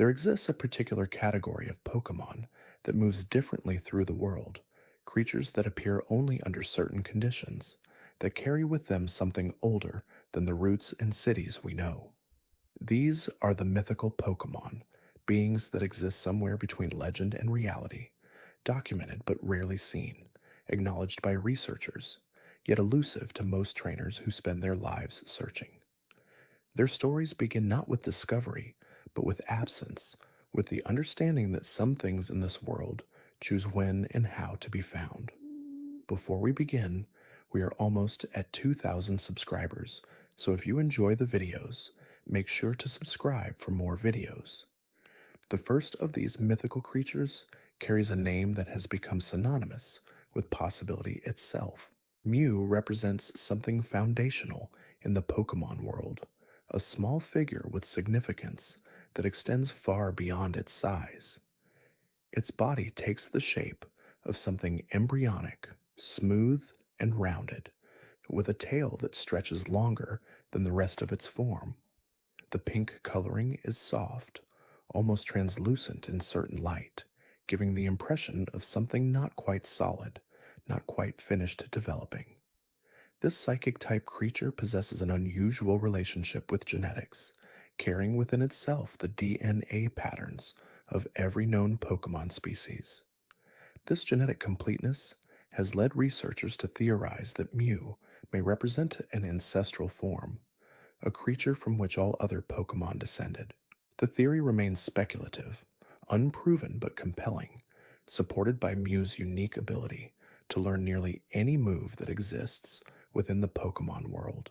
There exists a particular category of Pokémon that moves differently through the world, creatures that appear only under certain conditions, that carry with them something older than the roots and cities we know. These are the mythical Pokémon, beings that exist somewhere between legend and reality, documented but rarely seen, acknowledged by researchers, yet elusive to most trainers who spend their lives searching. Their stories begin not with discovery, but with absence, with the understanding that some things in this world choose when and how to be found. Before we begin, we are almost at 2,000 subscribers, so if you enjoy the videos, make sure to subscribe for more videos. The first of these mythical creatures carries a name that has become synonymous with possibility itself. Mew represents something foundational in the Pokemon world, a small figure with significance that extends far beyond its size. Its body takes the shape of something embryonic, smooth, and rounded, with a tail that stretches longer than the rest of its form. The pink coloring is soft, almost translucent in certain light, giving the impression of something not quite solid, not quite finished developing. This psychic type creature possesses an unusual relationship with genetics, carrying within itself the DNA patterns of every known Pokemon species. This genetic completeness has led researchers to theorize that Mew may represent an ancestral form, a creature from which all other Pokemon descended. The theory remains speculative, unproven but compelling, supported by Mew's unique ability to learn nearly any move that exists within the Pokemon world.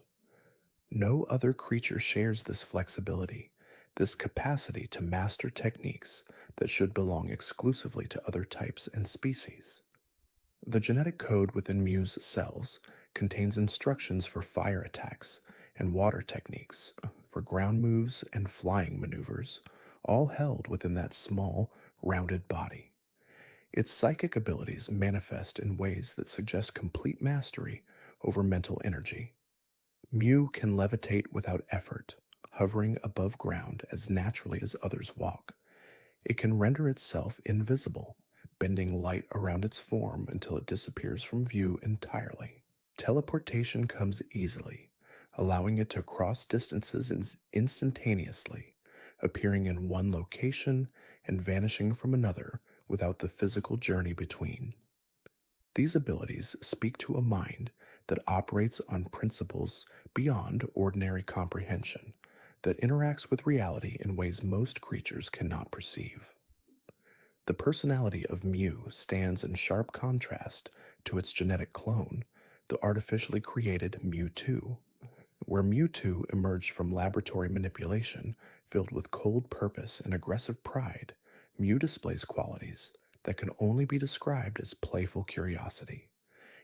No other creature shares this flexibility, this capacity to master techniques that should belong exclusively to other types and species. The genetic code within Mew's cells contains instructions for fire attacks and water techniques, for ground moves and flying maneuvers, all held within that small, rounded body. Its psychic abilities manifest in ways that suggest complete mastery over mental energy. Mew can levitate without effort, hovering above ground as naturally as others walk. It can render itself invisible, bending light around its form until it disappears from view entirely. Teleportation comes easily, allowing it to cross distances instantaneously, appearing in one location and vanishing from another without the physical journey between. These abilities speak to a mind that operates on principles beyond ordinary comprehension, that interacts with reality in ways most creatures cannot perceive. The personality of Mew stands in sharp contrast to its genetic clone, the artificially created Mewtwo. Where Mewtwo emerged from laboratory manipulation filled with cold purpose and aggressive pride, Mew displays qualities that can only be described as playful curiosity.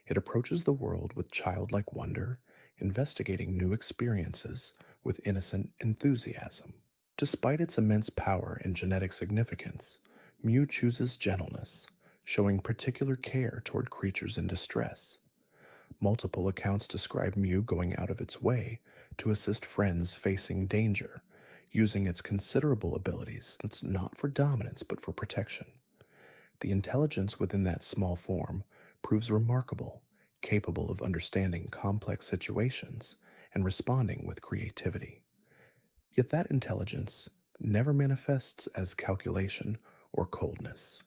It approaches the world with childlike wonder, investigating new experiences with innocent enthusiasm. Despite its immense power and genetic significance, Mew chooses gentleness, showing particular care toward creatures in distress. Multiple accounts describe Mew going out of its way to assist friends facing danger, using its considerable abilities not for dominance but for protection. The intelligence within that small form proves remarkable, capable of understanding complex situations and responding with creativity. Yet that intelligence never manifests as calculation or coldness.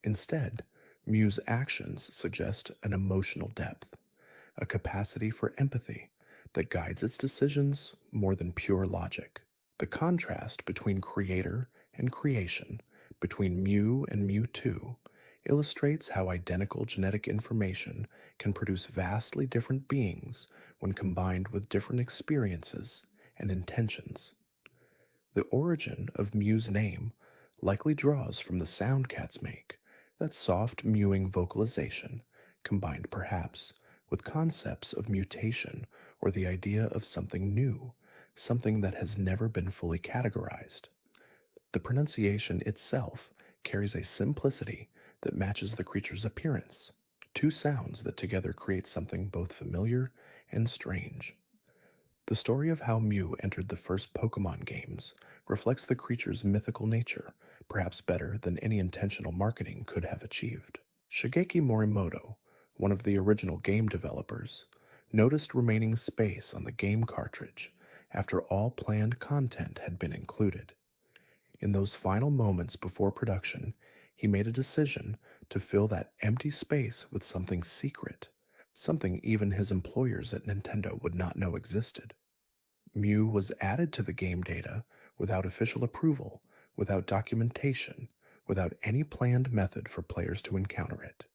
Instead, Mew's actions suggest an emotional depth, a capacity for empathy that guides its decisions more than pure logic. The contrast between creator and creation, between Mew and Mewtwo, illustrates how identical genetic information can produce vastly different beings when combined with different experiences and intentions. The origin of Mew's name likely draws from the sound cats make, that soft mewing vocalization, combined perhaps with concepts of mutation or the idea of something new, something that has never been fully categorized. The pronunciation itself carries a simplicity that matches the creature's appearance, two sounds that together create something both familiar and strange. The story of how Mew entered the first Pokemon games reflects the creature's mythical nature, perhaps better than any intentional marketing could have achieved. Shigeki Morimoto, one of the original game developers, noticed remaining space on the game cartridge after all planned content had been included. In those final moments before production, he made a decision to fill that empty space with something secret, something even his employers at Nintendo would not know existed. Mew was added to the game data without official approval, without documentation, without any planned method for players to encounter it.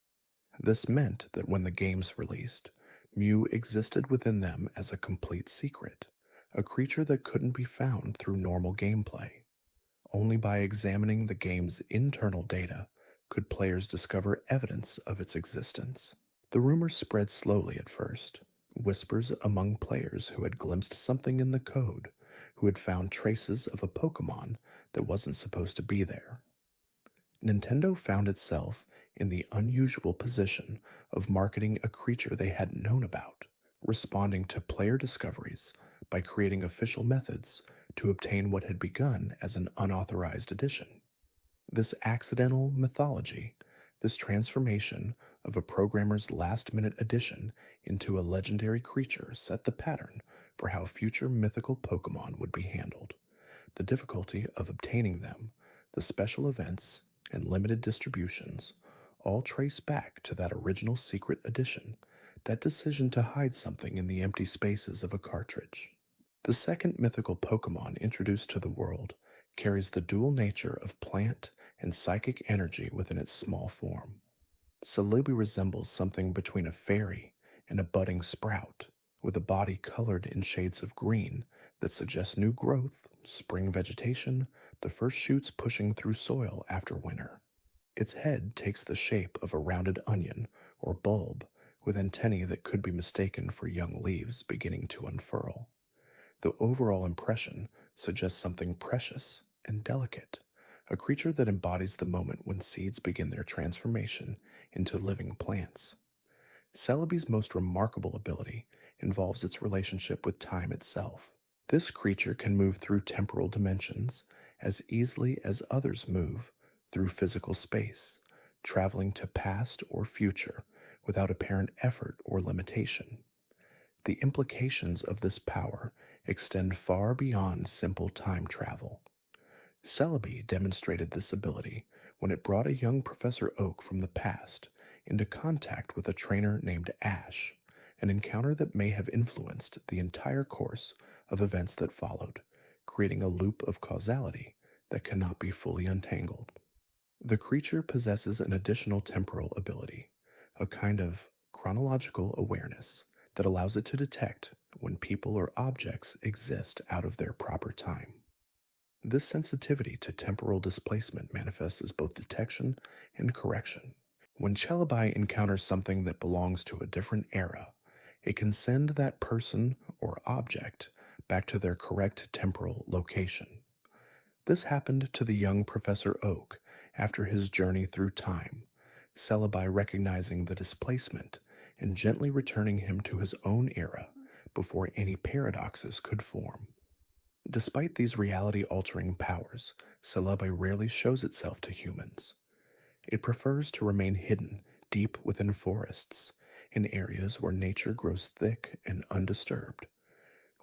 This meant that when the games released, Mew existed within them as a complete secret, a creature that couldn't be found through normal gameplay. Only by examining the game's internal data could players discover evidence of its existence. The rumor spread slowly at first, whispers among players who had glimpsed something in the code, who had found traces of a Pokémon that wasn't supposed to be there. Nintendo found itself in the unusual position of marketing a creature they hadn't known about, responding to player discoveries by creating official methods to obtain what had begun as an unauthorized addition. This accidental mythology, this transformation of a programmer's last minute addition into a legendary creature, set the pattern for how future mythical Pokemon would be handled. The difficulty of obtaining them, the special events, and limited distributions all trace back to that original secret addition, that decision to hide something in the empty spaces of a cartridge. The second mythical Pokemon introduced to the world carries the dual nature of plant and psychic energy within its small form. Celebi resembles something between a fairy and a budding sprout, with a body colored in shades of green that suggests new growth, spring vegetation, the first shoots pushing through soil after winter. Its head takes the shape of a rounded onion or bulb with antennae that could be mistaken for young leaves beginning to unfurl. The overall impression suggests something precious and delicate, a creature that embodies the moment when seeds begin their transformation into living plants. Celebi's most remarkable ability involves its relationship with time itself. This creature can move through temporal dimensions as easily as others move through physical space, traveling to past or future without apparent effort or limitation. The implications of this power extend far beyond simple time travel. Celebi demonstrated this ability when it brought a young Professor Oak from the past into contact with a trainer named Ash, an encounter that may have influenced the entire course of events that followed, creating a loop of causality that cannot be fully untangled. The creature possesses an additional temporal ability, a kind of chronological awareness that allows it to detect when people or objects exist out of their proper time. This sensitivity to temporal displacement manifests as both detection and correction. When Celebi encounters something that belongs to a different era, it can send that person or object back to their correct temporal location. This happened to the young Professor Oak after his journey through time, Celebi recognizing the displacement and gently returning him to his own era before any paradoxes could form. Despite these reality-altering powers, Celebi rarely shows itself to humans. It prefers to remain hidden deep within forests, in areas where nature grows thick and undisturbed.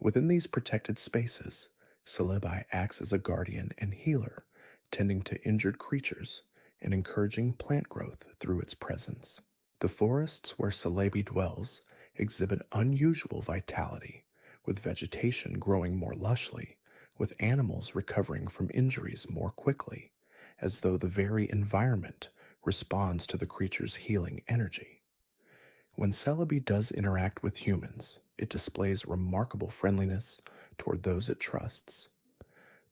Within these protected spaces, Celebi acts as a guardian and healer, tending to injured creatures and encouraging plant growth through its presence. The forests where Celebi dwells exhibit unusual vitality, with vegetation growing more lushly, with animals recovering from injuries more quickly, as though the very environment responds to the creature's healing energy. When Celebi does interact with humans, it displays remarkable friendliness toward those it trusts.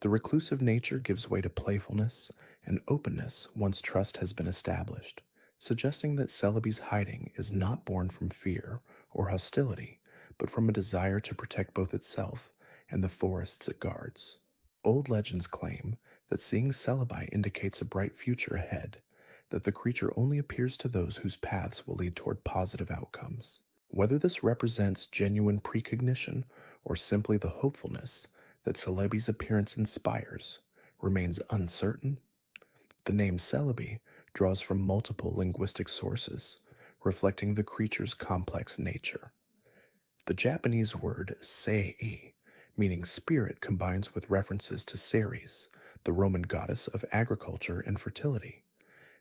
The reclusive nature gives way to playfulness and openness once trust has been established, suggesting that Celebi's hiding is not born from fear or hostility, but from a desire to protect both itself and the forests it guards. Old legends claim that seeing Celebi indicates a bright future ahead, that the creature only appears to those whose paths will lead toward positive outcomes. Whether this represents genuine precognition or simply the hopefulness that Celebi's appearance inspires, remains uncertain. The name Celebi draws from multiple linguistic sources, reflecting the creature's complex nature. The Japanese word sei, meaning spirit, combines with references to Ceres, the Roman goddess of agriculture and fertility.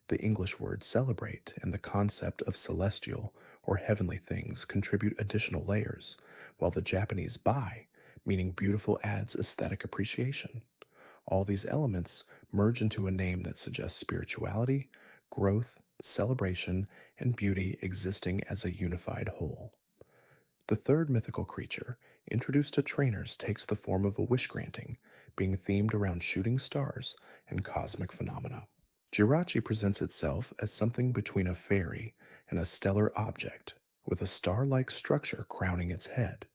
The English word celebrate and the concept of celestial or heavenly things contribute additional layers, while the Japanese bai, meaning beautiful, adds aesthetic appreciation. All these elements merge into a name that suggests spirituality, growth, celebration, and beauty existing as a unified whole. The third mythical creature, introduced to trainers, takes the form of a wish granting, being themed around shooting stars and cosmic phenomena. Jirachi presents itself as something between a fairy and a stellar object, with a star-like structure crowning its head.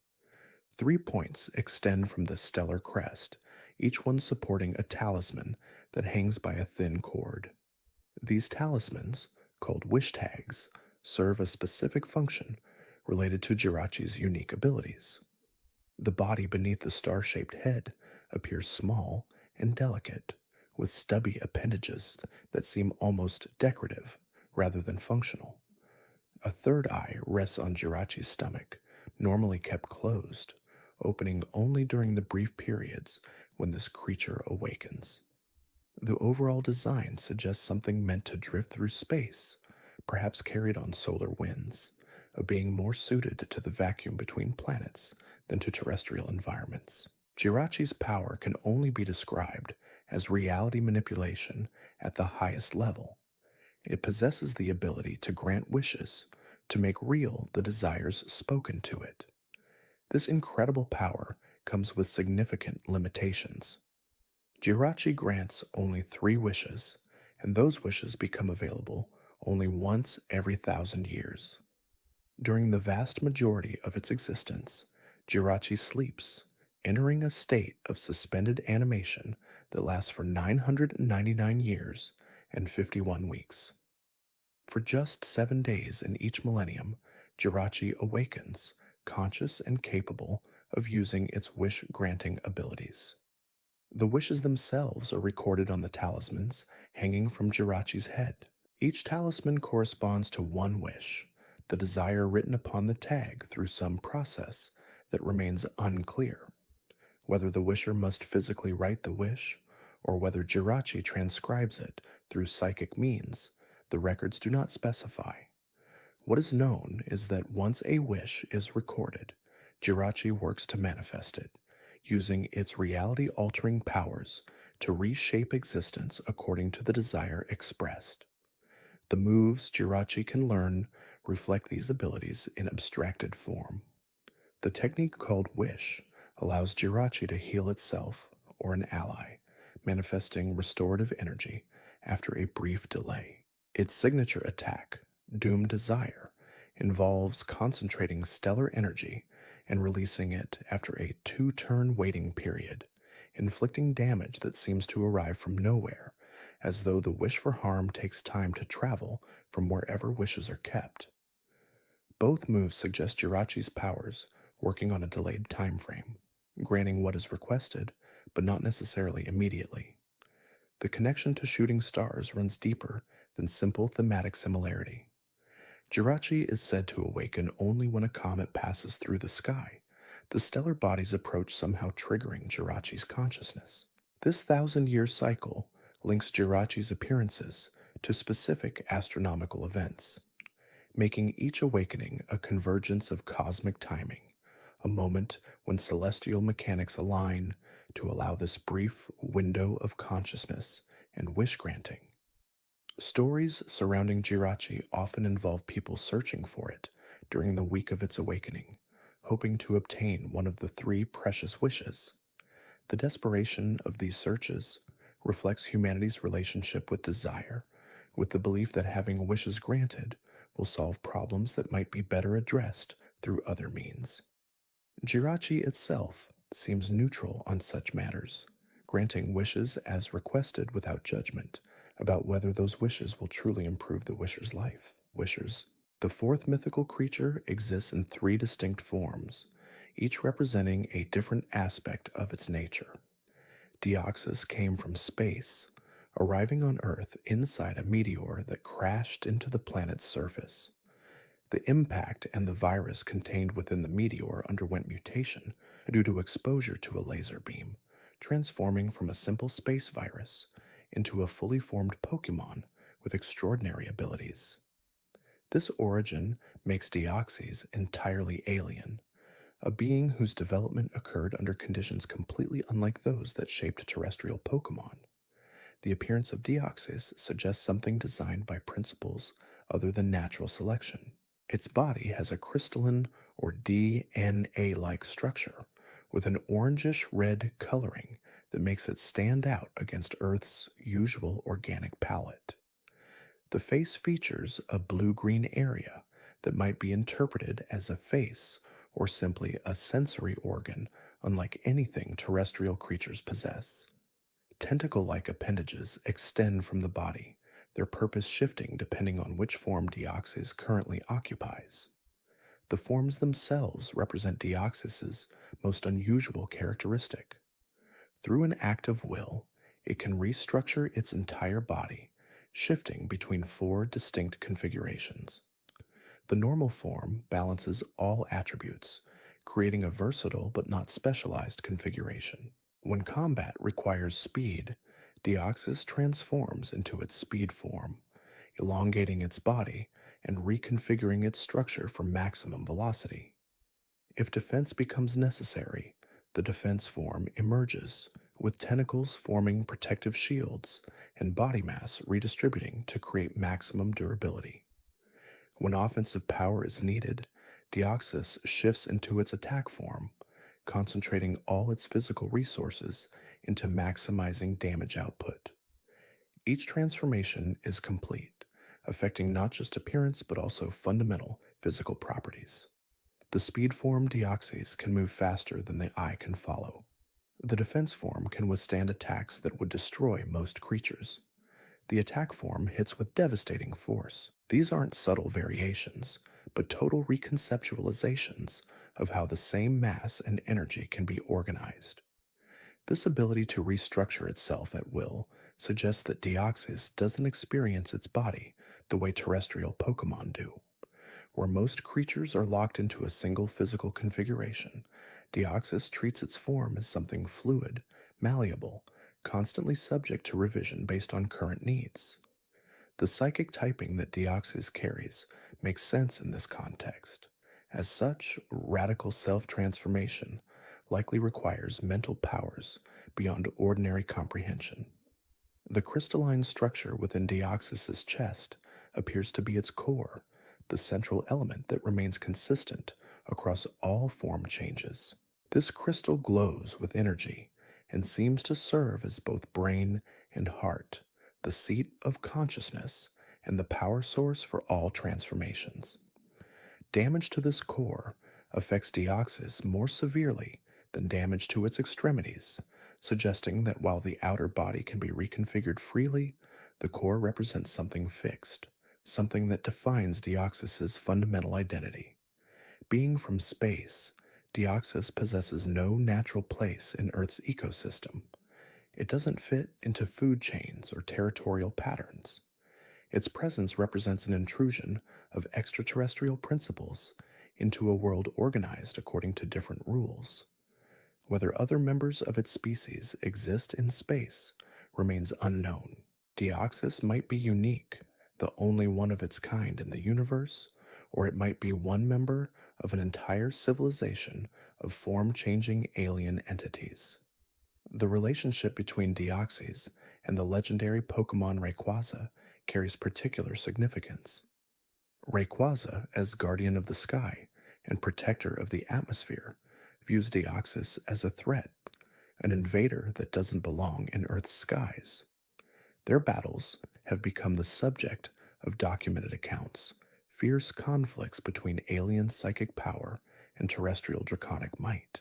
3 points extend from the stellar crest, each one supporting a talisman that hangs by a thin cord. These talismans, called wish tags, serve a specific function related to Jirachi's unique abilities. The body beneath the star-shaped head appears small and delicate, with stubby appendages that seem almost decorative rather than functional. A third eye rests on Jirachi's stomach, normally kept closed, opening only during the brief periods when this creature awakens. The overall design suggests something meant to drift through space, perhaps carried on solar winds, a being more suited to the vacuum between planets than to terrestrial environments. Jirachi's power can only be described as reality manipulation at the highest level. It possesses the ability to grant wishes, to make real the desires spoken to it. This incredible power comes with significant limitations. Jirachi grants only 3 wishes, and those wishes become available only once every 1,000 years. During the vast majority of its existence, Jirachi sleeps, entering a state of suspended animation that lasts for 999 years and 51 weeks. For just 7 days in each millennium, Jirachi awakens, conscious and capable of using its wish-granting abilities. The wishes themselves are recorded on the talismans hanging from Jirachi's head. Each talisman corresponds to one wish, the desire written upon the tag through some process that remains unclear. Whether the wisher must physically write the wish, or whether Jirachi transcribes it through psychic means, the records do not specify. What is known is that once a wish is recorded, Jirachi works to manifest it, using its reality-altering powers to reshape existence according to the desire expressed. The moves Jirachi can learn reflect these abilities in abstracted form. The technique called Wish allows Jirachi to heal itself or an ally, manifesting restorative energy after a brief delay. Its signature attack, Doom Desire, involves concentrating stellar energy and releasing it after a 2-turn waiting period, inflicting damage that seems to arrive from nowhere, as though the wish for harm takes time to travel from wherever wishes are kept. Both moves suggest Jirachi's powers working on a delayed time frame, granting what is requested, but not necessarily immediately. The connection to shooting stars runs deeper than simple thematic similarity. Jirachi is said to awaken only when a comet passes through the sky, the stellar body's approach somehow triggering Jirachi's consciousness. This 1,000-year cycle links Jirachi's appearances to specific astronomical events, making each awakening a convergence of cosmic timing, a moment when celestial mechanics align to allow this brief window of consciousness and wish granting. Stories surrounding Jirachi often involve people searching for it during the week of its awakening, hoping to obtain one of the 3 precious wishes. The desperation of these searches reflects humanity's relationship with desire, with the belief that having wishes granted will solve problems that might be better addressed through other means. Jirachi itself seems neutral on such matters, granting wishes as requested without judgment about whether those wishes will truly improve the wisher's life. Wishers. The fourth mythical creature exists in 3 distinct forms, each representing a different aspect of its nature. Deoxys came from space, arriving on Earth inside a meteor that crashed into the planet's surface. The impact and the virus contained within the meteor underwent mutation due to exposure to a laser beam, transforming from a simple space virus into a fully formed Pokémon with extraordinary abilities. This origin makes Deoxys entirely alien, a being whose development occurred under conditions completely unlike those that shaped terrestrial Pokémon. The appearance of Deoxys suggests something designed by principles other than natural selection. Its body has a crystalline or DNA like structure with an orangish red coloring that makes it stand out against Earth's usual organic palette. The face features a blue green area that might be interpreted as a face or simply a sensory organ, unlike anything terrestrial creatures possess. Tentacle like appendages extend from the body, their purpose shifting depending on which form Deoxys currently occupies. The forms themselves represent Deoxys's most unusual characteristic. Through an act of will, it can restructure its entire body, shifting between four distinct configurations. The normal form balances all attributes, creating a versatile but not specialized configuration. When combat requires speed, Deoxys transforms into its speed form, elongating its body and reconfiguring its structure for maximum velocity. If defense becomes necessary, the defense form emerges, with tentacles forming protective shields and body mass redistributing to create maximum durability. When offensive power is needed, Deoxys shifts into its attack form, concentrating all its physical resources into maximizing damage output. Each transformation is complete, affecting not just appearance but also fundamental physical properties. The speed form Deoxys can move faster than the eye can follow. The defense form can withstand attacks that would destroy most creatures. The attack form hits with devastating force. These aren't subtle variations, but total reconceptualizations of how the same mass and energy can be organized. This ability to restructure itself at will suggests that Deoxys doesn't experience its body the way terrestrial Pokémon do. Where most creatures are locked into a single physical configuration, Deoxys treats its form as something fluid, malleable, constantly subject to revision based on current needs. The psychic typing that Deoxys carries makes sense in this context. As such, radical self-transformation likely requires mental powers beyond ordinary comprehension. The crystalline structure within Deoxys's chest appears to be its core, the central element that remains consistent across all form changes. This crystal glows with energy and seems to serve as both brain and heart, the seat of consciousness and the power source for all transformations. Damage to this core affects Deoxys more severely than damage to its extremities, suggesting that while the outer body can be reconfigured freely, the core represents something fixed, something that defines Deoxys's fundamental identity. Being from space, Deoxys possesses no natural place in Earth's ecosystem. It doesn't fit into food chains or territorial patterns. Its presence represents an intrusion of extraterrestrial principles into a world organized according to different rules. Whether other members of its species exist in space remains unknown. Deoxys might be unique, the only one of its kind in the universe, or it might be one member of an entire civilization of form-changing alien entities. The relationship between Deoxys and the legendary Pokémon Rayquaza carries particular significance. Rayquaza, as guardian of the sky and protector of the atmosphere, views Deoxys as a threat, an invader that doesn't belong in Earth's skies. Their battles have become the subject of documented accounts, fierce conflicts between alien psychic power and terrestrial draconic might.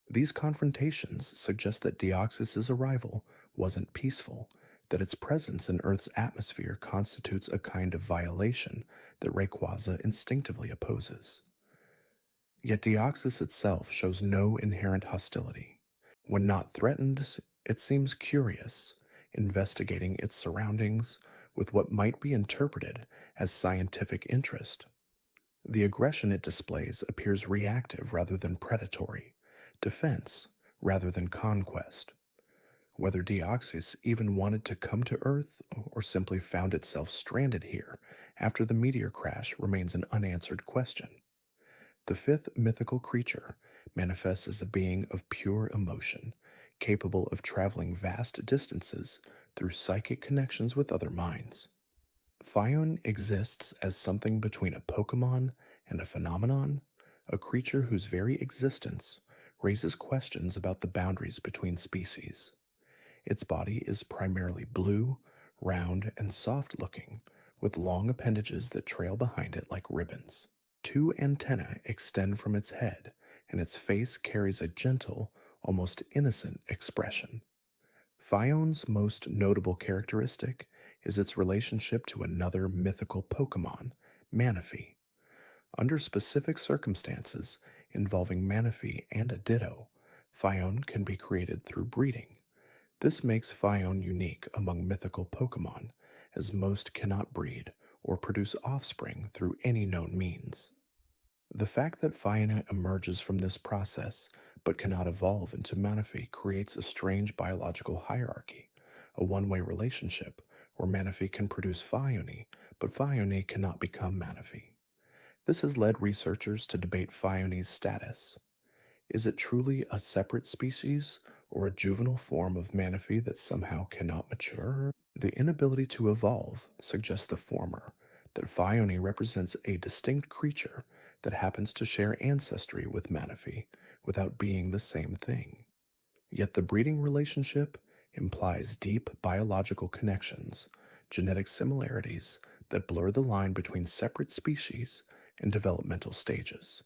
These confrontations suggest that Deoxys's arrival wasn't peaceful, that its presence in Earth's atmosphere constitutes a kind of violation that Rayquaza instinctively opposes. Yet Deoxys itself shows no inherent hostility. When not threatened, it seems curious, investigating its surroundings with what might be interpreted as scientific interest. The aggression it displays appears reactive rather than predatory, defense rather than conquest. Whether Deoxys even wanted to come to Earth or simply found itself stranded here after the meteor crash remains an unanswered question. The fifth mythical creature manifests as a being of pure emotion, capable of traveling vast distances through psychic connections with other minds. Phione exists as something between a Pokémon and a phenomenon, a creature whose very existence raises questions about the boundaries between species. Its body is primarily blue, round, and soft looking, with long appendages that trail behind it like ribbons. Two antennae extend from its head, and its face carries a gentle, almost innocent expression. Phione's most notable characteristic is its relationship to another mythical Pokémon, Manaphy. Under specific circumstances involving Manaphy and a Ditto, Phione can be created through breeding. This makes Phione unique among mythical Pokémon, as most cannot breed or produce offspring through any known means. The fact that Phione emerges from this process but cannot evolve into Manaphy creates a strange biological hierarchy, a one-way relationship where Manaphy can produce Phione, but Phione cannot become Manaphy. This has led researchers to debate Phione's status. Is it truly a separate species or a juvenile form of Manaphy that somehow cannot mature? The inability to evolve suggests the former, that Phione represents a distinct creature that happens to share ancestry with Manaphy without being the same thing. Yet the breeding relationship implies deep biological connections, genetic similarities that blur the line between separate species and developmental stages.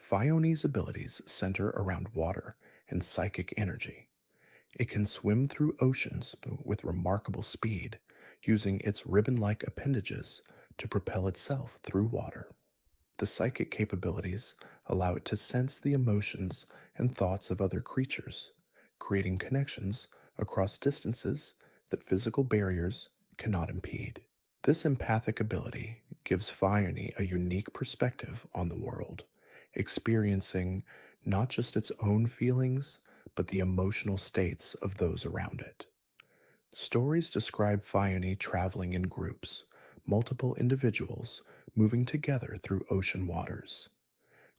Phione's abilities center around water and psychic energy. It can swim through oceans with remarkable speed, using its ribbon-like appendages to propel itself through water. The psychic capabilities allow it to sense the emotions and thoughts of other creatures, creating connections across distances that physical barriers cannot impede. This empathic ability gives Phione a unique perspective on the world, experiencing not just its own feelings, but the emotional states of those around it. Stories describe Phione traveling in groups, multiple individuals moving together through ocean waters.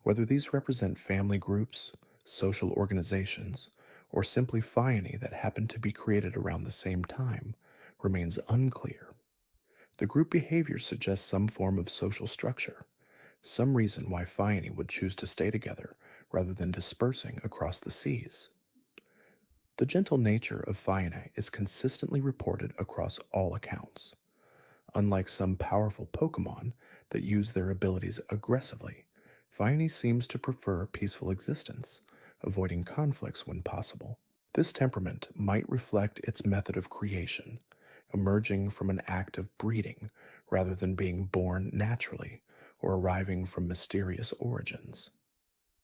Whether these represent family groups, social organizations, or simply Phione that happen to be created around the same time remains unclear. The group behavior suggests some form of social structure, some reason why Phione would choose to stay together rather than dispersing across the seas. The gentle nature of Phione is consistently reported across all accounts. Unlike some powerful Pokémon that use their abilities aggressively, Phione seems to prefer peaceful existence, avoiding conflicts when possible. This temperament might reflect its method of creation, emerging from an act of breeding rather than being born naturally or arriving from mysterious origins.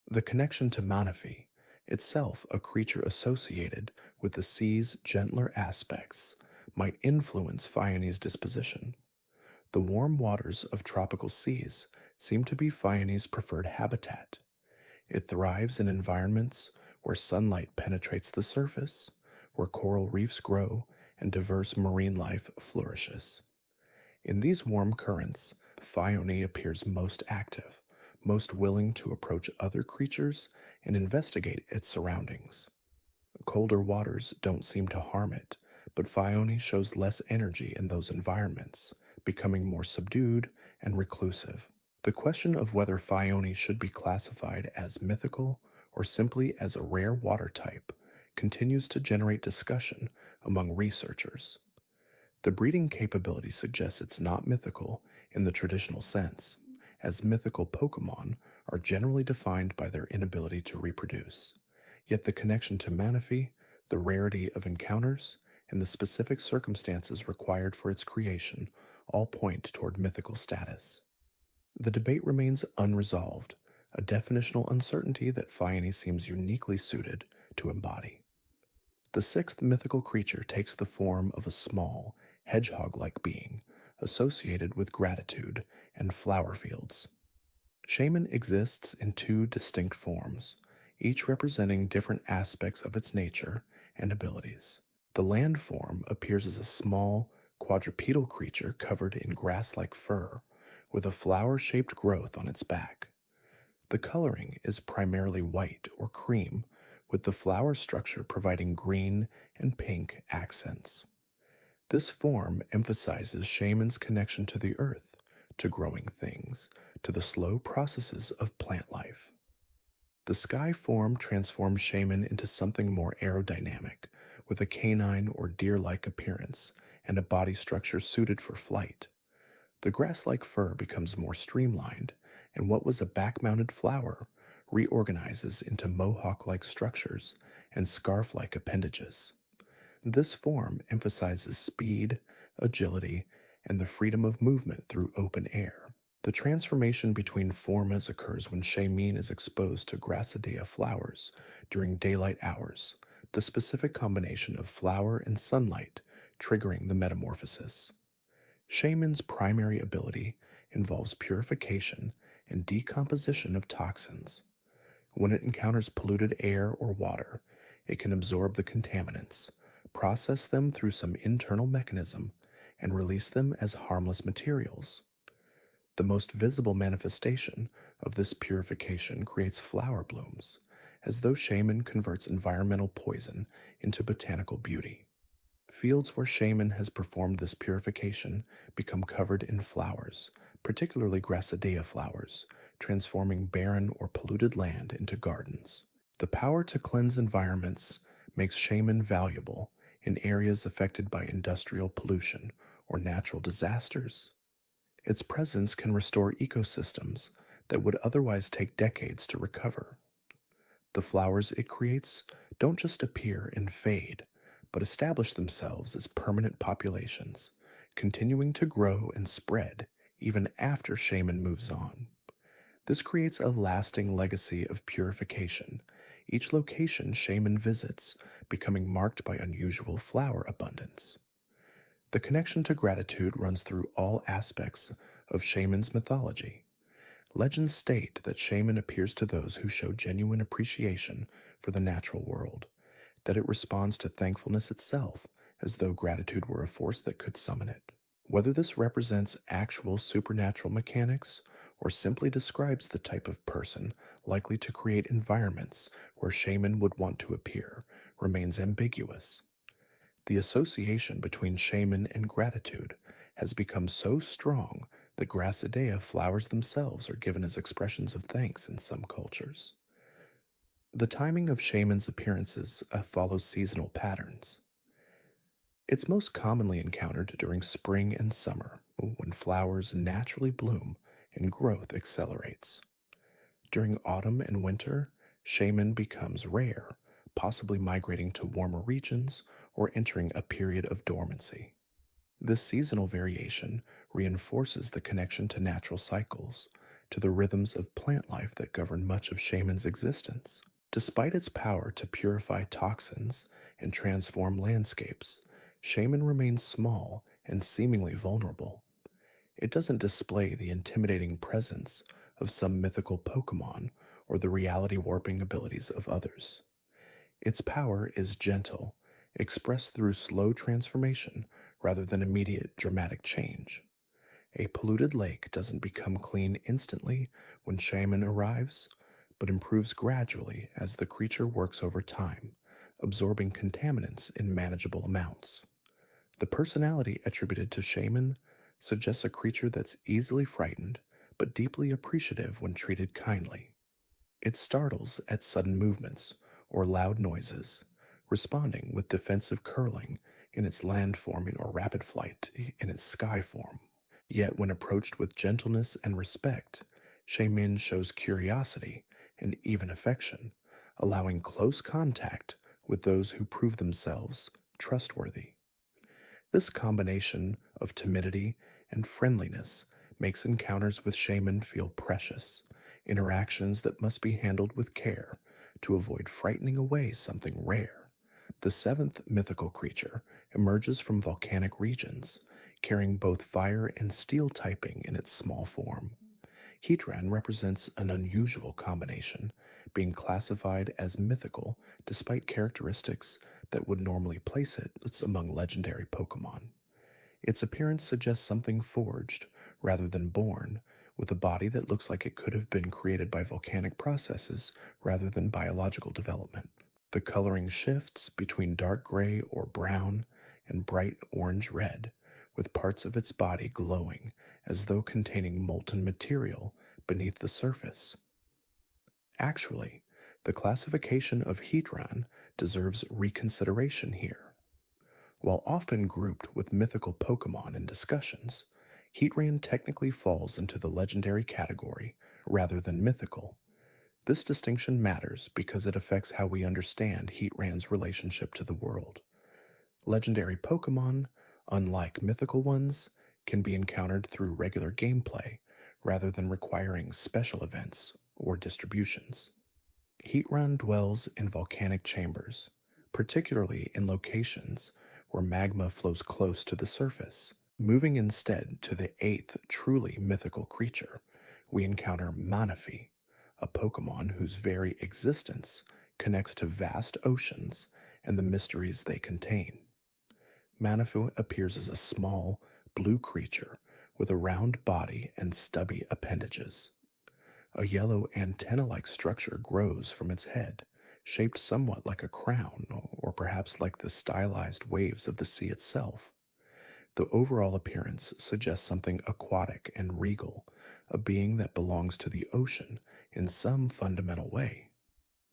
The connection to Manaphy, itself a creature associated with the sea's gentler aspects, might influence Phione's disposition. The warm waters of tropical seas seem to be Phione's preferred habitat. It thrives in environments where sunlight penetrates the surface, where coral reefs grow, and diverse marine life flourishes. In these warm currents, Phione appears most active, most willing to approach other creatures and investigate its surroundings. Colder waters don't seem to harm it, but Phione shows less energy in those environments, becoming more subdued and reclusive. The question of whether Phione should be classified as mythical or simply as a rare water type continues to generate discussion among researchers. The breeding capability suggests it's not mythical in the traditional sense, as mythical Pokémon are generally defined by their inability to reproduce. Yet the connection to Manaphy, the rarity of encounters, and the specific circumstances required for its creation all point toward mythical status. The debate remains unresolved, a definitional uncertainty that Phione seems uniquely suited to embody. The sixth mythical creature takes the form of a small, hedgehog like being associated with gratitude and flower fields. Shaman exists in two distinct forms, each representing different aspects of its nature and abilities. The land form appears as a small, quadrupedal creature covered in grass like fur, with a flower shaped growth on its back. The coloring is primarily white or cream, with the flower structure providing green and pink accents. This form emphasizes Shaman's connection to the earth, to growing things, to the slow processes of plant life. The sky form transforms Shaman into something more aerodynamic, with a canine or deer like appearance and a body structure suited for flight. The grass like fur becomes more streamlined, and what was a back mounted flower reorganizes into mohawk like structures and scarf like appendages. This form emphasizes speed, agility, and the freedom of movement through open air. The transformation between formas occurs when Shaman is exposed to Grassidea flowers during daylight hours, the specific combination of flower and sunlight triggering the metamorphosis. Shaman's primary ability involves purification and decomposition of toxins. When it encounters polluted air or water, it can absorb the contaminants, process them through some internal mechanism, and release them as harmless materials. The most visible manifestation of this purification creates flower blooms, as though Shaman converts environmental poison into botanical beauty. Fields where Shaman has performed this purification become covered in flowers, particularly Grassidea flowers, transforming barren or polluted land into gardens. The power to cleanse environments makes Shaman valuable in areas affected by industrial pollution or natural disasters. Its presence can restore ecosystems that would otherwise take decades to recover. The flowers it creates don't just appear and fade, but establish themselves as permanent populations, continuing to grow and spread even after Shaman moves on. This creates a lasting legacy of purification, each location Shaman visits becoming marked by unusual flower abundance. The connection to gratitude runs through all aspects of Shaman's mythology. Legends state that Shaman appears to those who show genuine appreciation for the natural world, that it responds to thankfulness itself as though gratitude were a force that could summon it. Whether this represents actual supernatural mechanics or simply describes the type of person likely to create environments where Shaman would want to appear remains ambiguous. The association between Shaman and gratitude has become so strong that Grassidea flowers themselves are given as expressions of thanks in some cultures. The timing of Shaman's appearances follows seasonal patterns. It's most commonly encountered during spring and summer, when flowers naturally bloom and growth accelerates. During autumn and winter, Shaman becomes rare, possibly migrating to warmer regions or entering a period of dormancy. This seasonal variation reinforces the connection to natural cycles, to the rhythms of plant life that govern much of Shaman's existence. Despite its power to purify toxins and transform landscapes, Shaman remains small and seemingly vulnerable. It doesn't display the intimidating presence of some mythical Pokémon or the reality warping abilities of others. Its power is gentle, expressed through slow transformation rather than immediate dramatic change. A polluted lake doesn't become clean instantly when Shaman arrives, but improves gradually as the creature works over time, absorbing contaminants in manageable amounts. The personality attributed to Shaman suggests a creature that's easily frightened, but deeply appreciative when treated kindly. It startles at sudden movements or loud noises, responding with defensive curling in its land form or rapid flight in its sky form. Yet when approached with gentleness and respect, Shaman shows curiosity and even affection, allowing close contact with those who prove themselves trustworthy. This combination of timidity and friendliness makes encounters with Shaman feel precious, interactions that must be handled with care to avoid frightening away something rare. The seventh mythical creature emerges from volcanic regions, carrying both fire and steel typing in its small form. Heatran represents an unusual combination, being classified as mythical despite characteristics that would normally place it among legendary Pokémon. Its appearance suggests something forged rather than born, with a body that looks like it could have been created by volcanic processes rather than biological development. The coloring shifts between dark gray or brown and bright orange red, with parts of its body glowing as though containing molten material beneath the surface. Actually, the classification of Heatran deserves reconsideration here. While often grouped with mythical Pokémon in discussions, Heatran technically falls into the legendary category rather than mythical. This distinction matters because it affects how we understand Heatran's relationship to the world. Legendary Pokémon, unlike mythical ones, can be encountered through regular gameplay rather than requiring special events or distributions. Heatran dwells in volcanic chambers, particularly in locations where magma flows close to the surface. Moving instead to the eighth truly mythical creature, we encounter Manaphy, a Pokémon whose very existence connects to vast oceans and the mysteries they contain. Manaphy appears as a small, blue creature with a round body and stubby appendages. A yellow antenna-like structure grows from its head, shaped somewhat like a crown, or perhaps like the stylized waves of the sea itself. The overall appearance suggests something aquatic and regal, a being that belongs to the ocean in some fundamental way.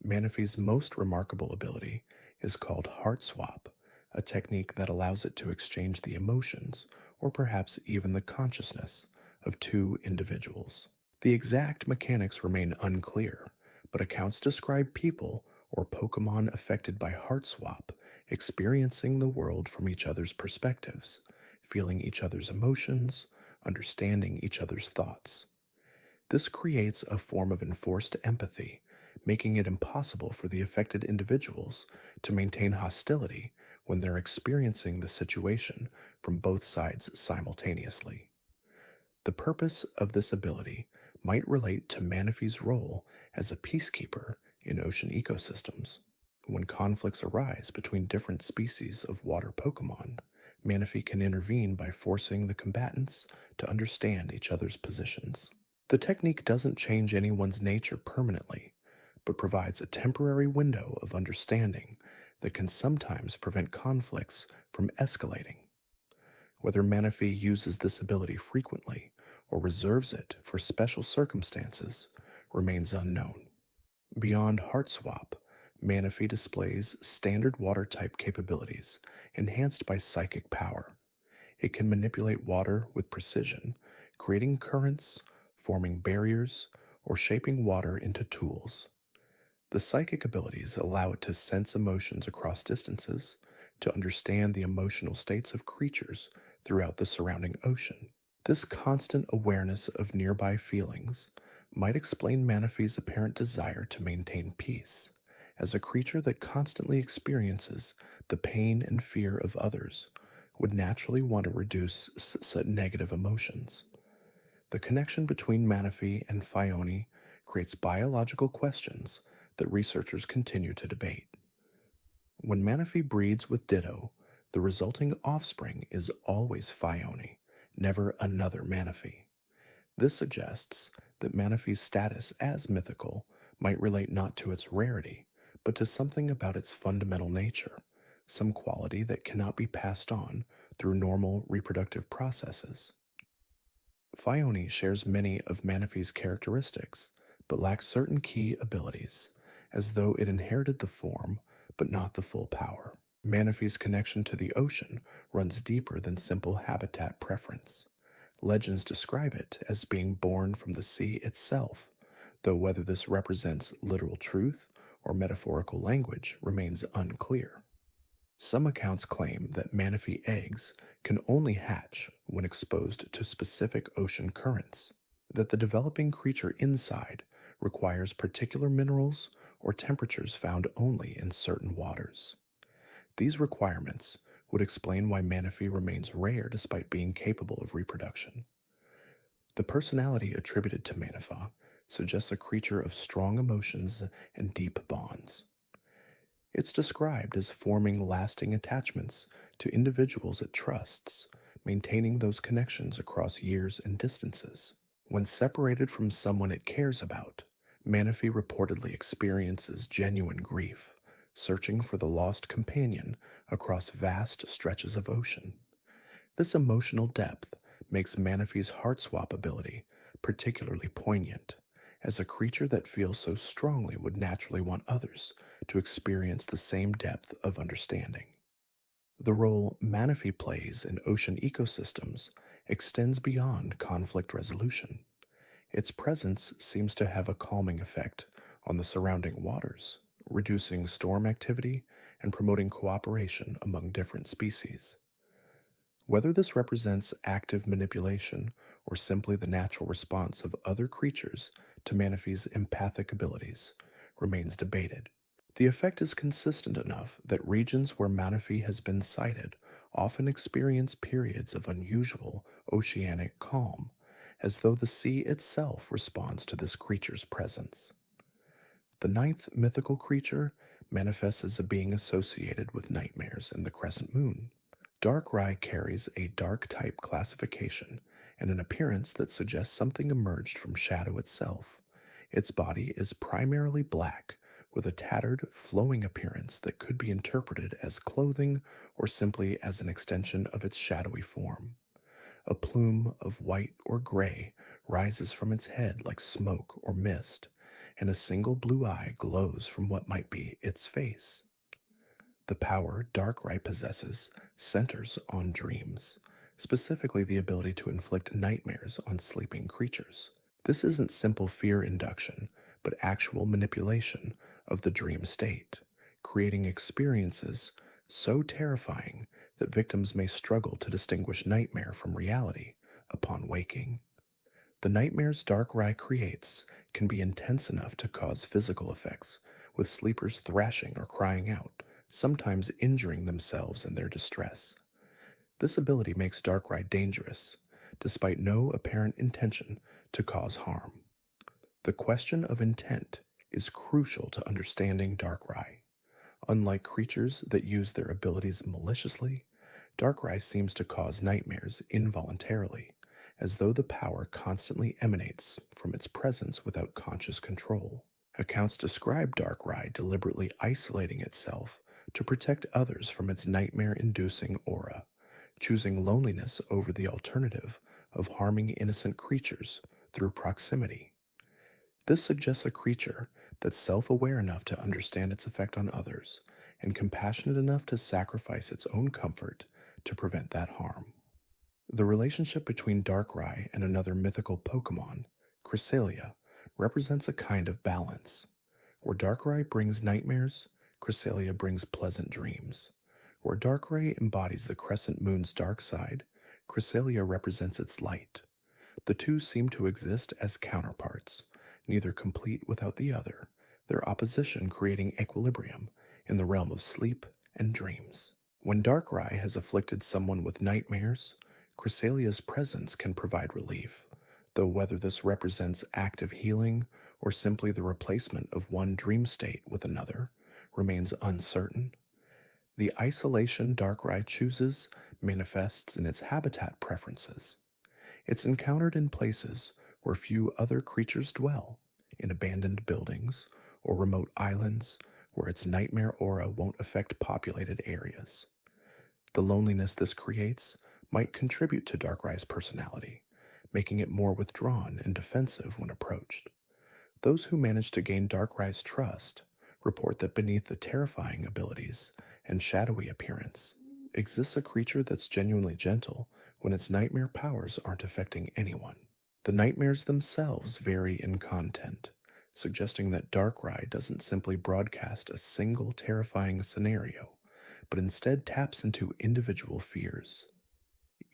Manaphy's most remarkable ability is called Heart Swap, a technique that allows it to exchange the emotions, or perhaps even the consciousness, of two individuals. The exact mechanics remain unclear, but accounts describe people or Pokémon affected by Heart Swap experiencing the world from each other's perspectives, feeling each other's emotions, understanding each other's thoughts. This creates a form of enforced empathy, making it impossible for the affected individuals to maintain hostility when they're experiencing the situation from both sides simultaneously. The purpose of this ability might relate to Manaphy's role as a peacekeeper in ocean ecosystems. When conflicts arise between different species of water Pokémon, Manaphy can intervene by forcing the combatants to understand each other's positions. The technique doesn't change anyone's nature permanently, but provides a temporary window of understanding that can sometimes prevent conflicts from escalating. Whether Manaphy uses this ability frequently or reserves it for special circumstances remains unknown. Beyond Heart Swap, Manaphy displays standard water-type capabilities enhanced by psychic power. It can manipulate water with precision, creating currents, forming barriers, or shaping water into tools. The psychic abilities allow it to sense emotions across distances, to understand the emotional states of creatures throughout the surrounding ocean. This constant awareness of nearby feelings might explain Manaphy's apparent desire to maintain peace. As a creature that constantly experiences the pain and fear of others, would naturally want to reduce such negative emotions. The connection between Manaphy and Phione creates biological questions that researchers continue to debate. When Manaphy breeds with Ditto, the resulting offspring is always Phione, never another Manaphy. This suggests that Manaphy's status as mythical might relate not to its rarity, but to something about its fundamental nature, some quality that cannot be passed on through normal reproductive processes. Phione shares many of Manaphy's characteristics, but lacks certain key abilities, as though it inherited the form, but not the full power. Manaphy's connection to the ocean runs deeper than simple habitat preference. Legends describe it as being born from the sea itself, though whether this represents literal truth or metaphorical language remains unclear. Some accounts claim that Manaphy eggs can only hatch when exposed to specific ocean currents, that the developing creature inside requires particular minerals or temperatures found only in certain waters. These requirements would explain why Manaphy remains rare despite being capable of reproduction. The personality attributed to Manaphy suggests a creature of strong emotions and deep bonds. It's described as forming lasting attachments to individuals it trusts, maintaining those connections across years and distances. When separated from someone it cares about, Manaphy reportedly experiences genuine grief, searching for the lost companion across vast stretches of ocean. This emotional depth makes Manaphy's heart swap ability particularly poignant, as a creature that feels so strongly would naturally want others to experience the same depth of understanding. The role Manaphy plays in ocean ecosystems extends beyond conflict resolution. Its presence seems to have a calming effect on the surrounding waters, reducing storm activity and promoting cooperation among different species. Whether this represents active manipulation or simply the natural response of other creatures to Manaphy's empathic abilities remains debated. The effect is consistent enough that regions where Manaphy has been sighted often experience periods of unusual oceanic calm, as though the sea itself responds to this creature's presence. The ninth mythical creature manifests as a being associated with nightmares and the crescent moon. Darkrai carries a dark type classification and an appearance that suggests something emerged from shadow itself. Its body is primarily black, with a tattered, flowing appearance that could be interpreted as clothing or simply as an extension of its shadowy form. A plume of white or gray rises from its head like smoke or mist, and a single blue eye glows from what might be its face. The power Darkrai possesses centers on dreams, specifically the ability to inflict nightmares on sleeping creatures. This isn't simple fear induction, but actual manipulation of the dream state, creating experiences so terrifying that victims may struggle to distinguish nightmare from reality upon waking. The nightmares Darkrai creates can be intense enough to cause physical effects, with sleepers thrashing or crying out, sometimes injuring themselves in their distress. This ability makes Darkrai dangerous, despite no apparent intention to cause harm. The question of intent is crucial to understanding Darkrai. Unlike creatures that use their abilities maliciously, Darkrai seems to cause nightmares involuntarily, as though the power constantly emanates from its presence without conscious control. Accounts describe Darkrai deliberately isolating itself to protect others from its nightmare-inducing aura, choosing loneliness over the alternative of harming innocent creatures through proximity. This suggests a creature that's self-aware enough to understand its effect on others and compassionate enough to sacrifice its own comfort to prevent that harm. The relationship between Darkrai and another mythical Pokémon, Cresselia, represents a kind of balance. Where Darkrai brings nightmares, Cresselia brings pleasant dreams. Where Darkrai embodies the crescent moon's dark side, Cresselia represents its light. The two seem to exist as counterparts, neither complete without the other, their opposition creating equilibrium in the realm of sleep and dreams. When Darkrai has afflicted someone with nightmares, Cresselia's presence can provide relief, though whether this represents active healing or simply the replacement of one dream state with another remains uncertain. The isolation Darkrai chooses manifests in its habitat preferences. It's encountered in places where few other creatures dwell, in abandoned buildings or remote islands where its nightmare aura won't affect populated areas. The loneliness this creates might contribute to Darkrai's personality, making it more withdrawn and defensive when approached. Those who manage to gain Darkrai's trust report that beneath the terrifying abilities and shadowy appearance exists a creature that's genuinely gentle when its nightmare powers aren't affecting anyone. The nightmares themselves vary in content, suggesting that Darkrai doesn't simply broadcast a single terrifying scenario, but instead taps into individual fears.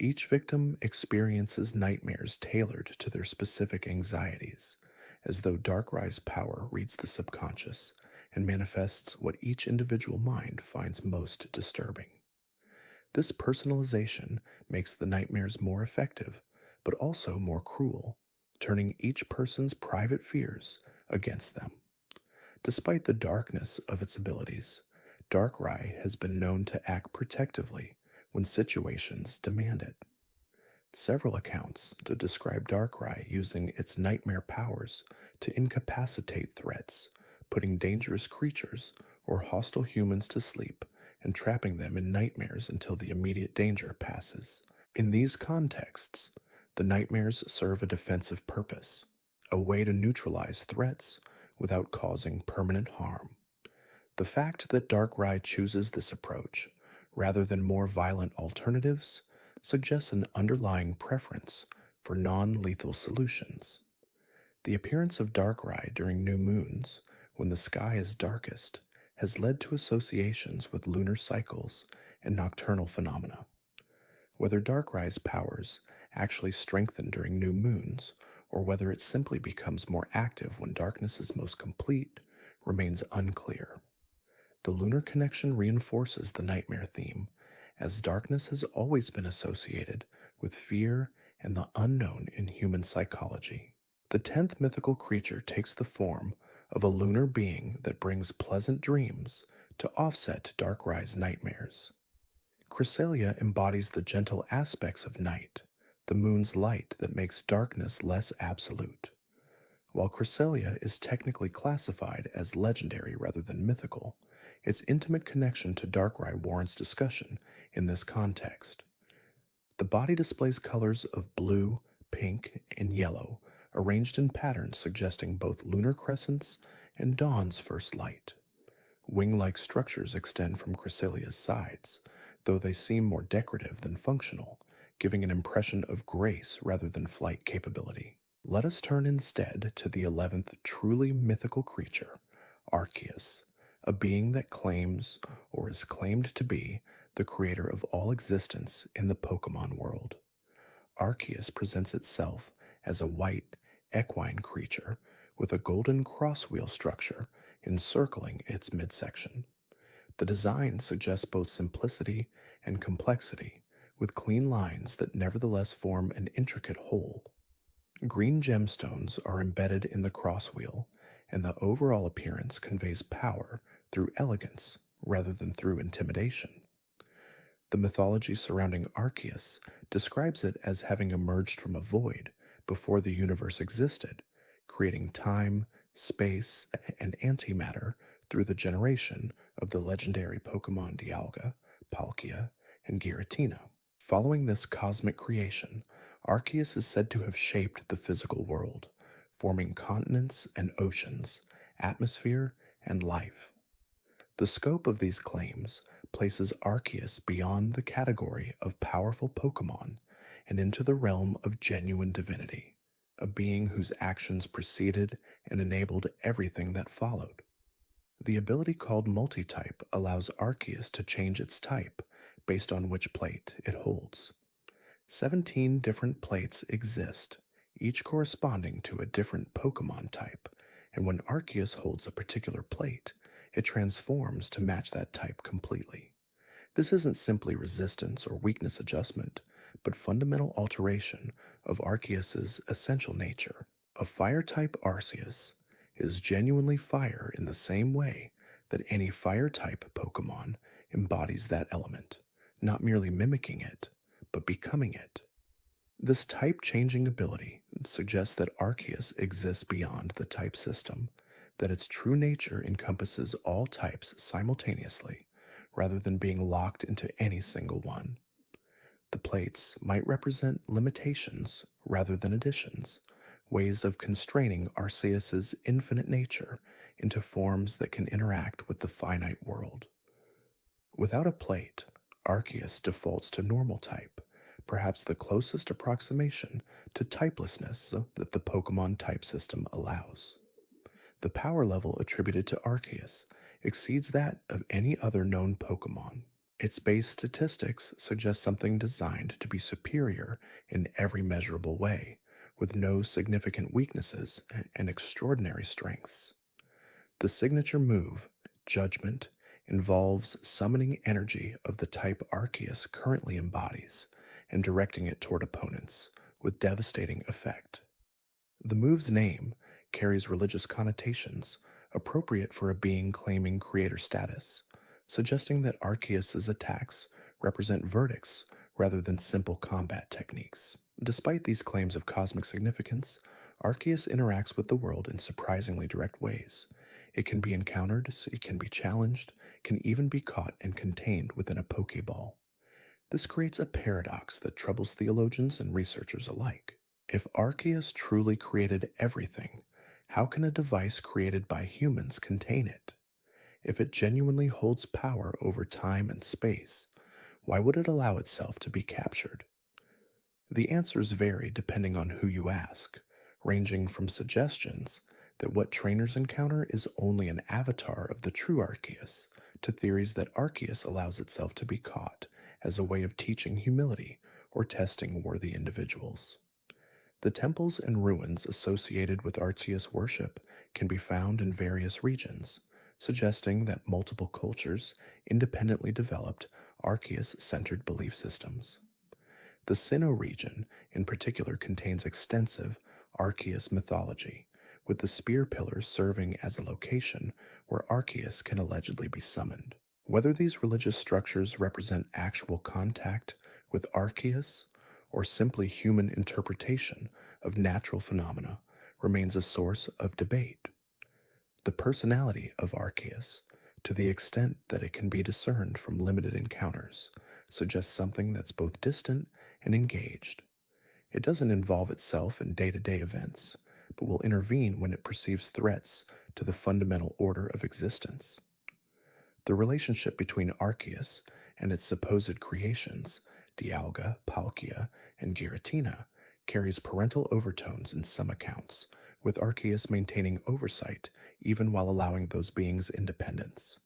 Each victim experiences nightmares tailored to their specific anxieties, as though Darkrai's power reads the subconscious and manifests what each individual mind finds most disturbing. This personalization makes the nightmares more effective, but also more cruel, turning each person's private fears against them. Despite the darkness of its abilities, Darkrai has been known to act protectively when situations demand it. Several accounts to describe Darkrai using its nightmare powers to incapacitate threats, putting dangerous creatures or hostile humans to sleep and trapping them in nightmares until the immediate danger passes. In these contexts, the nightmares serve a defensive purpose, a way to neutralize threats without causing permanent harm. The fact that Darkrai chooses this approach, rather than more violent alternatives, suggests an underlying preference for non-lethal solutions. The appearance of Darkrai during new moons, when the sky is darkest, has led to associations with lunar cycles and nocturnal phenomena. Whether Darkrai's powers actually strengthen during new moons, or whether it simply becomes more active when darkness is most complete, remains unclear. The lunar connection reinforces the nightmare theme, as darkness has always been associated with fear and the unknown in human psychology. The 10th mythical creature takes the form of a lunar being that brings pleasant dreams to offset Darkrai's nightmares. Cresselia embodies the gentle aspects of night, the moon's light that makes darkness less absolute. While Cresselia is technically classified as legendary rather than mythical, its intimate connection to Darkrai warrants discussion in this context. The body displays colors of blue, pink, and yellow, arranged in patterns suggesting both lunar crescents and dawn's first light. Wing-like structures extend from Cresselia's sides, though they seem more decorative than functional, giving an impression of grace rather than flight capability. Let us turn instead to the 11th truly mythical creature, Arceus, a being that claims, or is claimed to be, the creator of all existence in the Pokémon world. Arceus presents itself as a white, equine creature with a golden crosswheel structure encircling its midsection. The design suggests both simplicity and complexity, with clean lines that nevertheless form an intricate whole. Green gemstones are embedded in the crosswheel, and the overall appearance conveys power through elegance rather than through intimidation. The mythology surrounding Arceus describes it as having emerged from a void before the universe existed, creating time, space, and antimatter through the generation of the legendary Pokémon Dialga, Palkia, and Giratina. Following this cosmic creation, Arceus is said to have shaped the physical world, forming continents and oceans, atmosphere, and life. The scope of these claims places Arceus beyond the category of powerful Pokémon and into the realm of genuine divinity, a being whose actions preceded and enabled everything that followed. The ability called Multitype allows Arceus to change its type based on which plate it holds. 17 different plates exist, each corresponding to a different Pokémon type, and when Arceus holds a particular plate, it transforms to match that type completely. This isn't simply resistance or weakness adjustment, but fundamental alteration of Arceus's essential nature. A fire-type Arceus is genuinely fire in the same way that any fire-type Pokémon embodies that element, not merely mimicking it, but becoming it. This type-changing ability suggests that Arceus exists beyond the type system, that its true nature encompasses all types simultaneously, rather than being locked into any single one. The plates might represent limitations rather than additions, ways of constraining Arceus's infinite nature into forms that can interact with the finite world. Without a plate, Arceus defaults to normal type, perhaps the closest approximation to typelessness that the Pokémon type system allows. The power level attributed to Arceus exceeds that of any other known Pokémon. Its base statistics suggest something designed to be superior in every measurable way, with no significant weaknesses and extraordinary strengths. The signature move, Judgment, involves summoning energy of the type Arceus currently embodies and directing it toward opponents with devastating effect. The move's name carries religious connotations appropriate for a being claiming creator status, suggesting that Arceus's attacks represent verdicts rather than simple combat techniques. Despite these claims of cosmic significance, Arceus interacts with the world in surprisingly direct ways. It can be encountered, it can be challenged, can even be caught and contained within a Pokeball. This creates a paradox that troubles theologians and researchers alike. If Arceus truly created everything, how can a device created by humans contain it? If it genuinely holds power over time and space, why would it allow itself to be captured? The answers vary depending on who you ask, ranging from suggestions that what trainers encounter is only an avatar of the true Arceus, to theories that Arceus allows itself to be caught as a way of teaching humility or testing worthy individuals. The temples and ruins associated with Arceus worship can be found in various regions, suggesting that multiple cultures independently developed Arceus-centered belief systems. The Sinnoh region, in particular, contains extensive Arceus mythology, with the spear pillars serving as a location where Arceus can allegedly be summoned. Whether these religious structures represent actual contact with Arceus or simply human interpretation of natural phenomena remains a source of debate. The personality of Arceus, to the extent that it can be discerned from limited encounters, suggests something that's both distant and engaged. It doesn't involve itself in day-to-day events, but will intervene when it perceives threats to the fundamental order of existence. The relationship between Arceus and its supposed creations, Dialga, Palkia, and Giratina, carries parental overtones in some accounts, with Arceus maintaining oversight even while allowing those beings independence.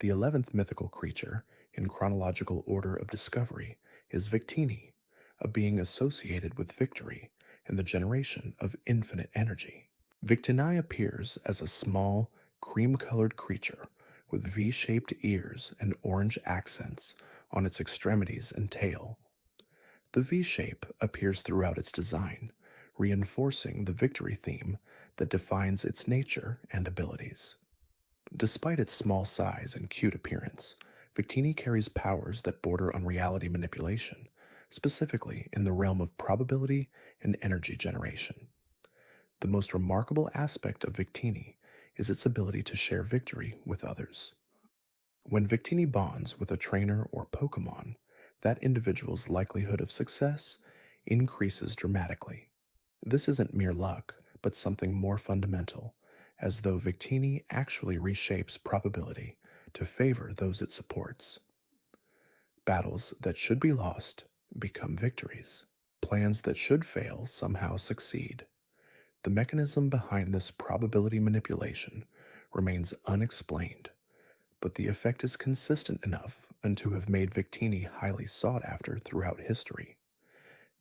The 11th mythical creature, in chronological order of discovery, is Victini, a being associated with victory and the generation of infinite energy. Victini appears as a small, cream-colored creature with V-shaped ears and orange accents on its extremities and tail. The V-shape appears throughout its design, reinforcing the victory theme that defines its nature and abilities. Despite its small size and cute appearance, Victini carries powers that border on reality manipulation, specifically in the realm of probability and energy generation. The most remarkable aspect of Victini is its ability to share victory with others. When Victini bonds with a trainer or Pokémon, that individual's likelihood of success increases dramatically. This isn't mere luck, but something more fundamental, as though Victini actually reshapes probability to favor those it supports. Battles that should be lost become victories. Plans that should fail somehow succeed. The mechanism behind this probability manipulation remains unexplained, but the effect is consistent enough and to have made Victini highly sought after throughout history.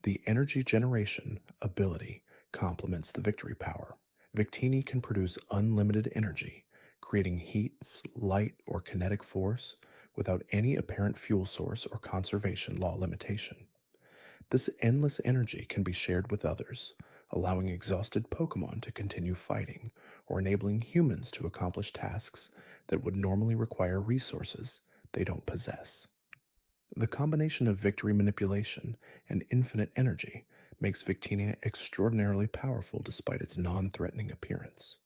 The energy generation ability complements the victory power. Victini can produce unlimited energy, creating heat, light, or kinetic force without any apparent fuel source or conservation law limitation. This endless energy can be shared with others, allowing exhausted Pokémon to continue fighting, or enabling humans to accomplish tasks that would normally require resources they don't possess. The combination of victory manipulation and infinite energy makes Victini extraordinarily powerful despite its non-threatening appearance.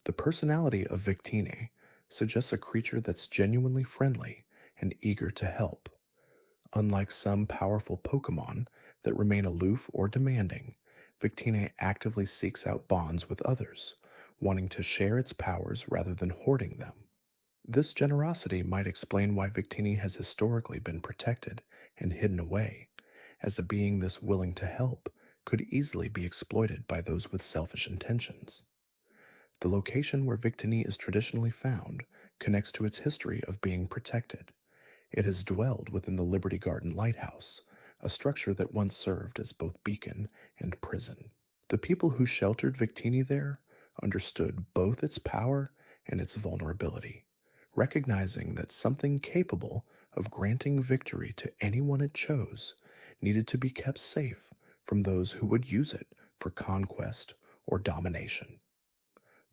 The personality of Victini suggests a creature that's genuinely friendly and eager to help. Unlike some powerful Pokémon that remain aloof or demanding, Victini actively seeks out bonds with others, wanting to share its powers rather than hoarding them. This generosity might explain why Victini has historically been protected and hidden away, as a being this willing to help could easily be exploited by those with selfish intentions. The location where Victini is traditionally found connects to its history of being protected. It has dwelled within the Liberty Garden Lighthouse, a structure that once served as both beacon and prison. The people who sheltered Victini there understood both its power and its vulnerability, recognizing that something capable of granting victory to anyone it chose needed to be kept safe from those who would use it for conquest or domination.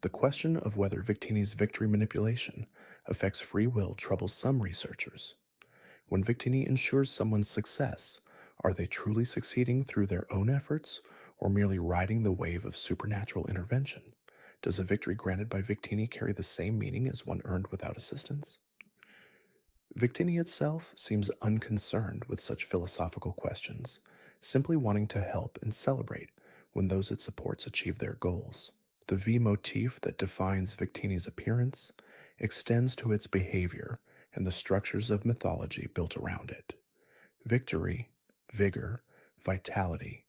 The question of whether Victini's victory manipulation affects free will troubles some researchers. When Victini ensures someone's success, are they truly succeeding through their own efforts or merely riding the wave of supernatural intervention? Does a victory granted by Victini carry the same meaning as one earned without assistance? Victini itself seems unconcerned with such philosophical questions, simply wanting to help and celebrate when those it supports achieve their goals. The V motif that defines Victini's appearance extends to its behavior and the structures of mythology built around it. Victory, vigor, vitality,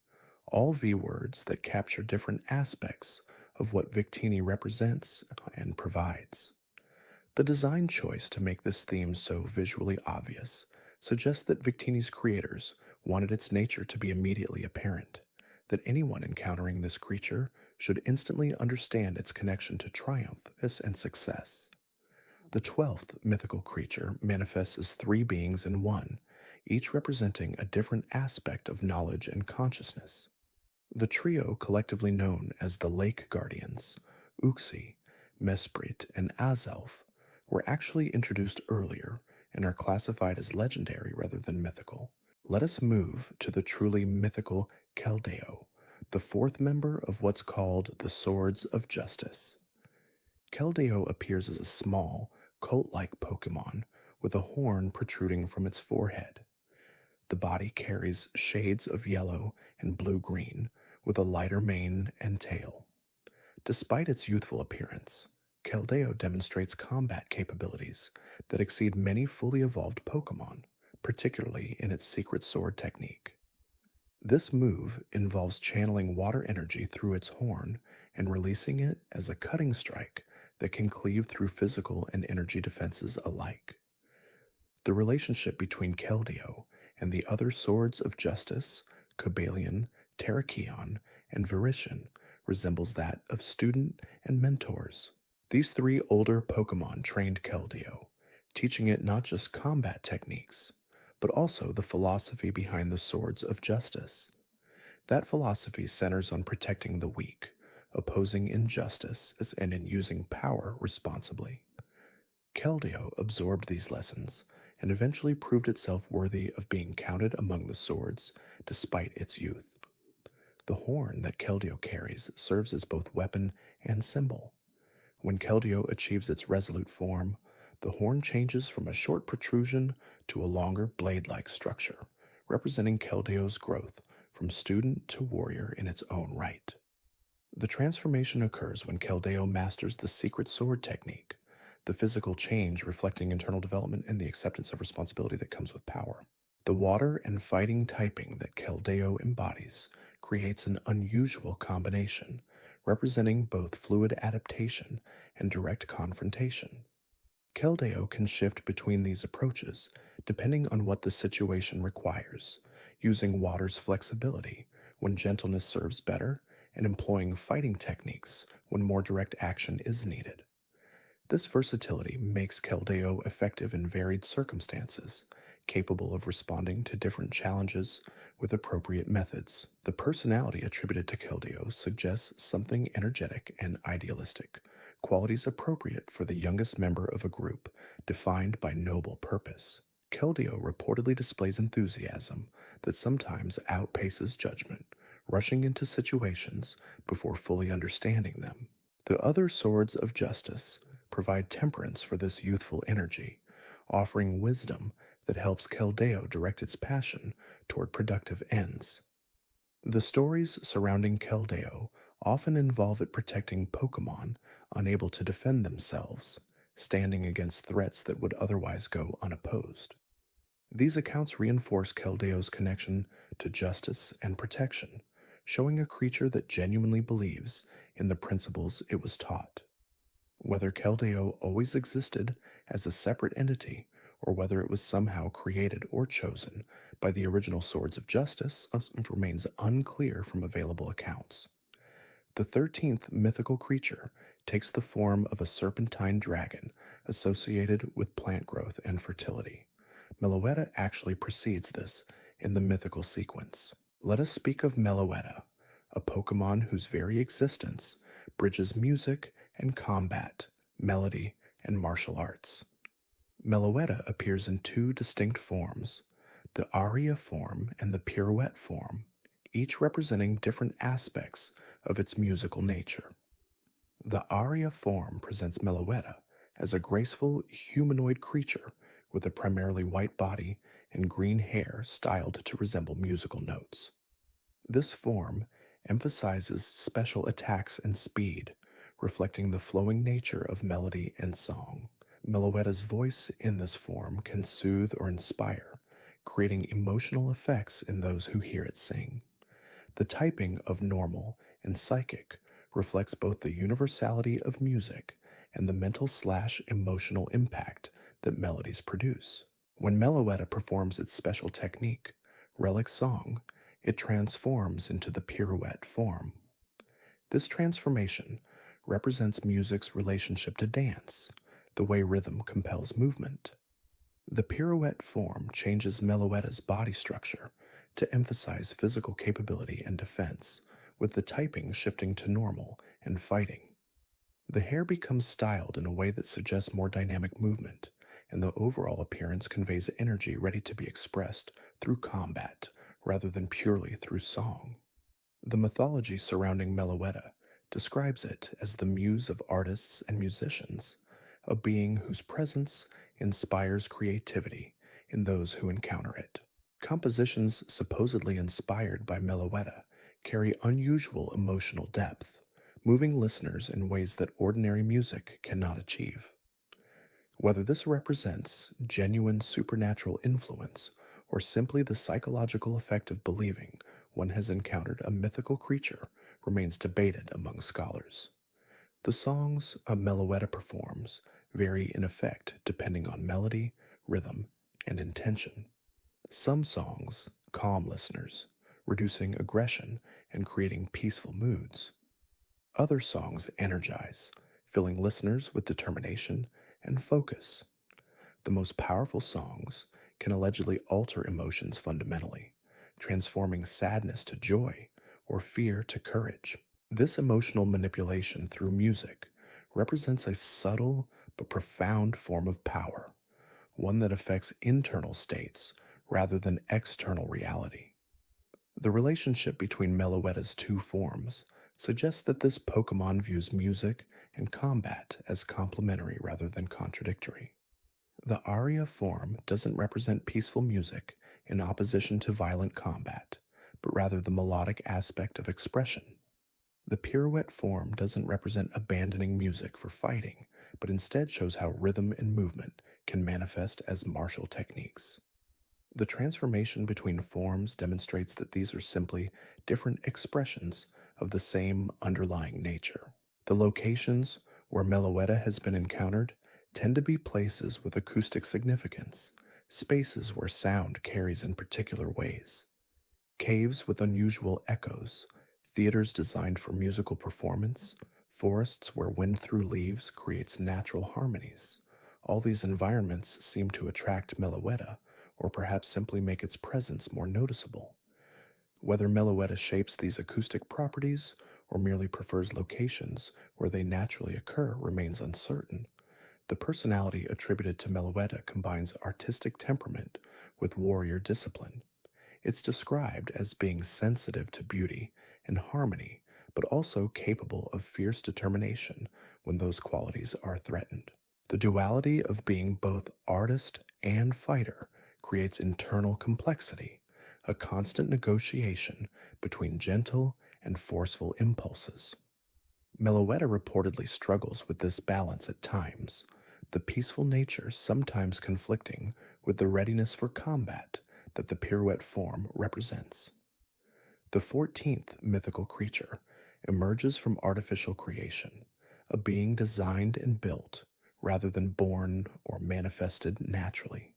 all V words that capture different aspects of what Victini represents and provides. The design choice to make this theme so visually obvious suggests that Victini's creators wanted its nature to be immediately apparent, that anyone encountering this creature should instantly understand its connection to triumph and success. The 12th mythical creature manifests as three beings in one, each representing a different aspect of knowledge and consciousness. The trio, collectively known as the Lake Guardians, Uxie, Mesprit, and Azelf, were actually introduced earlier and are classified as legendary rather than mythical. Let us move to the truly mythical Keldeo, the fourth member of what's called the Swords of Justice. Keldeo appears as a small, coat-like Pokémon with a horn protruding from its forehead. The body carries shades of yellow and blue-green, with a lighter mane and tail. Despite its youthful appearance, Keldeo demonstrates combat capabilities that exceed many fully evolved Pokémon, particularly in its secret sword technique. This move involves channeling water energy through its horn and releasing it as a cutting strike that can cleave through physical and energy defenses alike. The relationship between Keldeo and the other Swords of Justice, Cobalion, Terrakion, and Verishion, resembles that of student and mentors. These three older Pokémon trained Keldeo, teaching it not just combat techniques, but also the philosophy behind the Swords of Justice. That philosophy centers on protecting the weak, opposing injustice, and in using power responsibly. Keldeo absorbed these lessons and eventually proved itself worthy of being counted among the swords despite its youth. The horn that Keldeo carries serves as both weapon and symbol. When Keldeo achieves its resolute form, the horn changes from a short protrusion to a longer blade-like structure, representing Keldeo's growth from student to warrior in its own right. The transformation occurs when Keldeo masters the secret sword technique, the physical change reflecting internal development and the acceptance of responsibility that comes with power. The water and fighting typing that Keldeo embodies creates an unusual combination, representing both fluid adaptation and direct confrontation. Keldeo can shift between these approaches depending on what the situation requires, using water's flexibility when gentleness serves better and employing fighting techniques when more direct action is needed. This versatility makes Keldeo effective in varied circumstances, capable of responding to different challenges with appropriate methods. The personality attributed to Keldeo suggests something energetic and idealistic, qualities appropriate for the youngest member of a group, defined by noble purpose. Keldeo reportedly displays enthusiasm that sometimes outpaces judgment, rushing into situations before fully understanding them. The other Swords of Justice provide temperance for this youthful energy, offering wisdom that helps Keldeo direct its passion toward productive ends. The stories surrounding Keldeo often involve it protecting Pokémon unable to defend themselves, standing against threats that would otherwise go unopposed. These accounts reinforce Keldeo's connection to justice and protection, showing a creature that genuinely believes in the principles it was taught. Whether Keldeo always existed as a separate entity, or whether it was somehow created or chosen by the original Swords of Justice, remains unclear from available accounts. The 13th mythical creature takes the form of a serpentine dragon associated with plant growth and fertility. Meloetta actually precedes this in the mythical sequence. Let us speak of Meloetta, a Pokemon whose very existence bridges music and combat, melody and martial arts. Meloetta appears in two distinct forms, the aria form and the pirouette form, each representing different aspects of its musical nature. The aria form presents Meloetta as a graceful humanoid creature with a primarily white body and green hair styled to resemble musical notes. This form emphasizes special attacks and speed, reflecting the flowing nature of melody and song. Meloetta's voice in this form can soothe or inspire, creating emotional effects in those who hear it sing. The typing of normal and psychic reflects both the universality of music and the mental/emotional impact that melodies produce. When Meloetta performs its special technique, Relic Song, it transforms into the pirouette form. This transformation represents music's relationship to dance, the way rhythm compels movement. The pirouette form changes Meloetta's body structure to emphasize physical capability and defense, with the typing shifting to normal and fighting. The hair becomes styled in a way that suggests more dynamic movement, and the overall appearance conveys energy ready to be expressed through combat rather than purely through song. The mythology surrounding Meloetta describes it as the muse of artists and musicians, a being whose presence inspires creativity in those who encounter it. Compositions supposedly inspired by Meloetta carry unusual emotional depth, moving listeners in ways that ordinary music cannot achieve. Whether this represents genuine supernatural influence or simply the psychological effect of believing one has encountered a mythical creature remains debated among scholars. The songs a Meloetta performs vary in effect depending on melody, rhythm, and intention. Some songs calm listeners, reducing aggression and creating peaceful moods. Other songs energize, filling listeners with determination and focus. The most powerful songs can allegedly alter emotions fundamentally, transforming sadness to joy or fear to courage. This emotional manipulation through music represents a subtle but profound form of power, one that affects internal states rather than external reality. The relationship between Meloetta's two forms suggests that this Pokemon views music and combat as complementary rather than contradictory. The aria form doesn't represent peaceful music in opposition to violent combat, but rather the melodic aspect of expression. The pirouette form doesn't represent abandoning music for fighting, but instead shows how rhythm and movement can manifest as martial techniques. The transformation between forms demonstrates that these are simply different expressions of the same underlying nature. The locations where Meloetta has been encountered tend to be places with acoustic significance, spaces where sound carries in particular ways. Caves with unusual echoes, theaters designed for musical performance, forests where wind through leaves creates natural harmonies. All these environments seem to attract Meloetta, or perhaps simply make its presence more noticeable. Whether Meloetta shapes these acoustic properties or merely prefers locations where they naturally occur remains uncertain. The personality attributed to Meloetta combines artistic temperament with warrior discipline. It's described as being sensitive to beauty and harmony, but also capable of fierce determination when those qualities are threatened. The duality of being both artist and fighter creates internal complexity, a constant negotiation between gentle and forceful impulses. Meloetta reportedly struggles with this balance at times, the peaceful nature sometimes conflicting with the readiness for combat that the pirouette form represents. The 14th mythical creature emerges from artificial creation, a being designed and built rather than born or manifested naturally.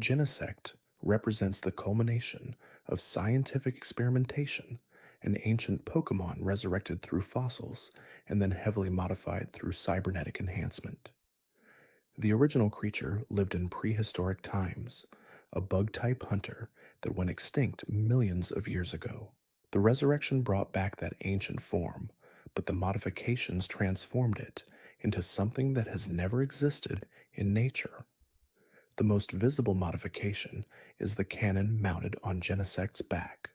Genesect represents the culmination of scientific experimentation an ancient Pokémon resurrected through fossils and then heavily modified through cybernetic enhancement. The original creature lived in prehistoric times, a bug type hunter that went extinct millions of years ago. The resurrection brought back that ancient form, but the modifications transformed it into something that has never existed in nature. The most visible modification is the cannon mounted on Genesect's back.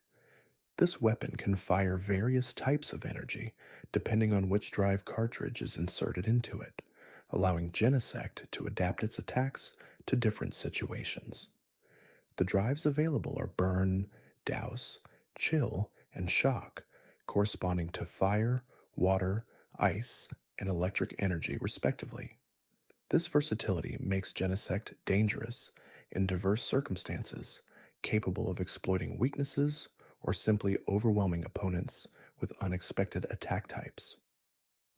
This weapon can fire various types of energy depending on which drive cartridge is inserted into it, allowing Genesect to adapt its attacks to different situations. The drives available are burn, douse, chill, and shock, corresponding to fire, water, ice, and electric energy, respectively. This versatility makes Genesect dangerous in diverse circumstances, capable of exploiting weaknesses or simply overwhelming opponents with unexpected attack types.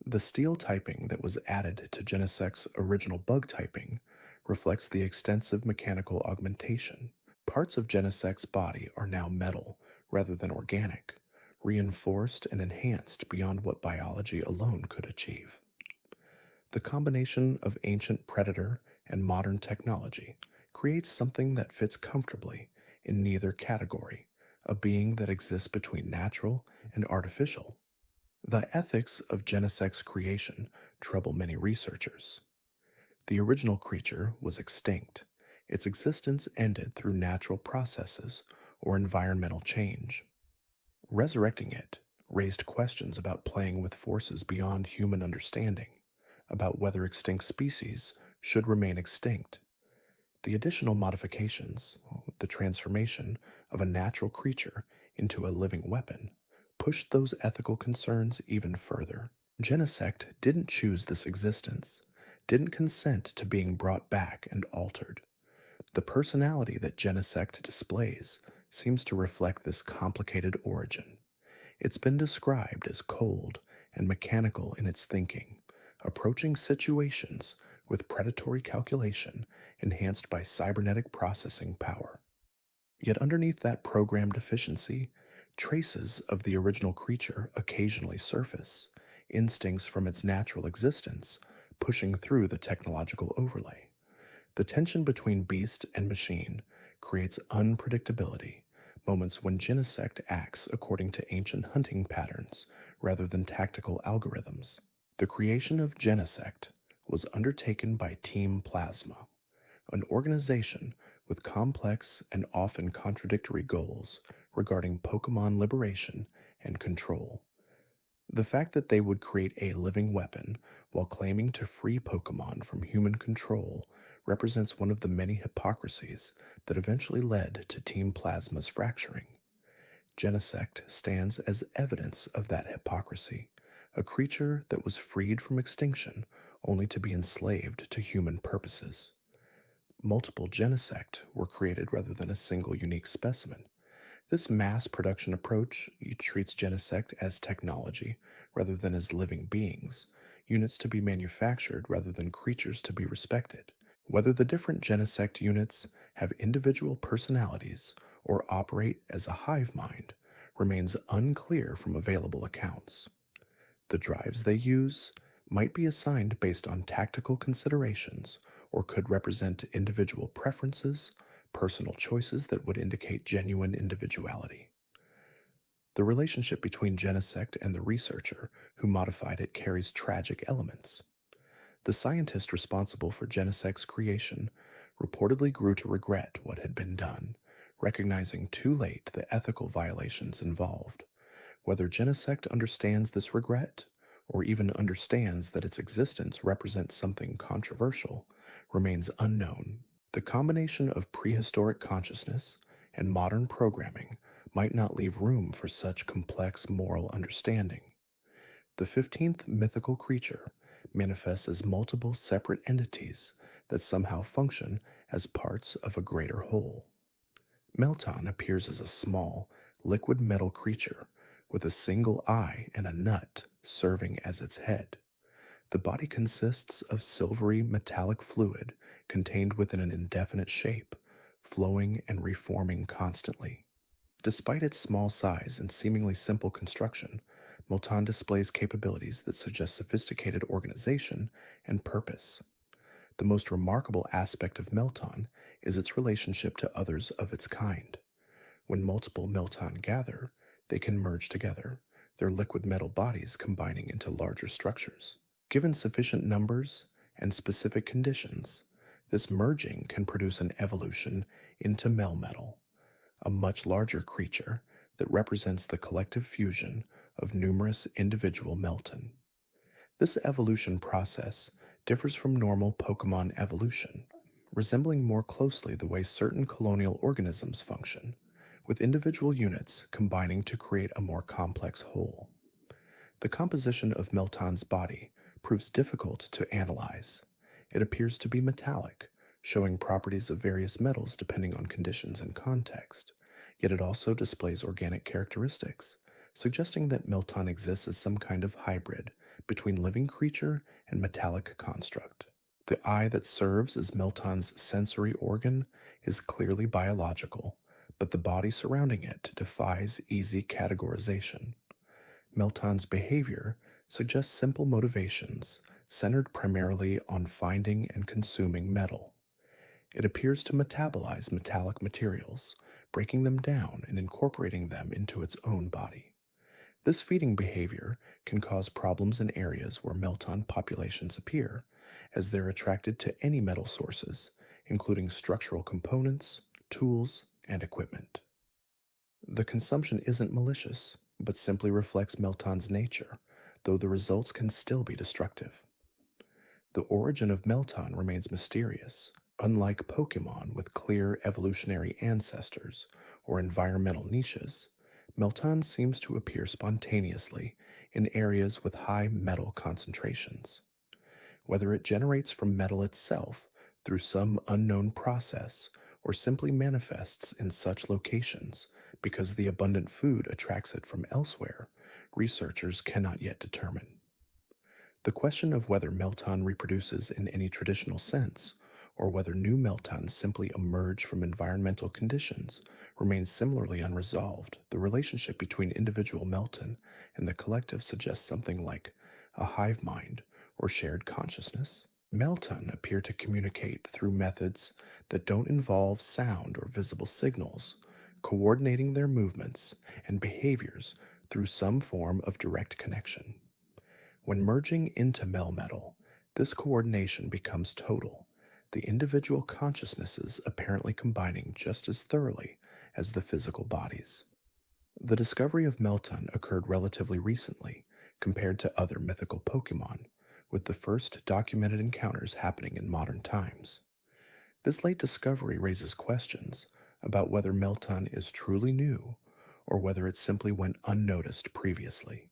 The steel typing that was added to Genesect's original bug typing reflects the extensive mechanical augmentation. Parts of Genesect's body are now metal rather than organic, reinforced and enhanced beyond what biology alone could achieve. The combination of ancient predator and modern technology creates something that fits comfortably in neither category, a being that exists between natural and artificial. The ethics of Genesect's creation trouble many researchers. The original creature was extinct. Its existence ended through natural processes or environmental change. Resurrecting it raised questions about playing with forces beyond human understanding, about whether extinct species should remain extinct. The additional modifications, the transformation of a natural creature into a living weapon, pushed those ethical concerns even further. Genesect didn't choose this existence, didn't consent to being brought back and altered. The personality that Genesect displays seems to reflect this complicated origin. It's been described as cold and mechanical in its thinking, approaching situations with predatory calculation enhanced by cybernetic processing power. Yet underneath that programmed efficiency, traces of the original creature occasionally surface, instincts from its natural existence pushing through the technological overlay. The tension between beast and machine creates unpredictability, moments when Genesect acts according to ancient hunting patterns rather than tactical algorithms. The creation of Genesect was undertaken by Team Plasma, an organization with complex and often contradictory goals regarding Pokémon liberation and control. The fact that they would create a living weapon while claiming to free Pokémon from human control represents one of the many hypocrisies that eventually led to Team Plasma's fracturing. Genesect stands as evidence of that hypocrisy, a creature that was freed from extinction only to be enslaved to human purposes. Multiple Genesect were created rather than a single unique specimen. This mass production approach treats Genesect as technology rather than as living beings, units to be manufactured rather than creatures to be respected. Whether the different Genesect units have individual personalities or operate as a hive mind remains unclear from available accounts. The drives they use might be assigned based on tactical considerations or could represent individual preferences, personal choices that would indicate genuine individuality. The relationship between Genesect and the researcher who modified it carries tragic elements. The scientist responsible for Genesect's creation reportedly grew to regret what had been done, recognizing too late the ethical violations involved. Whether Genesect understands this regret, or even understands that its existence represents something controversial, remains unknown. The combination of prehistoric consciousness and modern programming might not leave room for such complex moral understanding. The 15th mythical creature manifests as multiple separate entities that somehow function as parts of a greater whole. Melton appears as a small, liquid metal creature with a single eye and a nut serving as its head. The body consists of silvery metallic fluid contained within an indefinite shape, flowing and reforming constantly. Despite its small size and seemingly simple construction, Milton displays capabilities that suggest sophisticated organization and purpose. The most remarkable aspect of Melton is its relationship to others of its kind. When multiple Melton gather, they can merge together, their liquid metal bodies combining into larger structures. Given sufficient numbers and specific conditions, this merging can produce an evolution into Melmetal, a much larger creature that represents the collective fusion of numerous individual Melton. This evolution process differs from normal Pokemon evolution, resembling more closely the way certain colonial organisms function, with individual units combining to create a more complex whole. The composition of Melton's body proves difficult to analyze. It appears to be metallic, showing properties of various metals depending on conditions and context, yet it also displays organic characteristics, suggesting that Melton exists as some kind of hybrid between living creature and metallic construct. The eye that serves as Melton's sensory organ is clearly biological, but the body surrounding it defies easy categorization. Melton's behavior suggests simple motivations centered primarily on finding and consuming metal. It appears to metabolize metallic materials, breaking them down and incorporating them into its own body. This feeding behavior can cause problems in areas where Melton populations appear, as they're attracted to any metal sources, including structural components, tools, and equipment. The consumption isn't malicious, but simply reflects Melton's nature, though the results can still be destructive. The origin of Melton remains mysterious. Unlike Pokémon with clear evolutionary ancestors or environmental niches, Melton seems to appear spontaneously in areas with high metal concentrations. Whether it generates from metal itself through some unknown process or simply manifests in such locations because the abundant food attracts it from elsewhere, researchers cannot yet determine. The question of whether Melton reproduces in any traditional sense, or whether new Meltons simply emerge from environmental conditions, remains similarly unresolved. The relationship between individual Melton and the collective suggests something like a hive mind or shared consciousness. Melton appear to communicate through methods that don't involve sound or visible signals, coordinating their movements and behaviors through some form of direct connection. When merging into Melmetal, this coordination becomes total, the individual consciousnesses apparently combining just as thoroughly as the physical bodies. The discovery of Melton occurred relatively recently compared to other mythical Pokémon, with the first documented encounters happening in modern times. This late discovery raises questions about whether Melton is truly new or whether it simply went unnoticed previously.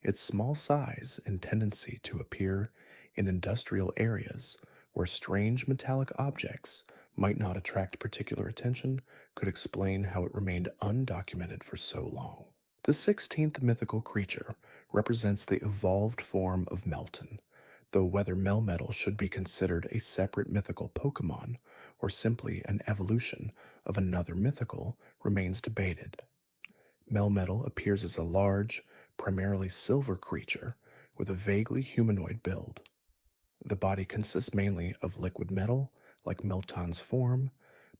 Its small size and tendency to appear in industrial areas where strange metallic objects might not attract particular attention could explain how it remained undocumented for so long. The 16th mythical creature represents the evolved form of Melton, though whether Melmetal should be considered a separate mythical Pokémon or simply an evolution of another mythical remains debated. Melmetal appears as a large, primarily silver creature with a vaguely humanoid build. The body consists mainly of liquid metal, like Melton's form,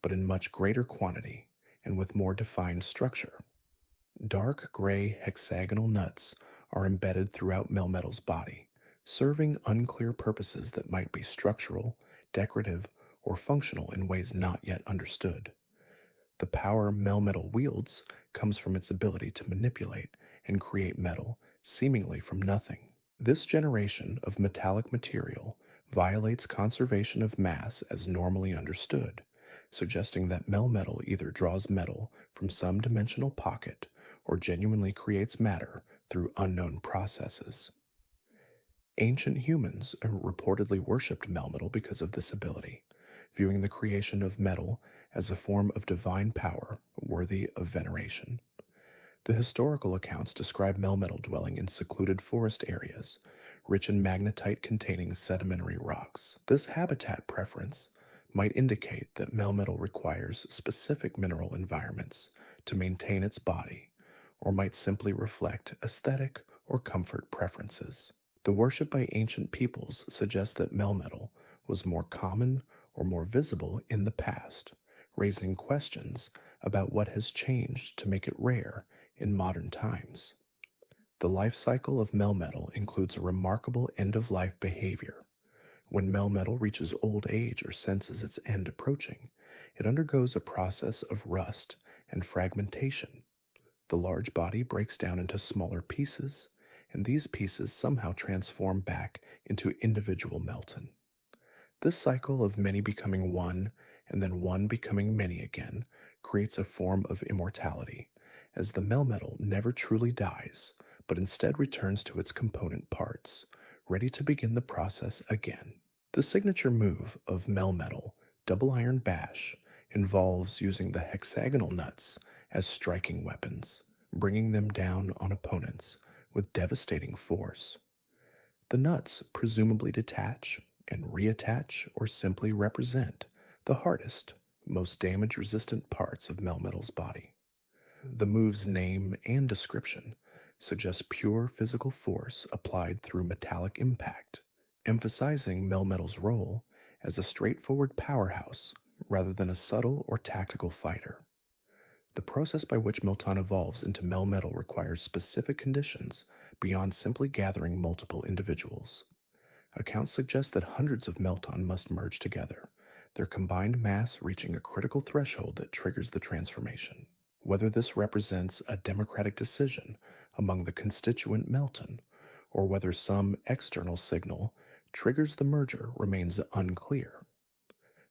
but in much greater quantity and with more defined structure. Dark gray hexagonal nuts are embedded throughout Melmetal's body, serving unclear purposes that might be structural, decorative, or functional in ways not yet understood. The power Melmetal wields comes from its ability to manipulate and create metal seemingly from nothing. This generation of metallic material violates conservation of mass as normally understood, suggesting that Melmetal either draws metal from some dimensional pocket or genuinely creates matter through unknown processes. Ancient humans reportedly worshipped Melmetal because of this ability, viewing the creation of metal as a form of divine power worthy of veneration. The historical accounts describe Melmetal dwelling in secluded forest areas, rich in magnetite containing sedimentary rocks. This habitat preference might indicate that melmetal requires specific mineral environments to maintain its body, or might simply reflect aesthetic or comfort preferences. The worship by ancient peoples suggests that melmetal was more common or more visible in the past, raising questions about what has changed to make it rare in modern times. The life cycle of melmetal includes a remarkable end-of-life behavior. When melmetal reaches old age or senses its end approaching, it undergoes a process of rust and fragmentation. The large body breaks down into smaller pieces, and these pieces somehow transform back into individual melton. This cycle of many becoming one and then one becoming many again creates a form of immortality, as the melmetal never truly dies, but instead returns to its component parts, ready to begin the process again. The signature move of melmetal, Double Iron Bash, involves using the hexagonal nuts as striking weapons, bringing them down on opponents with devastating force. The nuts presumably detach and reattach or simply represent the hardest, most damage-resistant parts of melmetal's body. The move's name and description suggest pure physical force applied through metallic impact, emphasizing melmetal's role as a straightforward powerhouse rather than a subtle or tactical fighter. The process by which Melton evolves into melmetal requires specific conditions beyond simply gathering multiple individuals. Accounts suggest that hundreds of Melton must merge together, their combined mass reaching a critical threshold that triggers the transformation. Whether this represents a democratic decision among the constituent Melton, or whether some external signal triggers the merger remains unclear.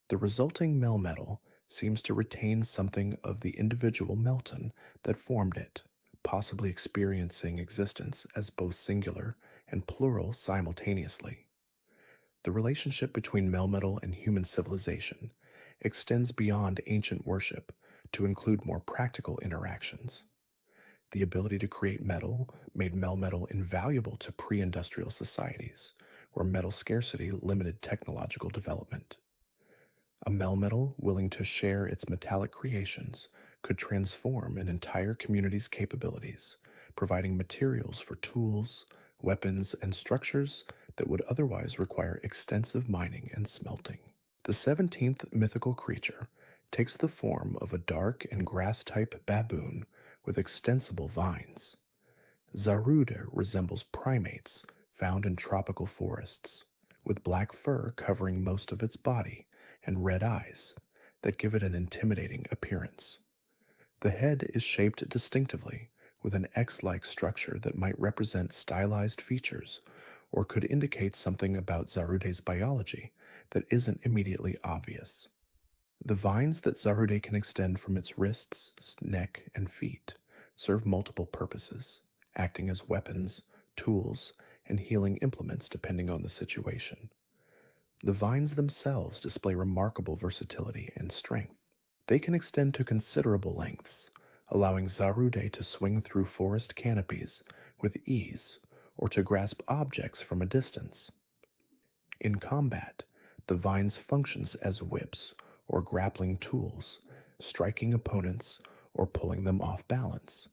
The resulting melmetal seems to retain something of the individual Melton that formed it, possibly experiencing existence as both singular and plural simultaneously. The relationship between melmetal and human civilization extends beyond ancient worship to include more practical interactions. The ability to create metal made melmetal invaluable to pre-industrial societies, where metal scarcity limited technological development. A melmetal willing to share its metallic creations could transform an entire community's capabilities, providing materials for tools, weapons, and structures that would otherwise require extensive mining and smelting. The 17th mythical creature takes the form of a dark and grass-type baboon with extensible vines. Zarude resembles primates found in tropical forests, with black fur covering most of its body and red eyes that give it an intimidating appearance. The head is shaped distinctively, with an X-like structure that might represent stylized features or could indicate something about Zarude's biology that isn't immediately obvious. The vines that Zarude can extend from its wrists, neck, and feet serve multiple purposes, acting as weapons, tools, and healing implements depending on the situation. The vines themselves display remarkable versatility and strength. They can extend to considerable lengths, allowing Zarude to swing through forest canopies with ease or to grasp objects from a distance. In combat, the vines functions as whips or grappling tools, striking opponents or pulling them off balance.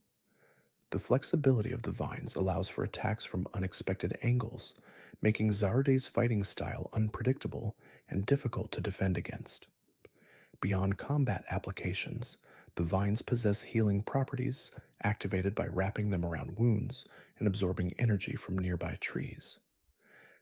The flexibility of the vines allows for attacks from unexpected angles, making Zarude's fighting style unpredictable and difficult to defend against. Beyond combat applications, the vines possess healing properties activated by wrapping them around wounds and absorbing energy from nearby trees.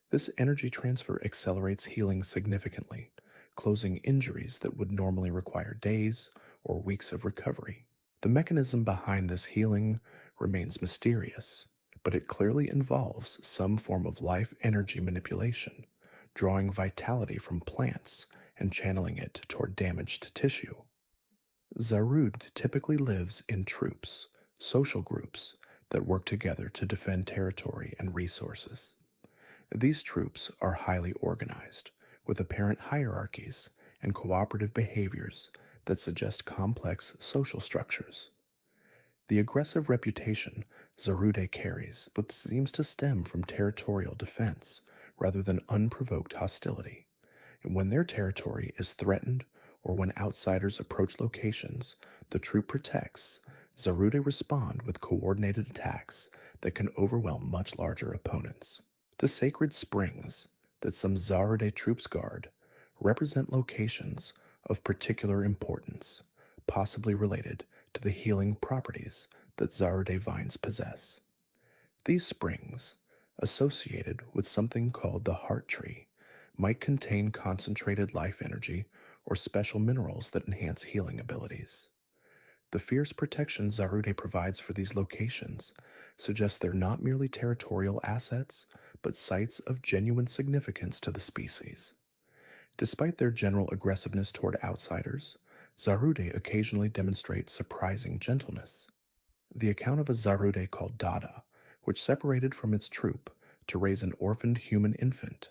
This energy transfer accelerates healing significantly, closing injuries that would normally require days or weeks of recovery. The mechanism behind this healing remains mysterious, but it clearly involves some form of life energy manipulation, drawing vitality from plants and channeling it toward damaged tissue. Zarude typically lives in troops, social groups that work together to defend territory and resources. These troops are highly organized, with apparent hierarchies and cooperative behaviors that suggest complex social structures. The aggressive reputation Zarude carries but seems to stem from territorial defense rather than unprovoked hostility, And when their territory is threatened or when outsiders approach locations the troop protects, Zarude respond with coordinated attacks that can overwhelm much larger opponents. The sacred springs that some Zarude troops guard represent locations of particular importance, possibly related to the healing properties that Zarude vines possess. These springs, associated with something called the heart tree, might contain concentrated life energy or special minerals that enhance healing abilities. The fierce protection Zarude provides for these locations suggests they're not merely territorial assets, but sites of genuine significance to the species. Despite their general aggressiveness toward outsiders, Zarude occasionally demonstrate surprising gentleness. The account of a Zarude called Dada, which separated from its troop to raise an orphaned human infant,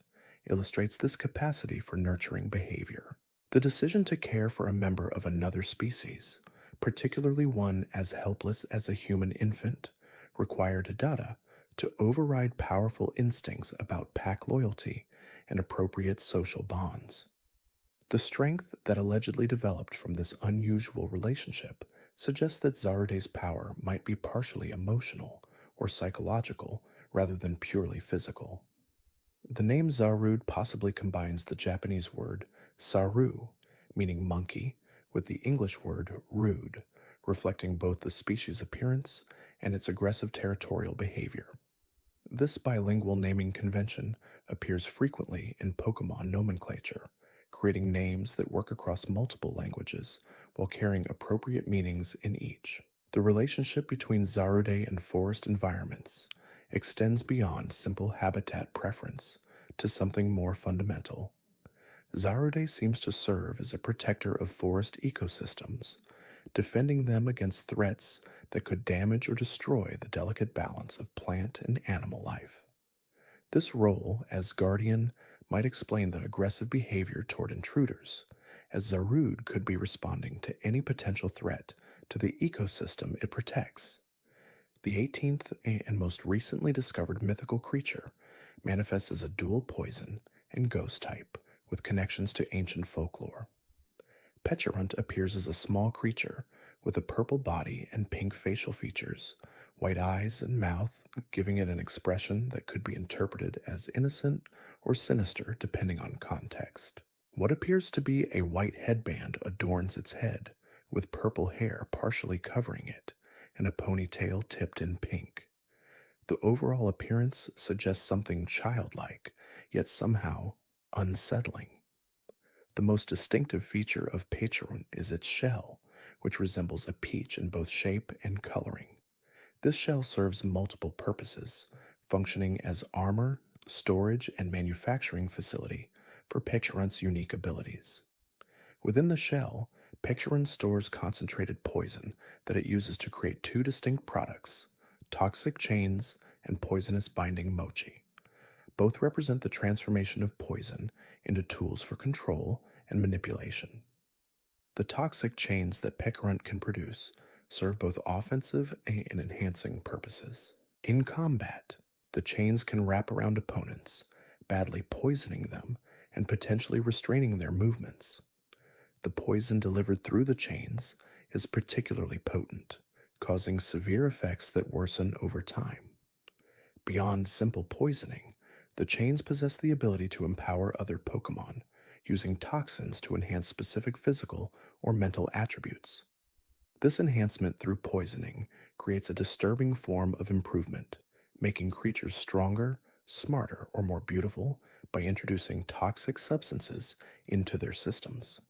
illustrates this capacity for nurturing behavior. The decision to care for a member of another species, particularly one as helpless as a human infant, required Dada to override powerful instincts about pack loyalty and appropriate social bonds. The strength that allegedly developed from this unusual relationship suggests that Zarude's power might be partially emotional or psychological rather than purely physical. The name Zarude possibly combines the Japanese word saru, meaning monkey, with the English word rude, reflecting both the species' appearance and its aggressive territorial behavior. This bilingual naming convention appears frequently in Pokémon nomenclature, creating names that work across multiple languages while carrying appropriate meanings in each. The relationship between Zarude and forest environments extends beyond simple habitat preference to something more fundamental. Zarude seems to serve as a protector of forest ecosystems, defending them against threats that could damage or destroy the delicate balance of plant and animal life. This role as guardian might explain the aggressive behavior toward intruders, as Zarude could be responding to any potential threat to the ecosystem it protects. The 18th and most recently discovered mythical creature manifests as a dual poison and ghost type with connections to ancient folklore. Pecharunt appears as a small creature with a purple body and pink facial features, white eyes and mouth, giving it an expression that could be interpreted as innocent or sinister depending on context. What appears to be a white headband adorns its head, with purple hair partially covering it and a ponytail tipped in pink. The overall appearance suggests something childlike, yet somehow unsettling. The most distinctive feature of Pecharunt is its shell, which resembles a peach in both shape and coloring. This shell serves multiple purposes, functioning as armor, storage, and manufacturing facility for Pecharunt's unique abilities. Within the shell, Pecharunt stores concentrated poison that it uses to create two distinct products, toxic chains and poisonous binding mochi. Both represent the transformation of poison into tools for control and manipulation. The toxic chains that Pecharunt can produce serve both offensive and enhancing purposes. In combat, the chains can wrap around opponents, badly poisoning them and potentially restraining their movements. The poison delivered through the chains is particularly potent, causing severe effects that worsen over time. Beyond simple poisoning, the chains possess the ability to empower other Pokémon, using toxins to enhance specific physical or mental attributes. This enhancement through poisoning creates a disturbing form of improvement, making creatures stronger, smarter, or more beautiful by introducing toxic substances into their systems.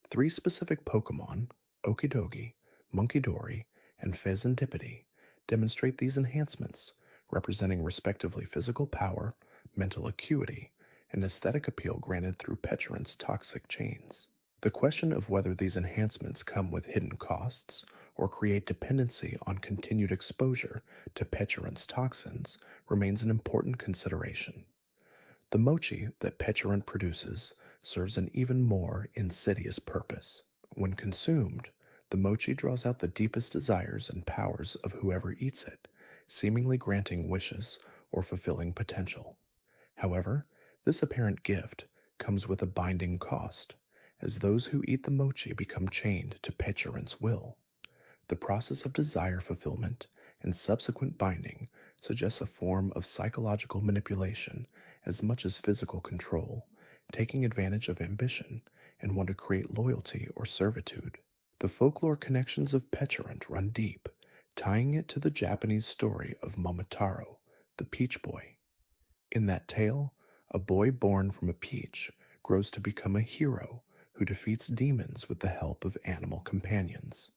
3 specific Pokémon, Okidogi, Munkidori, and Fezandipiti, demonstrate these enhancements, representing respectively physical power, mental acuity, and aesthetic appeal granted through Pecharunt's toxic chains. The question of whether these enhancements come with hidden costs or create dependency on continued exposure to Pecharunt's toxins remains an important consideration. The mochi that Pecharunt produces serves an even more insidious purpose. When consumed, the mochi draws out the deepest desires and powers of whoever eats it, seemingly granting wishes or fulfilling potential. However, this apparent gift comes with a binding cost, as those who eat the mochi become chained to Pecherant's will. The process of desire fulfillment and subsequent binding suggests a form of psychological manipulation as much as physical control, taking advantage of ambition and want to create loyalty or servitude. The folklore connections of Pecherant run deep, tying it to the Japanese story of Momotaro, the Peach Boy. In that tale, a boy born from a peach grows to become a hero who defeats demons with the help of animal companions.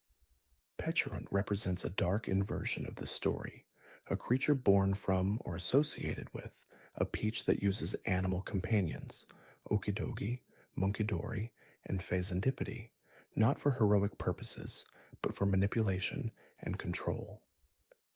Pecherant represents a dark inversion of the story, a creature born from or associated with a peach that uses animal companions, okidogi, monkidori, and fezandipity, not for heroic purposes, but for manipulation and control.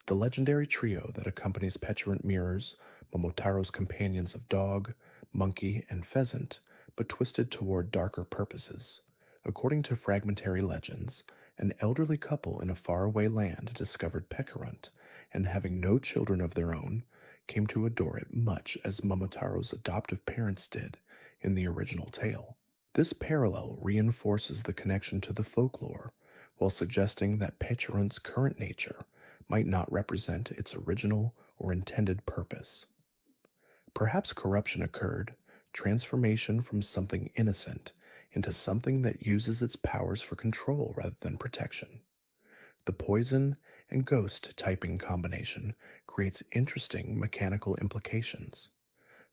The legendary trio that accompanies Pecherant mirrors Momotaro's companions of dog, monkey, and pheasant, but twisted toward darker purposes. According to fragmentary legends, an elderly couple in a faraway land discovered Pecherant, and having no children of their own, came to adore it much as Momotaro's adoptive parents did in the original tale. This parallel reinforces the connection to the folklore, while suggesting that Pecherant's current nature might not represent its original or intended purpose. Perhaps corruption occurred, transformation from something innocent into something that uses its powers for control rather than protection. The poison and ghost typing combination creates interesting mechanical implications.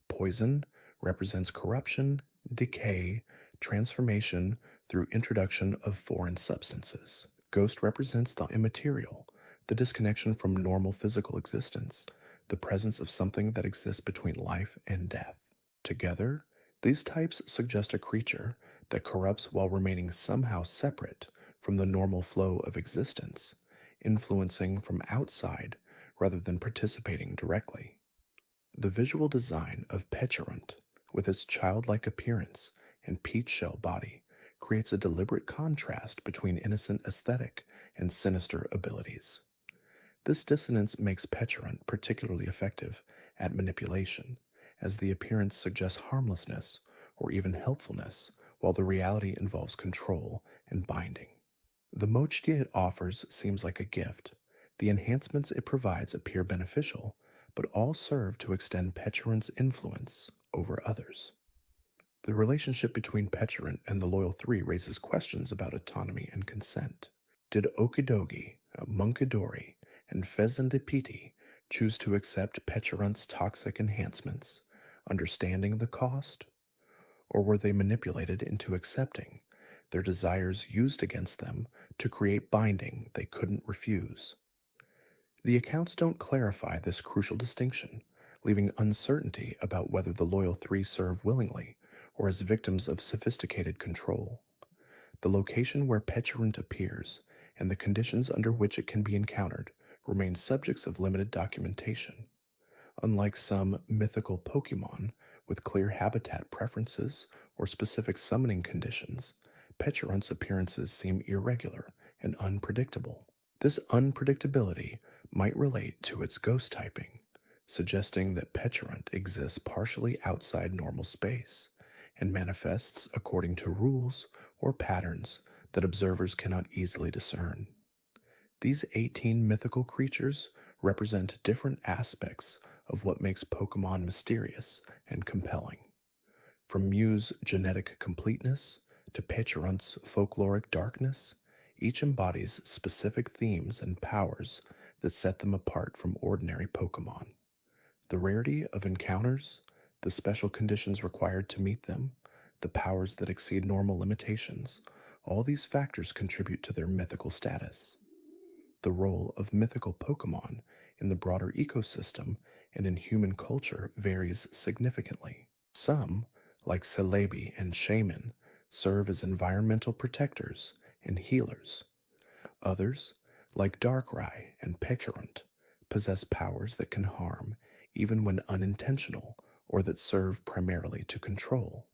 Poison represents corruption, decay, transformation through introduction of foreign substances. Ghost represents the immaterial, the disconnection from normal physical existence, the presence of something that exists between life and death. Together, these types suggest a creature that corrupts while remaining somehow separate from the normal flow of existence, influencing from outside rather than participating directly. The visual design of Pecherant, with its childlike appearance and peach shell body, creates a deliberate contrast between innocent aesthetic and sinister abilities. This dissonance makes Pecherant particularly effective at manipulation, as the appearance suggests harmlessness or even helpfulness, while the reality involves control and binding. The mochi it offers seems like a gift. The enhancements it provides appear beneficial, but all serve to extend Pecherant's influence over others. The relationship between Pecherant and the Loyal Three raises questions about autonomy and consent. Did Okidogi, Monkidori, and Fezandipiti choose to accept Pecherant's toxic enhancements, understanding the cost? Or were they manipulated into accepting, their desires used against them to create binding they couldn't refuse? The accounts don't clarify this crucial distinction, leaving uncertainty about whether the Loyal Three serve willingly or as victims of sophisticated control. The location where Pecherant appears and the conditions under which it can be encountered remain subjects of limited documentation. Unlike some mythical Pokémon with clear habitat preferences or specific summoning conditions, Pecherant's appearances seem irregular and unpredictable. This unpredictability might relate to its ghost typing, suggesting that Pecherant exists partially outside normal space and manifests according to rules or patterns that observers cannot easily discern. These 18 mythical creatures represent different aspects of what makes Pokémon mysterious and compelling. From Mew's genetic completeness to Pecherant's folkloric darkness, each embodies specific themes and powers that set them apart from ordinary Pokémon. The rarity of encounters, the special conditions required to meet them, the powers that exceed normal limitations, all these factors contribute to their mythical status. The role of mythical Pokémon in the broader ecosystem and in human culture varies significantly. Some, like Celebi and Shaman, serve as environmental protectors and healers. Others, like Darkrai and Pecherant, possess powers that can harm even when unintentional or that serve primarily to control.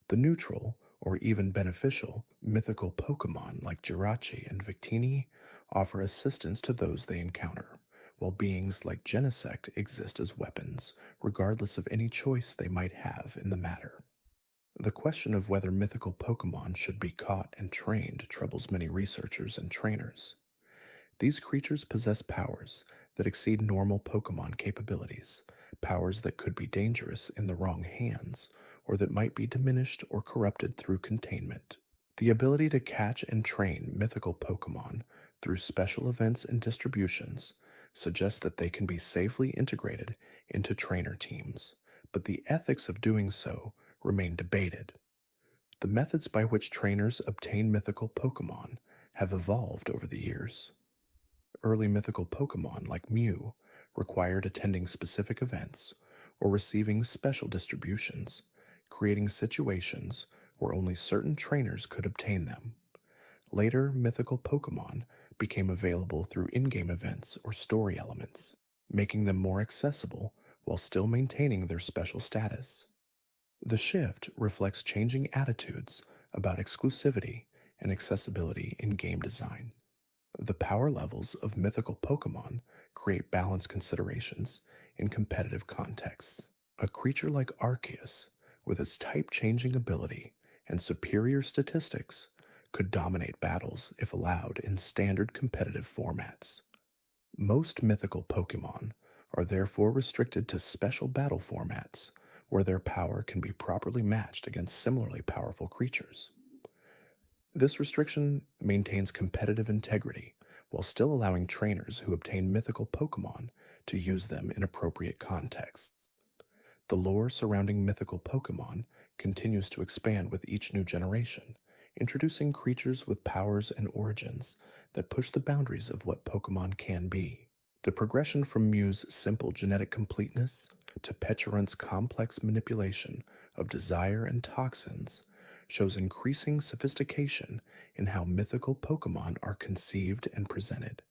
The neutral, or even beneficial, mythical Pokémon like Jirachi and Victini offer assistance to those they encounter, while beings like Genesect exist as weapons, regardless of any choice they might have in the matter. The question of whether mythical Pokemon should be caught and trained troubles many researchers and trainers. These creatures possess powers that exceed normal Pokemon capabilities, powers that could be dangerous in the wrong hands, or that might be diminished or corrupted through containment. The ability to catch and train mythical Pokemon through special events and distributions suggests that they can be safely integrated into trainer teams, but the ethics of doing so remain debated. The methods by which trainers obtain mythical Pokemon have evolved over the years. Early mythical Pokemon, like Mew, required attending specific events or receiving special distributions, creating situations where only certain trainers could obtain them. Later, mythical Pokemon became available through in game events or story elements, making them more accessible while still maintaining their special status. The shift reflects changing attitudes about exclusivity and accessibility in game design. The power levels of mythical Pokemon create balance considerations in competitive contexts. A creature like Arceus, with its type changing ability and superior statistics, could dominate battles if allowed in standard competitive formats. Most mythical Pokemon are therefore restricted to special battle formats where their power can be properly matched against similarly powerful creatures. This restriction maintains competitive integrity while still allowing trainers who obtain mythical Pokemon to use them in appropriate contexts. The lore surrounding mythical Pokemon continues to expand with each new generation, introducing creatures with powers and origins that push the boundaries of what Pokemon can be. The progression from Mew's simple genetic completeness to Petrunt's complex manipulation of desire and toxins shows increasing sophistication in how mythical Pokemon are conceived and presented.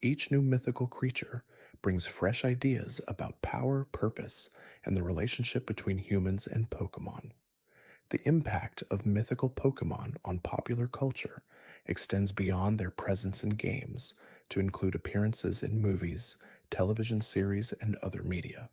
Each new mythical creature brings fresh ideas about power, purpose, and the relationship between humans and Pokemon. The impact of mythical Pokemon on popular culture extends beyond their presence in games to include appearances in movies, television series, and other media.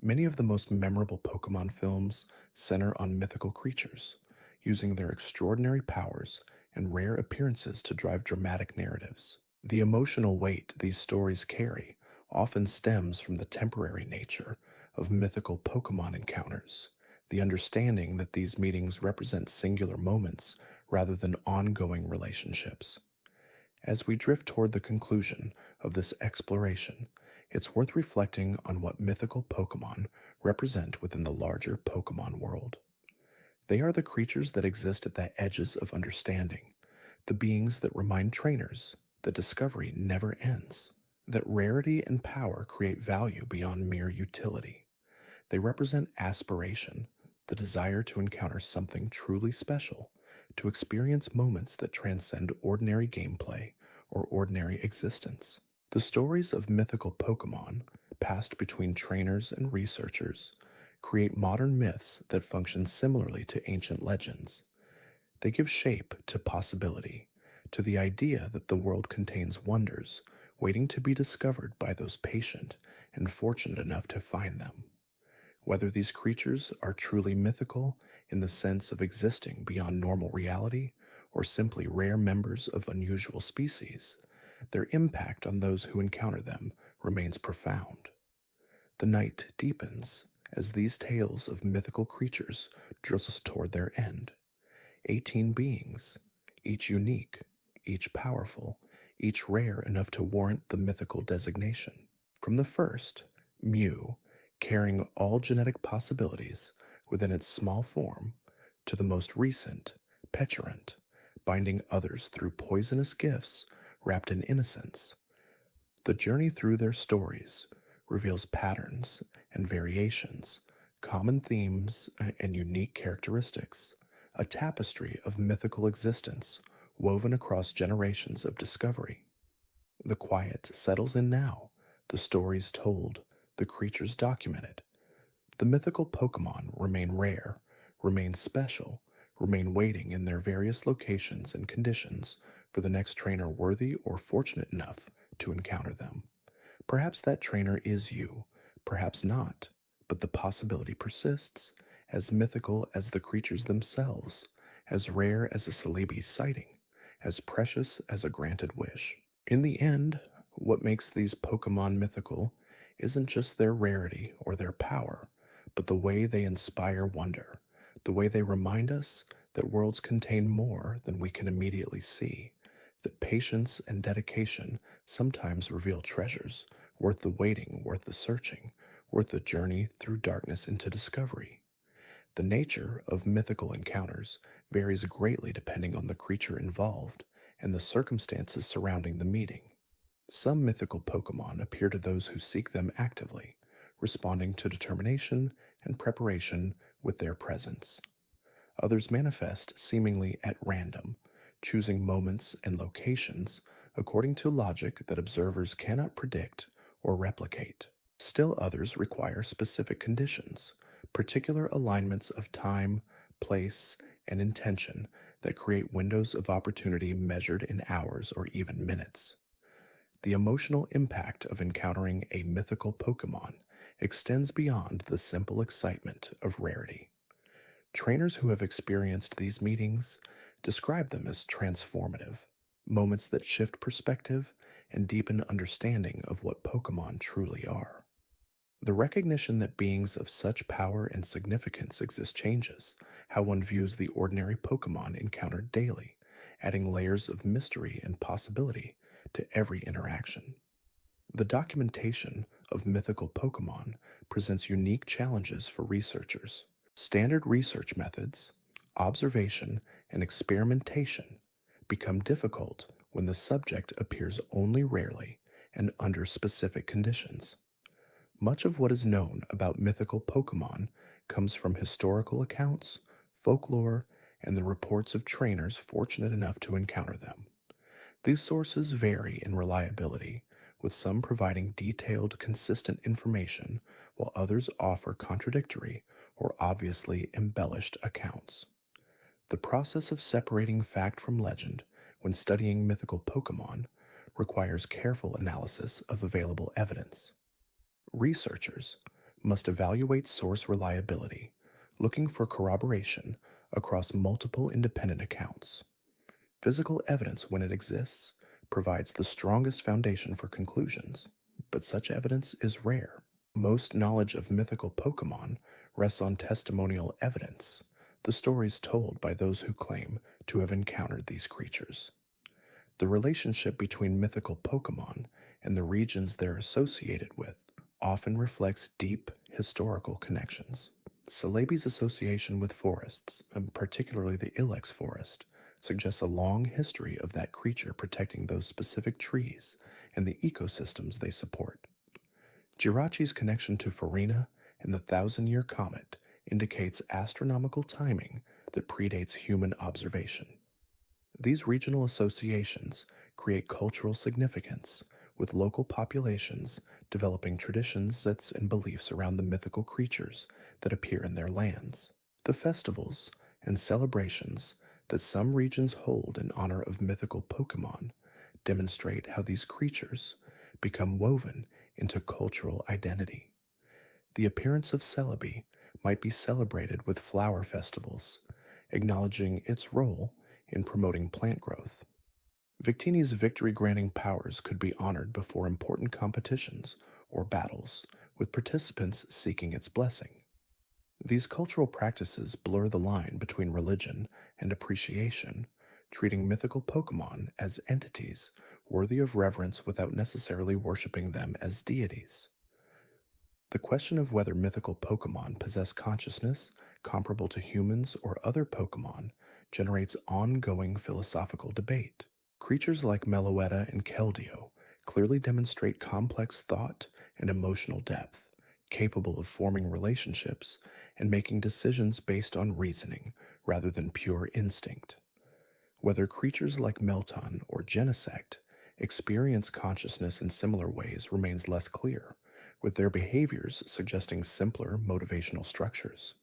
Many of the most memorable Pokemon films center on mythical creatures, using their extraordinary powers and rare appearances to drive dramatic narratives. The emotional weight these stories carry often stems from the temporary nature of mythical Pokemon encounters, the understanding that these meetings represent singular moments rather than ongoing relationships. As we drift toward the conclusion of this exploration, it's worth reflecting on what mythical Pokemon represent within the larger Pokemon world. They are the creatures that exist at the edges of understanding, the beings that remind trainers that discovery never ends, that rarity and power create value beyond mere utility. They represent aspiration, the desire to encounter something truly special, to experience moments that transcend ordinary gameplay or ordinary existence. The stories of mythical Pokemon, passed between trainers and researchers, create modern myths that function similarly to ancient legends. They give shape to possibility, to the idea that the world contains wonders waiting to be discovered by those patient and fortunate enough to find them. Whether these creatures are truly mythical in the sense of existing beyond normal reality or simply rare members of unusual species, their impact on those who encounter them remains profound. The night deepens as these tales of mythical creatures draws us toward their end. 18 beings, each unique, each powerful, each rare enough to warrant the mythical designation. From the first, Mew, carrying all genetic possibilities within its small form, to the most recent, Petulant, binding others through poisonous gifts wrapped in innocence. The journey through their stories reveals patterns and variations, common themes and unique characteristics, a tapestry of mythical existence woven across generations of discovery. The quiet settles in now, the stories told, the creatures documented. The mythical Pokemon remain rare, remain special, remain waiting in their various locations and conditions for the next trainer worthy or fortunate enough to encounter them. Perhaps that trainer is you, perhaps not, but the possibility persists, as mythical as the creatures themselves, as rare as a Celebi sighting, as precious as a granted wish. In the end, what makes these Pokemon mythical isn't just their rarity or their power, but the way they inspire wonder, the way they remind us that worlds contain more than we can immediately see, that patience and dedication sometimes reveal treasures worth the waiting, worth the searching, worth the journey through darkness into discovery. The nature of mythical encounters varies greatly depending on the creature involved and the circumstances surrounding the meeting. Some mythical Pokemon appear to those who seek them actively, responding to determination and preparation with their presence. Others manifest seemingly at random, choosing moments and locations according to logic that observers cannot predict or replicate. Still others require specific conditions, particular alignments of time, place, and intention that create windows of opportunity measured in hours or even minutes. The emotional impact of encountering a mythical Pokemon extends beyond the simple excitement of rarity. Trainers who have experienced these meetings describe them as transformative, moments that shift perspective and deepen understanding of what Pokemon truly are. The recognition that beings of such power and significance exist changes how one views the ordinary Pokemon encountered daily, adding layers of mystery and possibility to every interaction. The documentation of mythical Pokemon presents unique challenges for researchers. Standard research methods, observation, and experimentation become difficult when the subject appears only rarely and under specific conditions. Much of what is known about mythical Pokemon comes from historical accounts, folklore, and the reports of trainers fortunate enough to encounter them. These sources vary in reliability, with some providing detailed, consistent information, while others offer contradictory or obviously embellished accounts. The process of separating fact from legend when studying mythical Pokemon requires careful analysis of available evidence. Researchers must evaluate source reliability, looking for corroboration across multiple independent accounts. Physical evidence, when it exists, provides the strongest foundation for conclusions, but such evidence is rare. Most knowledge of mythical Pokemon rests on testimonial evidence, the stories told by those who claim to have encountered these creatures. The relationship between mythical Pokemon and the regions they're associated with often reflects deep historical connections. Celebi's association with forests, and particularly the Ilex forest, suggests a long history of that creature protecting those specific trees and the ecosystems they support. Jirachi's connection to Farina and the thousand-year comet indicates astronomical timing that predates human observation. These regional associations create cultural significance, with local populations developing traditions, sets, and beliefs around the mythical creatures that appear in their lands. The festivals and celebrations that some regions hold in honor of mythical Pokemon demonstrate how these creatures become woven into cultural identity. The appearance of Celebi might be celebrated with flower festivals, acknowledging its role in promoting plant growth. Victini's victory-granting powers could be honored before important competitions or battles, with participants seeking its blessing. These cultural practices blur the line between religion and appreciation, treating mythical Pokemon as entities worthy of reverence without necessarily worshiping them as deities. The question of whether mythical Pokemon possess consciousness comparable to humans or other Pokemon generates ongoing philosophical debate. Creatures like Meloetta and Keldeo clearly demonstrate complex thought and emotional depth, capable of forming relationships and making decisions based on reasoning rather than pure instinct. Whether creatures like Melton or Genesect experience consciousness in similar ways remains less clear, with their behaviors suggesting simpler motivational structures.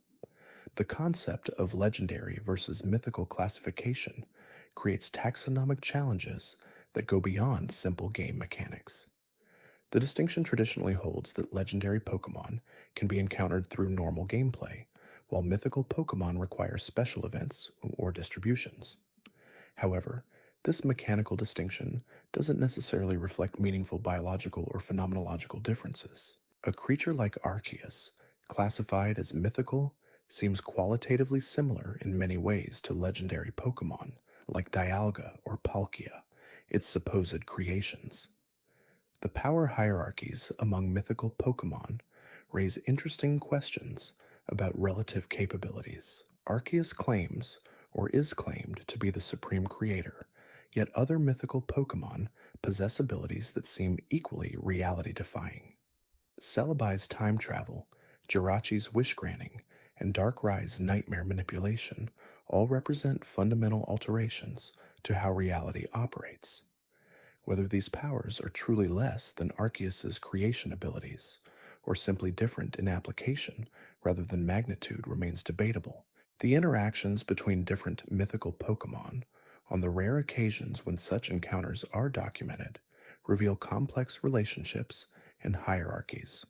The concept of legendary versus mythical classification creates taxonomic challenges that go beyond simple game mechanics. The distinction traditionally holds that legendary Pokemon can be encountered through normal gameplay, while mythical Pokémon require special events or distributions. However, this mechanical distinction doesn't necessarily reflect meaningful biological or phenomenological differences. A creature like Arceus, classified as mythical, seems qualitatively similar in many ways to legendary Pokémon like Dialga or Palkia, its supposed creations. The power hierarchies among mythical Pokémon raise interesting questions about relative capabilities. Arceus claims, or is claimed, to be the supreme creator, yet other mythical Pokémon possess abilities that seem equally reality-defying. Celebi's time travel, Jirachi's wish granting, and Darkrai's nightmare manipulation all represent fundamental alterations to how reality operates. Whether these powers are truly less than Arceus's creation abilities, or simply different in application rather than magnitude, remains debatable. The interactions between different mythical Pokémon, on the rare occasions when such encounters are documented, reveal complex relationships and hierarchies.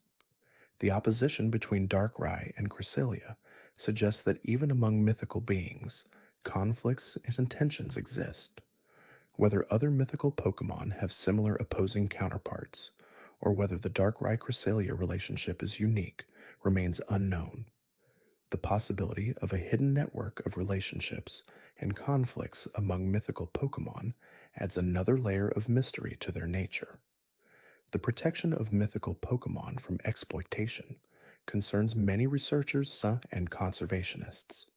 The opposition between Darkrai and Cresselia suggests that even among mythical beings, conflicts and tensions exist. Whether other mythical Pokémon have similar opposing counterparts, or whether the Darkrai Cresselia relationship is unique, remains unknown. The possibility of a hidden network of relationships and conflicts among mythical Pokémon adds another layer of mystery to their nature. The protection of mythical Pokémon from exploitation concerns many researchers and conservationists.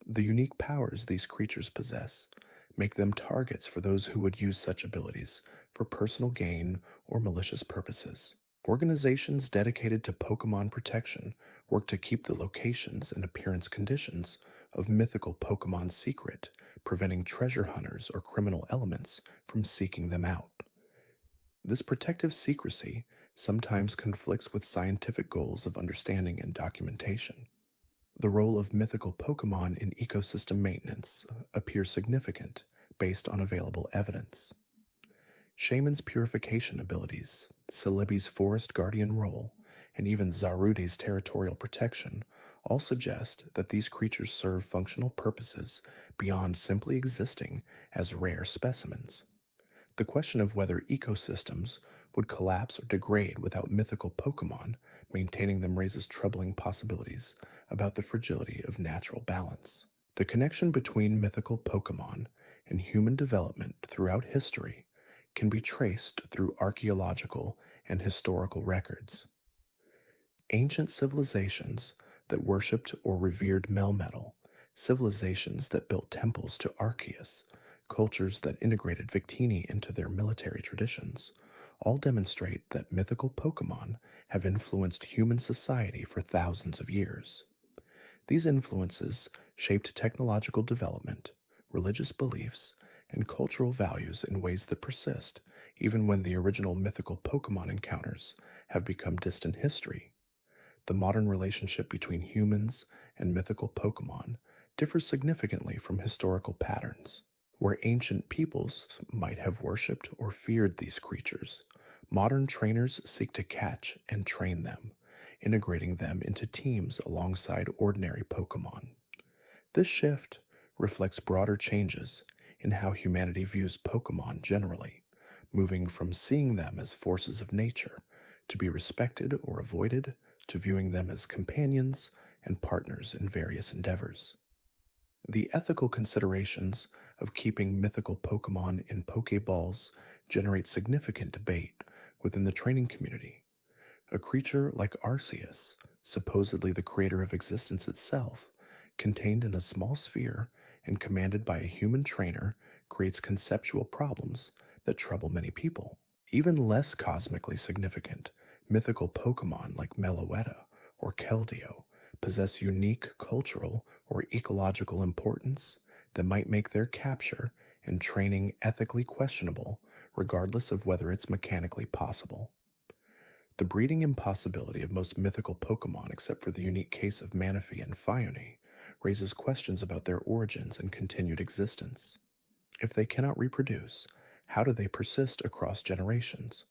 The unique powers these creatures possess make them targets for those who would use such abilities for personal gain or malicious purposes. Organizations dedicated to Pokémon protection work to keep the locations and appearance conditions of mythical Pokémon secret, preventing treasure hunters or criminal elements from seeking them out. This protective secrecy sometimes conflicts with scientific goals of understanding and documentation. The role of mythical Pokémon in ecosystem maintenance appears significant based on available evidence. Shaman's purification abilities, Celebi's forest guardian role, and even Zarude's territorial protection all suggest that these creatures serve functional purposes beyond simply existing as rare specimens. The question of whether ecosystems would collapse or degrade without mythical Pokémon maintaining them raises troubling possibilities about the fragility of natural balance. The connection between mythical Pokémon and human development throughout history can be traced through archaeological and historical records. Ancient civilizations that worshipped or revered Melmetal, civilizations that built temples to Arceus, cultures that integrated Victini into their military traditions, all demonstrate that mythical Pokémon have influenced human society for thousands of years. These influences shaped technological development, religious beliefs, and cultural values in ways that persist even when the original mythical Pokémon encounters have become distant history. The modern relationship between humans and mythical Pokémon differs significantly from historical patterns. Where ancient peoples might have worshipped or feared these creatures, modern trainers seek to catch and train them, integrating them into teams alongside ordinary Pokémon. This shift reflects broader changes in how humanity views Pokémon generally, moving from seeing them as forces of nature to be respected or avoided to viewing them as companions and partners in various endeavors. The ethical considerations of keeping mythical Pokémon in Pokéballs generate significant debate within the training community. A creature like Arceus, supposedly the creator of existence itself, contained in a small sphere and commanded by a human trainer, creates conceptual problems that trouble many people. Even less cosmically significant, mythical Pokémon like Meloetta or Keldeo possess unique cultural or ecological importance that might make their capture and training ethically questionable, regardless of whether it's mechanically possible. The breeding impossibility of most mythical Pokémon, except for the unique case of Manaphy and Phione, raises questions about their origins and continued existence. If they cannot reproduce, how do they persist across generations?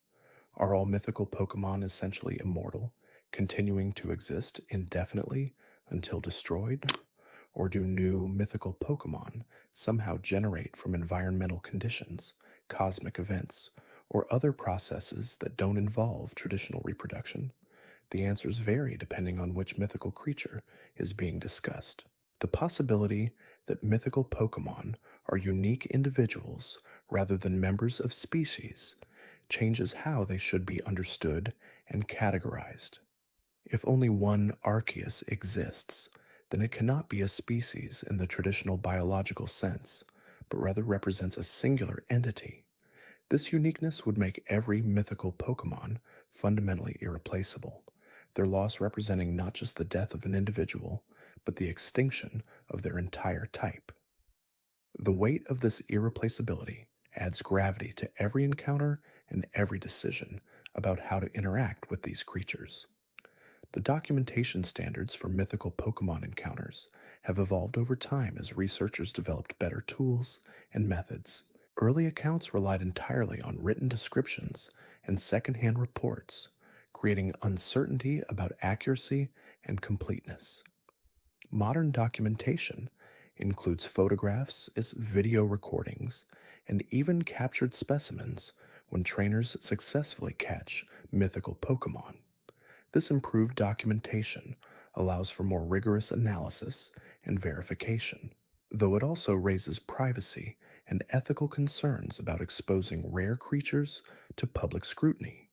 Are all mythical Pokémon essentially immortal, continuing to exist indefinitely until destroyed? Or do new mythical Pokemon somehow generate from environmental conditions, cosmic events, or other processes that don't involve traditional reproduction? The answers vary depending on which mythical creature is being discussed. The possibility that mythical Pokemon are unique individuals rather than members of species changes how they should be understood and categorized. If only one Arceus exists, then it cannot be a species in the traditional biological sense, but rather represents a singular entity. This uniqueness would make every mythical Pokemon fundamentally irreplaceable, their loss representing not just the death of an individual, but the extinction of their entire type. The weight of this irreplaceability adds gravity to every encounter and every decision about how to interact with these creatures. The documentation standards for mythical Pokemon encounters have evolved over time as researchers developed better tools and methods. Early accounts relied entirely on written descriptions and secondhand reports, creating uncertainty about accuracy and completeness. Modern documentation includes photographs, video recordings, and even captured specimens when trainers successfully catch mythical Pokemon. This improved documentation allows for more rigorous analysis and verification, though it also raises privacy and ethical concerns about exposing rare creatures to public scrutiny.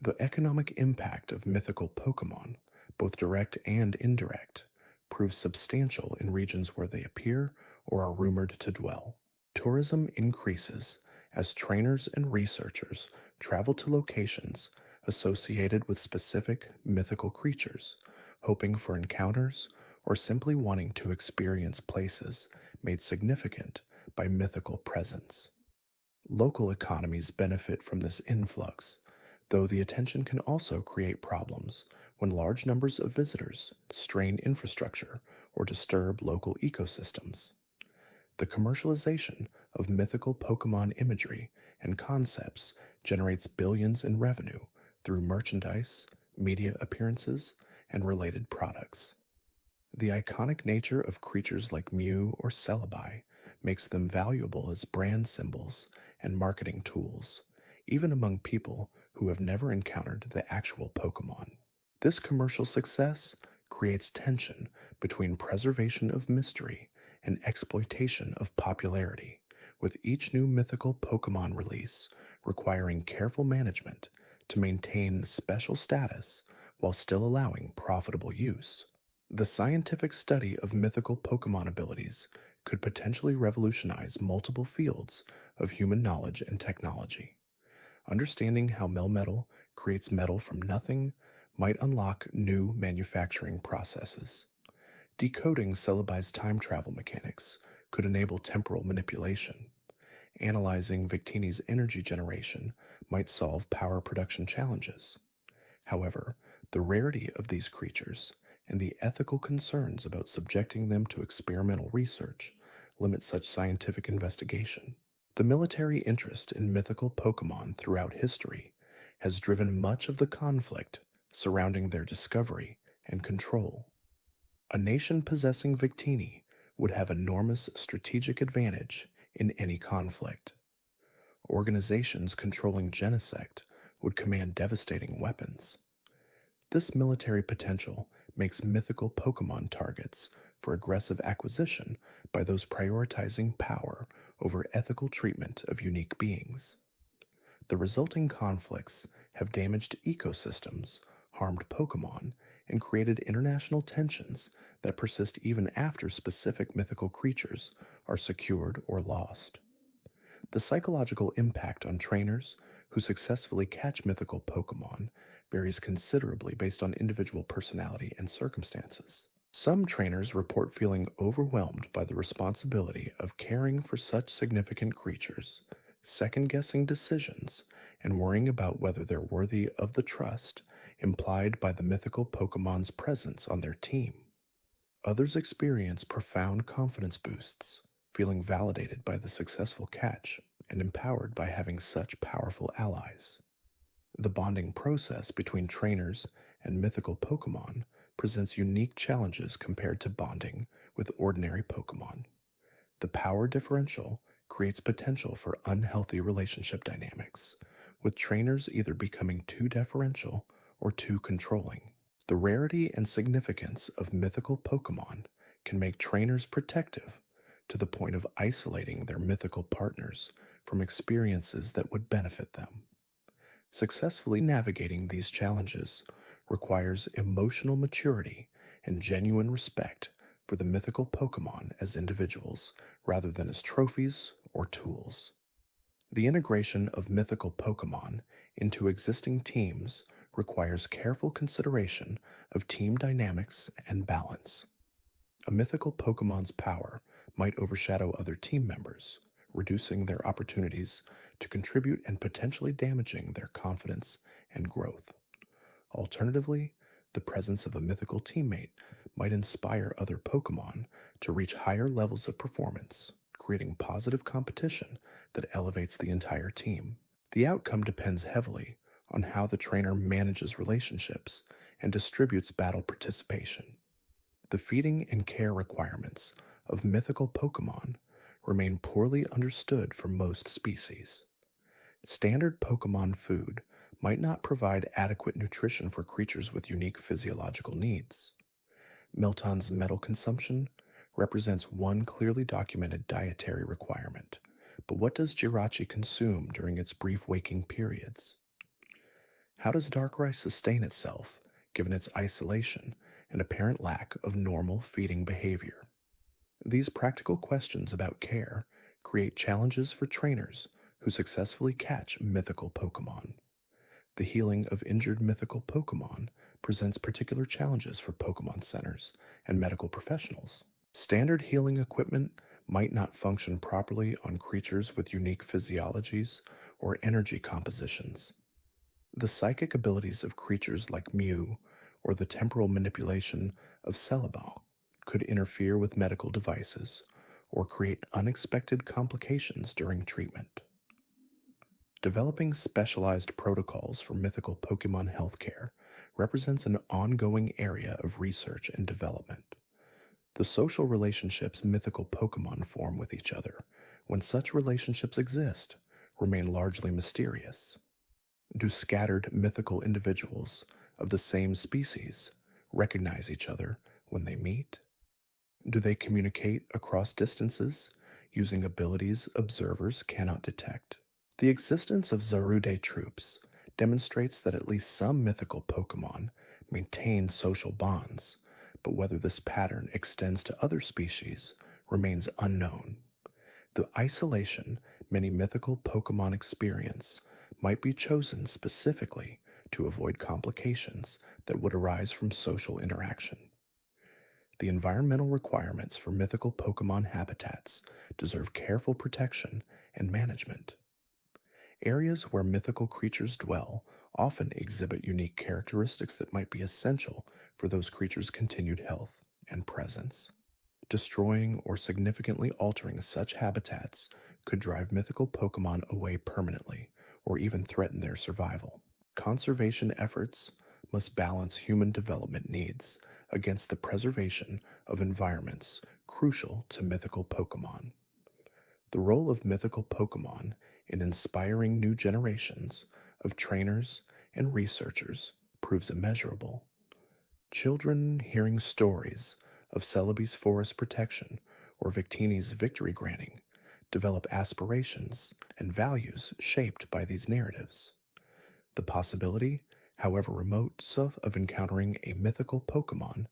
The economic impact of mythical Pokemon, both direct and indirect, proves substantial in regions where they appear or are rumored to dwell. Tourism increases as trainers and researchers travel to locations associated with specific mythical creatures, hoping for encounters or simply wanting to experience places made significant by mythical presence. Local economies benefit from this influx, though the attention can also create problems when large numbers of visitors strain infrastructure or disturb local ecosystems. The commercialization of mythical Pokemon imagery and concepts generates billions in revenue through merchandise, media appearances, and related products. The iconic nature of creatures like Mew or Celebi makes them valuable as brand symbols and marketing tools, even among people who have never encountered the actual Pokemon. This commercial success creates tension between preservation of mystery and exploitation of popularity, with each new mythical Pokemon release requiring careful management to maintain special status while still allowing profitable use. The scientific study of mythical Pokemon abilities could potentially revolutionize multiple fields of human knowledge and technology. Understanding how Melmetal creates metal from nothing might unlock new manufacturing processes. Decoding Celebi's time travel mechanics could enable temporal manipulation. Analyzing Victini's energy generation might solve power production challenges. However, the rarity of these creatures and the ethical concerns about subjecting them to experimental research limit such scientific investigation. The military interest in mythical Pokemon throughout history has driven much of the conflict surrounding their discovery and control. A nation possessing Victini would have enormous strategic advantage in any conflict. Organizations controlling Genesect would command devastating weapons. This military potential makes mythical Pokemon targets for aggressive acquisition by those prioritizing power over ethical treatment of unique beings. The resulting conflicts have damaged ecosystems, harmed Pokemon, and created international tensions that persist even after specific mythical creatures are secured or lost. The psychological impact on trainers who successfully catch mythical Pokemon varies considerably based on individual personality and circumstances. Some trainers report feeling overwhelmed by the responsibility of caring for such significant creatures, second-guessing decisions, and worrying about whether they're worthy of the trust implied by the mythical Pokemon's presence on their team. Others experience profound confidence boosts, feeling validated by the successful catch and empowered by having such powerful allies. The bonding process between trainers and mythical Pokemon presents unique challenges compared to bonding with ordinary Pokemon. The power differential creates potential for unhealthy relationship dynamics, with trainers either becoming too deferential or too controlling. The rarity and significance of mythical Pokemon can make trainers protective to the point of isolating their mythical partners from experiences that would benefit them. Successfully navigating these challenges requires emotional maturity and genuine respect for the mythical Pokemon as individuals rather than as trophies or tools. The integration of mythical Pokemon into existing teams requires careful consideration of team dynamics and balance. A mythical Pokemon's power might overshadow other team members, reducing their opportunities to contribute and potentially damaging their confidence and growth. Alternatively, the presence of a mythical teammate might inspire other Pokemon to reach higher levels of performance, creating positive competition that elevates the entire team. The outcome depends heavily on how the trainer manages relationships and distributes battle participation. The feeding and care requirements of mythical Pokemon remain poorly understood for most species. Standard Pokemon food might not provide adequate nutrition for creatures with unique physiological needs. Milton's metal consumption represents one clearly documented dietary requirement, but what does Jirachi consume during its brief waking periods? How does Darkrai sustain itself, given its isolation and apparent lack of normal feeding behavior? These practical questions about care create challenges for trainers who successfully catch mythical Pokemon. The healing of injured mythical Pokemon presents particular challenges for Pokemon centers and medical professionals. Standard healing equipment might not function properly on creatures with unique physiologies or energy compositions. The psychic abilities of creatures like Mew or the temporal manipulation of Celebi could interfere with medical devices or create unexpected complications during treatment. Developing specialized protocols for mythical Pokemon healthcare represents an ongoing area of research and development. The social relationships mythical Pokemon form with each other, when such relationships exist, remain largely mysterious. Do scattered mythical individuals of the same species recognize each other when they meet? Do they communicate across distances using abilities observers cannot detect? The existence of Zarude troops demonstrates that at least some mythical Pokemon maintain social bonds, but whether this pattern extends to other species remains unknown. The isolation many mythical Pokemon experience might be chosen specifically to avoid complications that would arise from social interaction. The environmental requirements for mythical Pokemon habitats deserve careful protection and management. Areas where mythical creatures dwell often exhibit unique characteristics that might be essential for those creatures' continued health and presence. Destroying or significantly altering such habitats could drive mythical Pokemon away permanently or even threaten their survival. Conservation efforts must balance human development needs against the preservation of environments crucial to mythical Pokemon. The role of mythical Pokemon in inspiring new generations of trainers and researchers proves immeasurable. Children hearing stories of Celebi's forest protection or Victini's victory granting develop aspirations and values shaped by these narratives. The possibility, however remote, of encountering a mythical Pokemon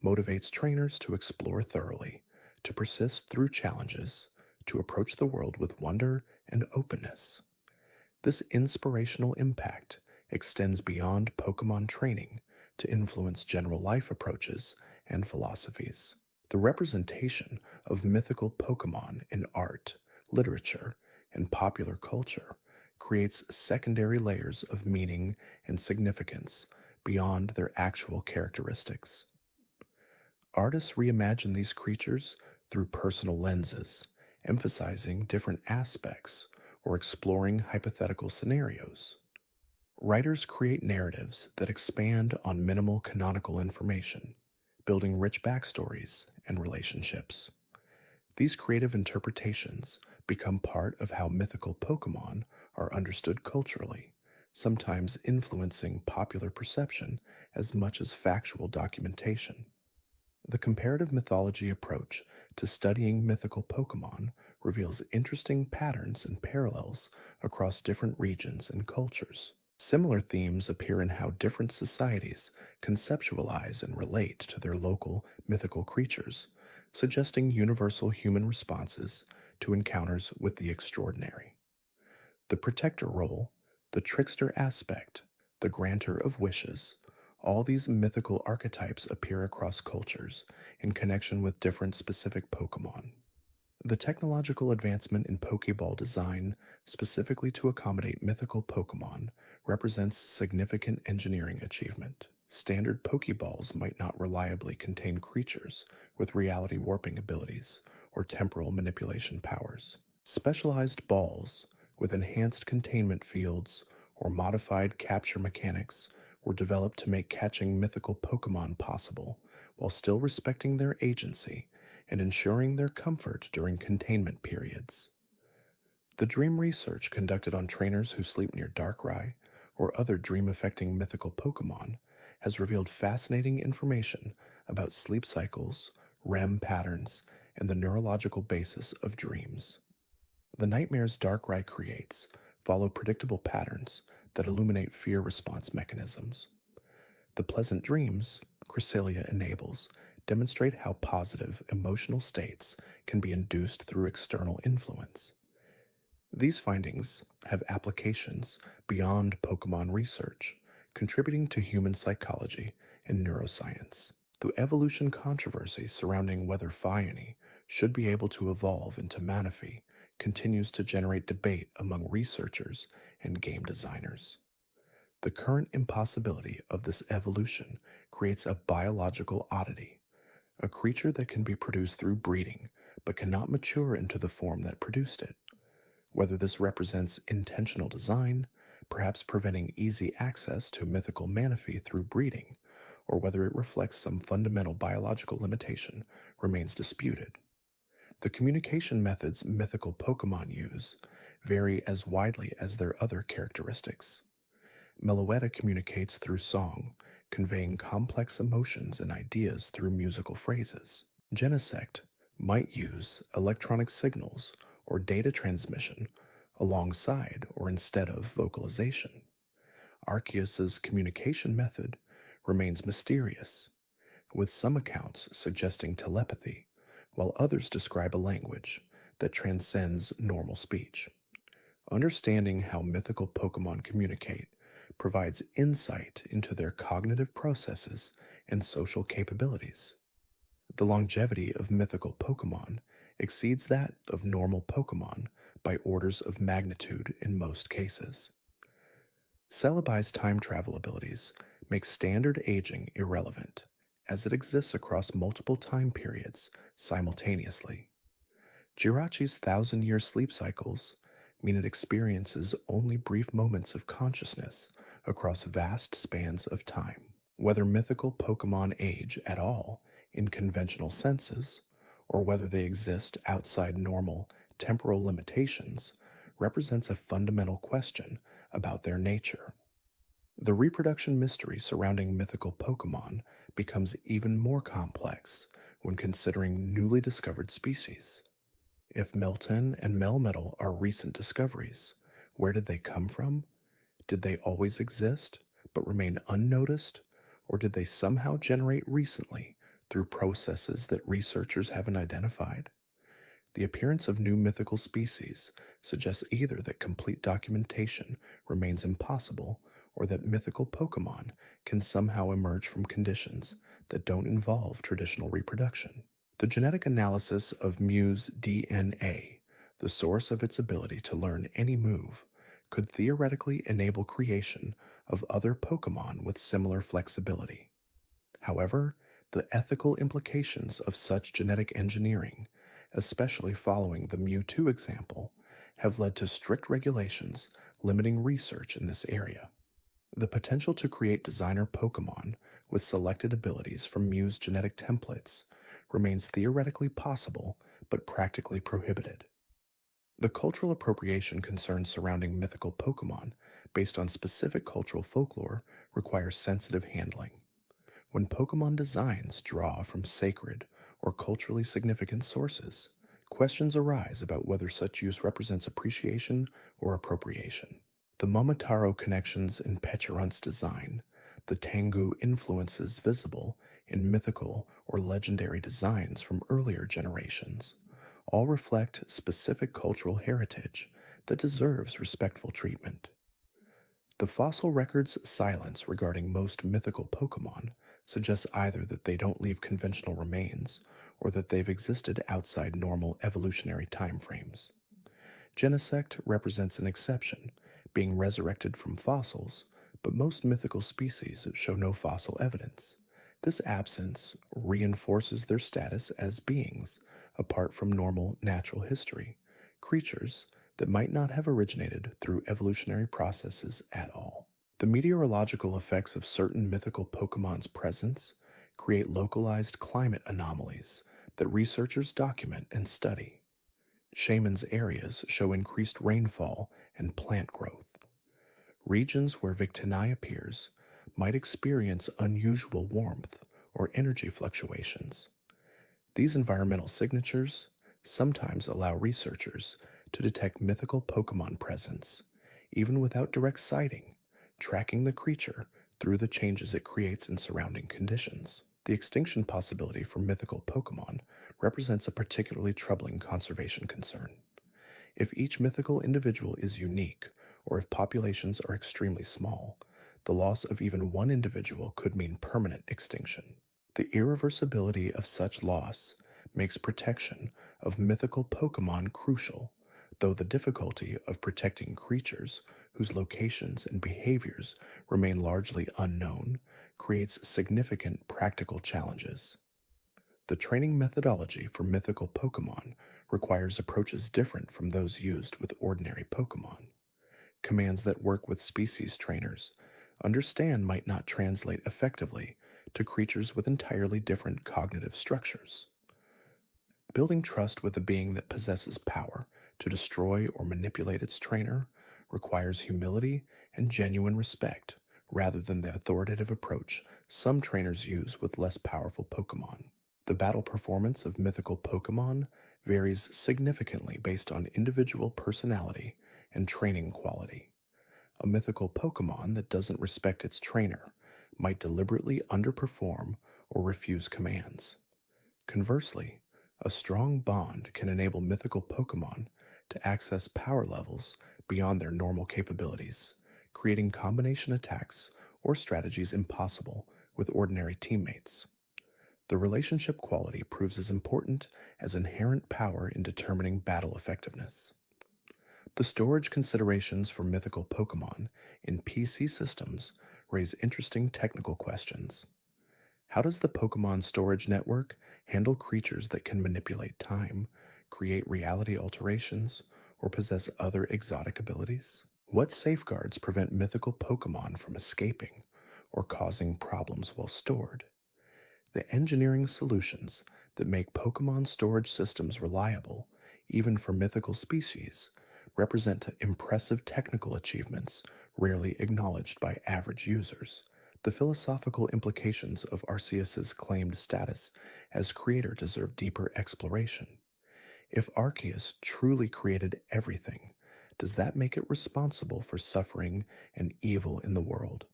motivates trainers to explore thoroughly, to persist through challenges, to approach the world with wonder and openness. This inspirational impact extends beyond Pokemon training to influence general life approaches and philosophies. The representation of mythical Pokemon in art, literature, and popular culture creates secondary layers of meaning and significance beyond their actual characteristics. Artists reimagine these creatures through personal lenses, emphasizing different aspects or exploring hypothetical scenarios. Writers create narratives that expand on minimal canonical information, building rich backstories and relationships. These creative interpretations become part of how mythical Pokemon are understood culturally, sometimes influencing popular perception as much as factual documentation. The comparative mythology approach to studying mythical Pokemon reveals interesting patterns and parallels across different regions and cultures. Similar themes appear in how different societies conceptualize and relate to their local mythical creatures, suggesting universal human responses to encounters with the extraordinary. The protector role, the trickster aspect, the granter of wishes, all these mythical archetypes appear across cultures in connection with different specific Pokemon. The technological advancement in Pokeball design, specifically to accommodate mythical Pokemon, represents significant engineering achievement. Standard Pokeballs might not reliably contain creatures with reality warping abilities or temporal manipulation powers. Specialized balls with enhanced containment fields or modified capture mechanics were developed to make catching mythical Pokemon possible while still respecting their agency and ensuring their comfort during containment periods. The dream research conducted on trainers who sleep near Darkrai or other dream-affecting mythical Pokemon has revealed fascinating information about sleep cycles, REM patterns, and the neurological basis of dreams. The nightmares Darkrai creates follow predictable patterns that illuminate fear response mechanisms. The pleasant dreams Cresselia enables demonstrate how positive emotional states can be induced through external influence. These findings have applications beyond Pokemon research, contributing to human psychology and neuroscience. The evolution controversy surrounding whether Phione should be able to evolve into Manaphy continues to generate debate among researchers and game designers. The current impossibility of this evolution creates a biological oddity, a creature that can be produced through breeding but cannot mature into the form that produced it. Whether this represents intentional design, perhaps preventing easy access to mythical Manaphy through breeding, or whether it reflects some fundamental biological limitation remains disputed. The communication methods mythical Pokemon use vary as widely as their other characteristics. Meloetta communicates through song, conveying complex emotions and ideas through musical phrases. Genesect might use electronic signals or data transmission alongside or instead of vocalization. Arceus's communication method remains mysterious, with some accounts suggesting telepathy, while others describe a language that transcends normal speech. Understanding how mythical Pokemon communicate provides insight into their cognitive processes and social capabilities. The longevity of mythical Pokemon exceeds that of normal Pokemon by orders of magnitude in most cases. Celebi's time travel abilities make standard aging irrelevant, as it exists across multiple time periods simultaneously. Jirachi's 1,000-year sleep cycles mean it experiences only brief moments of consciousness across vast spans of time. Whether mythical Pokemon age at all in conventional senses, or whether they exist outside normal temporal limitations, represents a fundamental question about their nature. The reproduction mystery surrounding mythical Pokemon becomes even more complex when considering newly discovered species. If Meltan and Melmetal are recent discoveries, where did they come from? Did they always exist, but remain unnoticed? Or did they somehow generate recently through processes that researchers haven't identified? The appearance of new mythical species suggests either that complete documentation remains impossible or that mythical Pokemon can somehow emerge from conditions that don't involve traditional reproduction. The genetic analysis of Mew's DNA, the source of its ability to learn any move, could theoretically enable creation of other Pokemon with similar flexibility. However, the ethical implications of such genetic engineering, especially following the Mewtwo example, have led to strict regulations limiting research in this area. The potential to create designer Pokémon with selected abilities from Muse genetic templates remains theoretically possible but practically prohibited. The cultural appropriation concerns surrounding mythical Pokémon based on specific cultural folklore require sensitive handling. When Pokémon designs draw from sacred or culturally significant sources, questions arise about whether such use represents appreciation or appropriation. The Momotaro connections in Pecharunt's design, the Tengu influences visible in mythical or legendary designs from earlier generations, all reflect specific cultural heritage that deserves respectful treatment. The fossil record's silence regarding most mythical Pokémon suggests either that they don't leave conventional remains or that they've existed outside normal evolutionary timeframes. Genesect represents an exception, being resurrected from fossils, but most mythical species show no fossil evidence. This absence reinforces their status as beings apart from normal natural history, creatures that might not have originated through evolutionary processes at all. The meteorological effects of certain mythical Pokemon's presence create localized climate anomalies that researchers document and study. Shaman's areas show increased rainfall and plant growth. Regions where Victini appears might experience unusual warmth or energy fluctuations. These environmental signatures sometimes allow researchers to detect mythical Pokémon presence, even without direct sighting, tracking the creature through the changes it creates in surrounding conditions. The extinction possibility for mythical Pokémon represents a particularly troubling conservation concern. If each mythical individual is unique, or if populations are extremely small, the loss of even one individual could mean permanent extinction. The irreversibility of such loss makes protection of mythical Pokémon crucial, though the difficulty of protecting creatures whose locations and behaviors remain largely unknown creates significant practical challenges. The training methodology for mythical Pokémon requires approaches different from those used with ordinary Pokémon. Commands that work with species trainers understand might not translate effectively to creatures with entirely different cognitive structures. Building trust with a being that possesses power to destroy or manipulate its trainer requires humility and genuine respect rather than the authoritative approach some trainers use with less powerful Pokémon. The battle performance of mythical Pokémon varies significantly based on individual personality and training quality. A mythical Pokémon that doesn't respect its trainer might deliberately underperform or refuse commands. Conversely, a strong bond can enable mythical Pokémon to access power levels beyond their normal capabilities, creating combination attacks or strategies impossible with ordinary teammates. The relationship quality proves as important as inherent power in determining battle effectiveness. The storage considerations for mythical Pokémon in PC systems raise interesting technical questions. How does the Pokémon storage network handle creatures that can manipulate time, create reality alterations, or possess other exotic abilities? What safeguards prevent mythical Pokémon from escaping or causing problems while stored? The engineering solutions that make Pokémon storage systems reliable, even for mythical species, represent impressive technical achievements rarely acknowledged by average users. The philosophical implications of Arceus's claimed status as creator deserve deeper exploration. If Arceus truly created everything, does that make it responsible for suffering and evil in the world?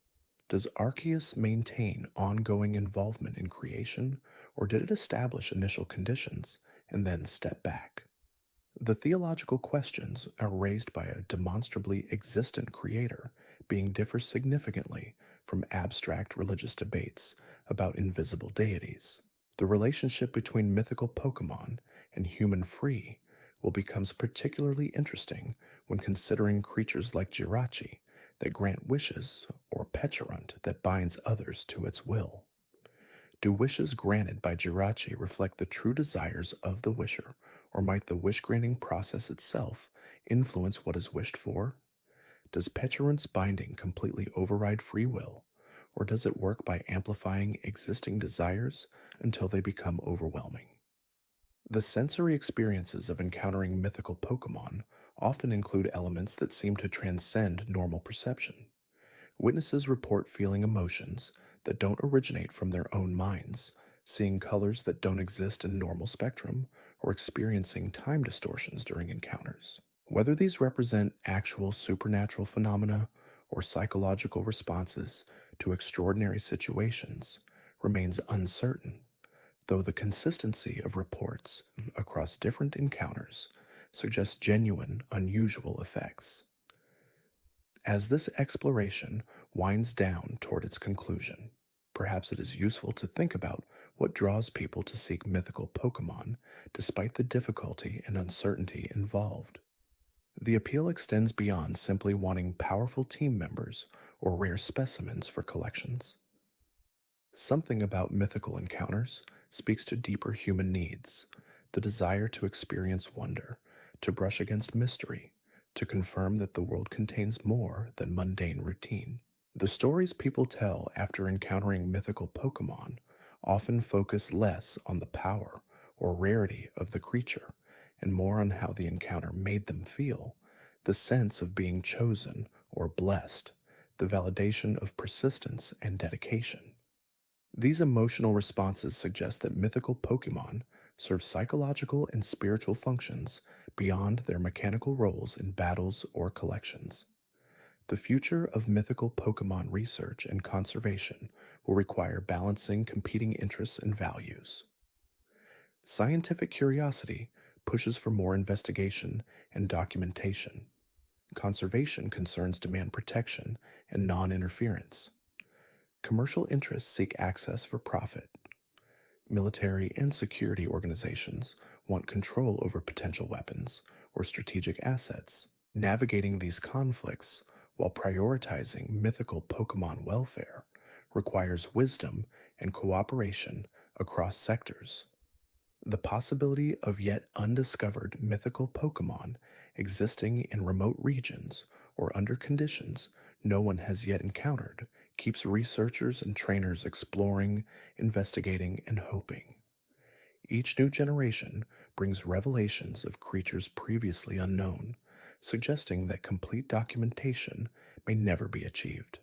Does Arceus maintain ongoing involvement in creation, or did it establish initial conditions and then step back? The theological questions are raised by a demonstrably existent creator being differ significantly from abstract religious debates about invisible deities. The relationship between mythical Pokémon and human free will become particularly interesting when considering creatures like Jirachi that grant wishes or Pecharunt that binds others to its will. Do wishes granted by Jirachi reflect the true desires of the wisher, or might the wish-granting process itself influence what is wished for? Does petulance binding completely override free will, or does it work by amplifying existing desires until they become overwhelming? The sensory experiences of encountering mythical Pokemon often include elements that seem to transcend normal perception. Witnesses report feeling emotions that don't originate from their own minds, seeing colors that don't exist in normal spectrum, or experiencing time distortions during encounters. Whether these represent actual supernatural phenomena or psychological responses to extraordinary situations remains uncertain, though the consistency of reports across different encounters suggests genuine, unusual effects. As this exploration winds down toward its conclusion, perhaps it is useful to think about what draws people to seek mythical Pokemon despite the difficulty and uncertainty involved. The appeal extends beyond simply wanting powerful team members or rare specimens for collections. Something about mythical encounters speaks to deeper human needs, the desire to experience wonder, to brush against mystery, to confirm that the world contains more than mundane routine. The stories people tell after encountering mythical Pokemon often focus less on the power or rarity of the creature and more on how the encounter made them feel, the sense of being chosen or blessed, the validation of persistence and dedication. These emotional responses suggest that mythical Pokemon serve psychological and spiritual functions beyond their mechanical roles in battles or collections. The future of mythical Pokemon research and conservation will require balancing competing interests and values. Scientific curiosity pushes for more investigation and documentation. Conservation concerns demand protection and non interference. Commercial interests seek access for profit. Military and security organizations want control over potential weapons or strategic assets. Navigating these conflicts while prioritizing mythical Pokemon welfare requires wisdom and cooperation across sectors. The possibility of yet undiscovered mythical Pokemon existing in remote regions or under conditions no one has yet encountered keeps researchers and trainers exploring, investigating, and hoping. Each new generation brings revelations of creatures previously unknown, suggesting that complete documentation may never be achieved.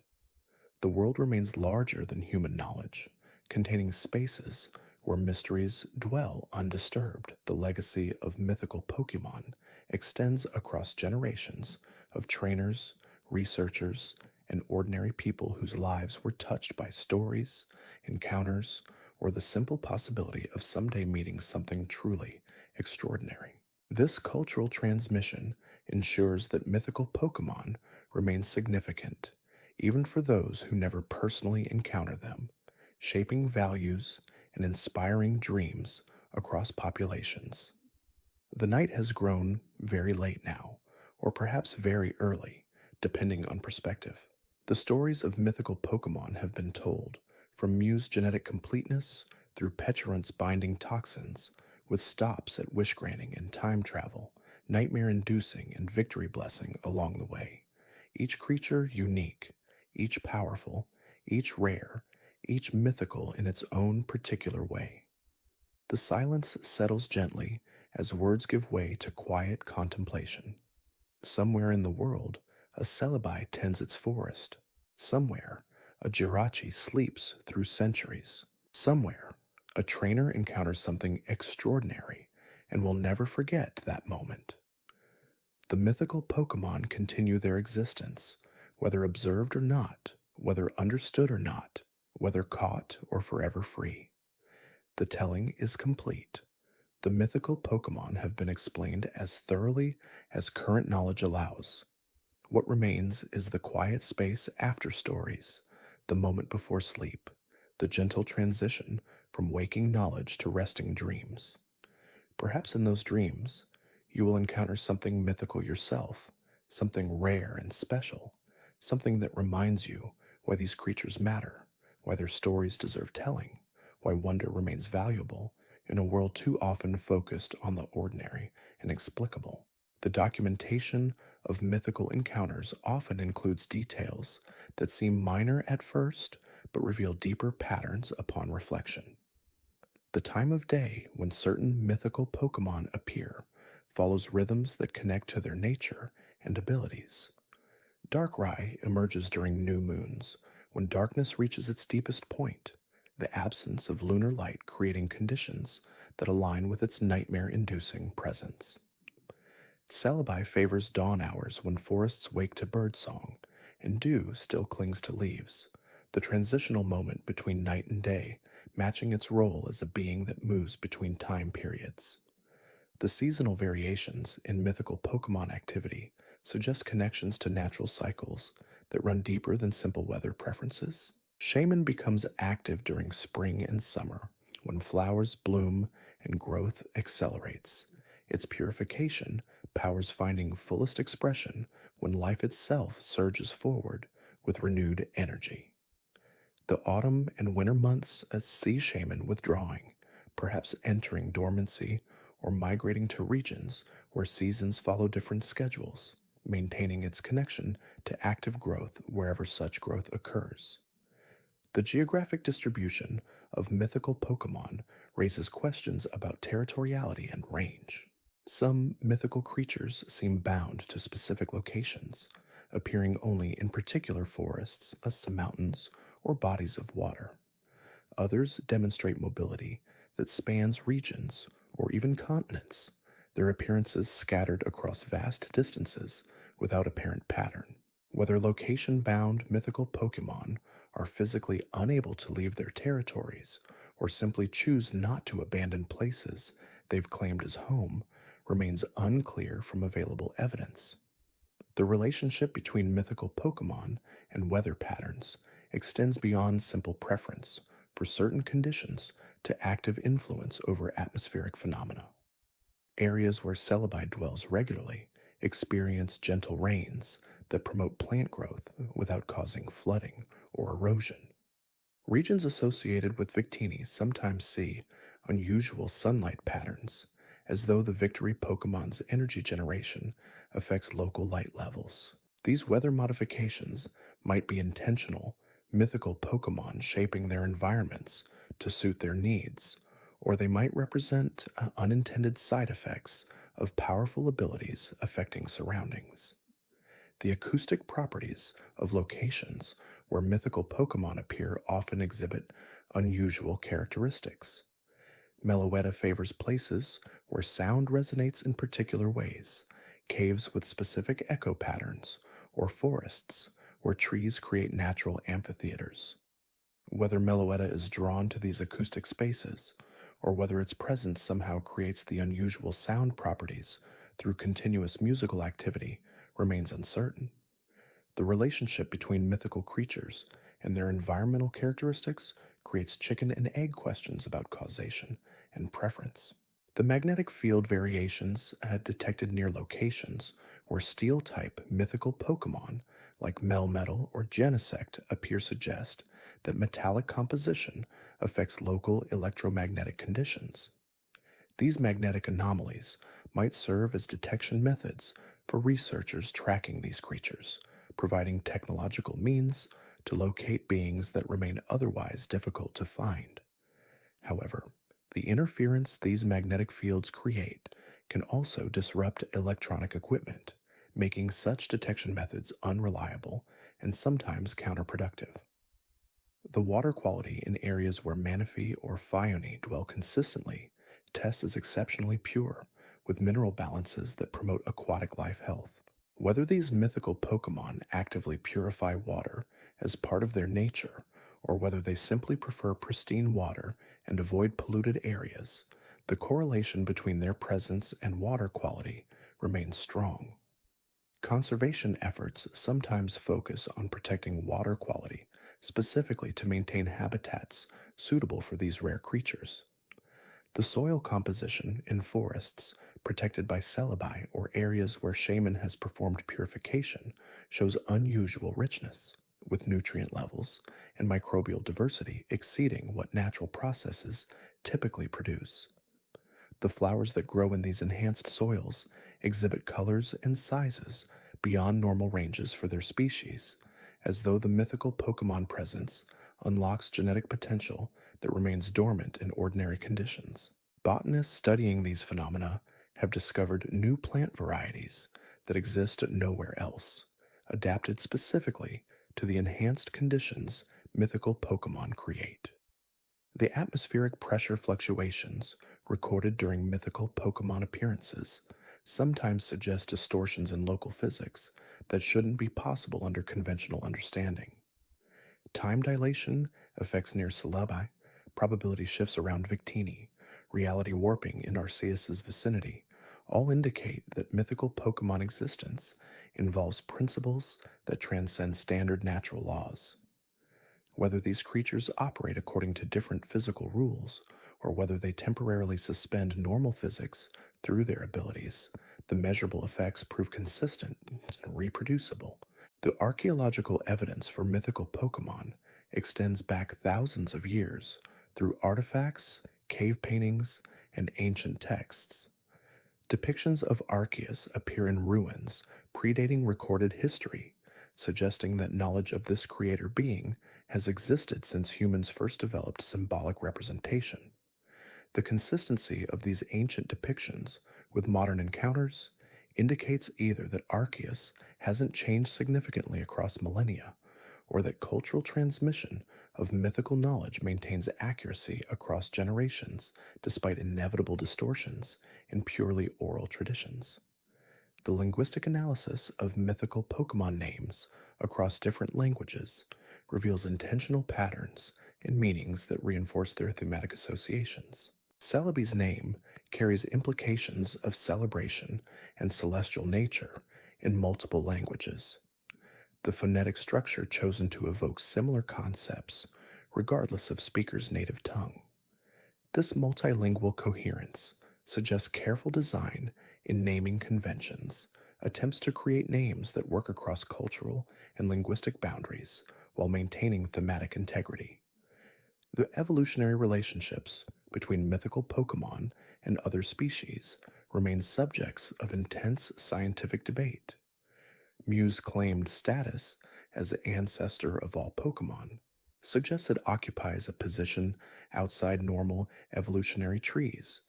The world remains larger than human knowledge, containing spaces where mysteries dwell undisturbed. The legacy of mythical Pokemon extends across generations of trainers, researchers, and ordinary people whose lives were touched by stories, encounters, or the simple possibility of someday meeting something truly extraordinary. This cultural transmission ensures that mythical Pokemon remain significant, even for those who never personally encounter them, shaping values and inspiring dreams across populations. The night has grown very late now, or perhaps very early, depending on perspective. The stories of mythical Pokemon have been told, from Mew's genetic completeness through petulance binding toxins, with stops at wish granting and time travel, nightmare inducing and victory blessing along the way. Each creature unique, each powerful, each rare, each mythical in its own particular way. The silence settles gently as words give way to quiet contemplation. Somewhere in the world, a Celebi tends its forest. Somewhere, a Jirachi sleeps through centuries. Somewhere, a trainer encounters something extraordinary and will never forget that moment. The mythical Pokemon continue their existence, whether observed or not, whether understood or not, whether caught or forever free. The telling is complete. The mythical Pokemon have been explained as thoroughly as current knowledge allows. What remains is the quiet space after stories, the moment before sleep, the gentle transition from waking knowledge to resting dreams. Perhaps in those dreams, you will encounter something mythical yourself, something rare and special, something that reminds you why these creatures matter, why their stories deserve telling, why wonder remains valuable in a world too often focused on the ordinary and inexplicable. The documentation of mythical encounters often includes details that seem minor at first but reveal deeper patterns upon reflection. The time of day when certain mythical Pokemon appear follows rhythms that connect to their nature and abilities. Darkrai emerges during new moons, when darkness reaches its deepest point, the absence of lunar light creating conditions that align with its nightmare inducing presence. Celebi favors dawn hours when forests wake to birdsong, and dew still clings to leaves, the transitional moment between night and day, matching its role as a being that moves between time periods. The seasonal variations in mythical Pokemon activity suggest connections to natural cycles that run deeper than simple weather preferences. Shaman becomes active during spring and summer, when flowers bloom and growth accelerates. Its purification powers finding fullest expression when life itself surges forward with renewed energy. The autumn and winter months see Shaman withdrawing, perhaps entering dormancy or migrating to regions where seasons follow different schedules, maintaining its connection to active growth wherever such growth occurs. The geographic distribution of mythical Pokemon raises questions about territoriality and range. Some mythical creatures seem bound to specific locations, appearing only in particular forests, some mountains, or bodies of water. Others demonstrate mobility that spans regions or even continents, their appearances scattered across vast distances without apparent pattern. Whether location-bound mythical Pokemon are physically unable to leave their territories or simply choose not to abandon places they've claimed as home remains unclear from available evidence. The relationship between mythical Pokemon and weather patterns extends beyond simple preference for certain conditions to active influence over atmospheric phenomena. Areas where Celebi dwells regularly experience gentle rains that promote plant growth without causing flooding or erosion. Regions associated with Victini sometimes see unusual sunlight patterns, as though the Victory Pokemon's energy generation affects local light levels. These weather modifications might be intentional, mythical Pokemon shaping their environments to suit their needs, or they might represent unintended side effects of powerful abilities affecting surroundings. The acoustic properties of locations where mythical Pokemon appear often exhibit unusual characteristics. Meloetta favors places where sound resonates in particular ways, caves with specific echo patterns, or forests where trees create natural amphitheaters. Whether Meloetta is drawn to these acoustic spaces, or whether its presence somehow creates the unusual sound properties through continuous musical activity, remains uncertain. The relationship between mythical creatures and their environmental characteristics creates chicken and egg questions about causation and preference. The magnetic field variations detected near locations where steel-type mythical Pokemon like Melmetal or Genesect appear suggest that metallic composition affects local electromagnetic conditions. These magnetic anomalies might serve as detection methods for researchers tracking these creatures, providing technological means to locate beings that remain otherwise difficult to find. However, the interference these magnetic fields create can also disrupt electronic equipment, making such detection methods unreliable and sometimes counterproductive. The water quality in areas where Manaphy or Phione dwell consistently tests as exceptionally pure, with mineral balances that promote aquatic life health. Whether these mythical Pokemon actively purify water as part of their nature, or whether they simply prefer pristine water and avoid polluted areas, the correlation between their presence and water quality remains strong. Conservation efforts sometimes focus on protecting water quality, specifically to maintain habitats suitable for these rare creatures. The soil composition in forests protected by Celebi or areas where Shaman has performed purification shows unusual richness, with nutrient levels and microbial diversity exceeding what natural processes typically produce. The flowers that grow in these enhanced soils exhibit colors and sizes beyond normal ranges for their species, as though the mythical Pokemon presence unlocks genetic potential that remains dormant in ordinary conditions. Botanists studying these phenomena have discovered new plant varieties that exist nowhere else, adapted specifically to the enhanced conditions mythical Pokemon create. The atmospheric pressure fluctuations recorded during mythical Pokemon appearances sometimes suggest distortions in local physics that shouldn't be possible under conventional understanding. Time dilation affects near Celebi, probability shifts around Victini, reality warping in Arceus's vicinity all indicate that mythical Pokemon existence involves principles that transcend standard natural laws. Whether these creatures operate according to different physical rules, or whether they temporarily suspend normal physics through their abilities, the measurable effects prove consistent and reproducible. The archaeological evidence for mythical Pokemon extends back thousands of years through artifacts, cave paintings, and ancient texts. Depictions of Arceus appear in ruins predating recorded history, suggesting that knowledge of this creator being has existed since humans first developed symbolic representation. The consistency of these ancient depictions with modern encounters indicates either that Arceus hasn't changed significantly across millennia, or that cultural transmission of mythical knowledge maintains accuracy across generations despite inevitable distortions in purely oral traditions. The linguistic analysis of mythical Pokemon names across different languages reveals intentional patterns and meanings that reinforce their thematic associations. Celebi's name carries implications of celebration and celestial nature in multiple languages. The phonetic structure chosen to evoke similar concepts, regardless of speaker's native tongue. This multilingual coherence suggests careful design in naming conventions, attempts to create names that work across cultural and linguistic boundaries while maintaining thematic integrity. The evolutionary relationships between mythical Pokemon and other species remain subjects of intense scientific debate. Mew's claimed status as the ancestor of all Pokemon suggests it occupies a position outside normal evolutionary trees,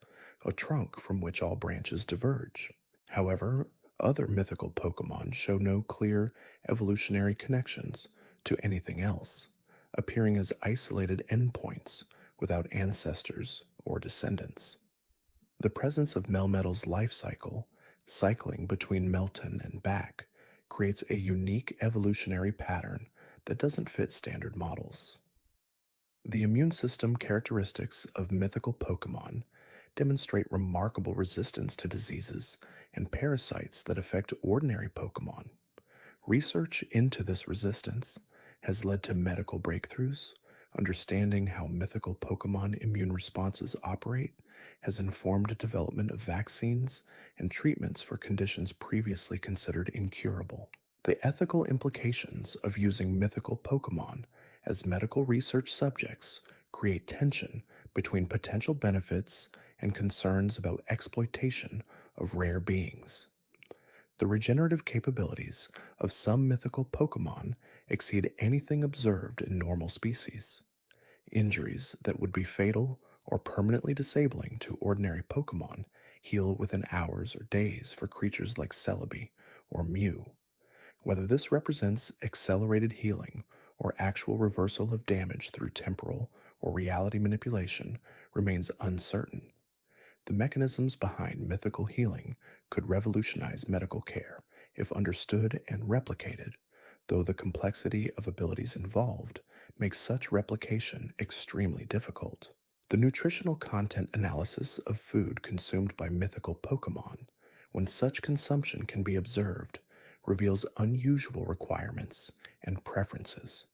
a trunk from which all branches diverge. However, other mythical Pokemon show no clear evolutionary connections to anything else, appearing as isolated endpoints without ancestors or descendants. The presence of Melmetal's life cycle, cycling between Melton and back, creates a unique evolutionary pattern that doesn't fit standard models. The immune system characteristics of mythical Pokemon demonstrate remarkable resistance to diseases and parasites that affect ordinary Pokemon. Research into this resistance has led to medical breakthroughs. Understanding how mythical Pokemon immune responses operate has informed the development of vaccines and treatments for conditions previously considered incurable. The ethical implications of using mythical Pokemon as medical research subjects create tension between potential benefits and concerns about exploitation of rare beings. The regenerative capabilities of some mythical Pokemon exceed anything observed in normal species. Injuries that would be fatal or permanently disabling to ordinary Pokemon heal within hours or days for creatures like Celebi or Mew. Whether this represents accelerated healing or actual reversal of damage through temporal or reality manipulation remains uncertain. The mechanisms behind mythical healing could revolutionize medical care if understood and replicated, though the complexity of abilities involved makes such replication extremely difficult. The nutritional content analysis of food consumed by mythical Pokemon, when such consumption can be observed, reveals unusual requirements and preferences.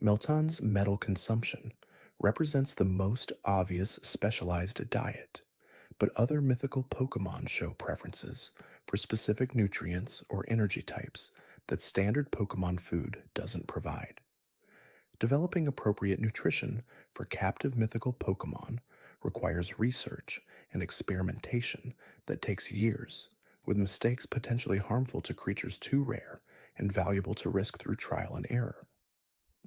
Melton's metal consumption represents the most obvious specialized diet, but other mythical Pokemon show preferences for specific nutrients or energy types that standard Pokemon food doesn't provide. Developing appropriate nutrition for captive mythical Pokemon requires research and experimentation that takes years, with mistakes potentially harmful to creatures too rare and valuable to risk through trial and error.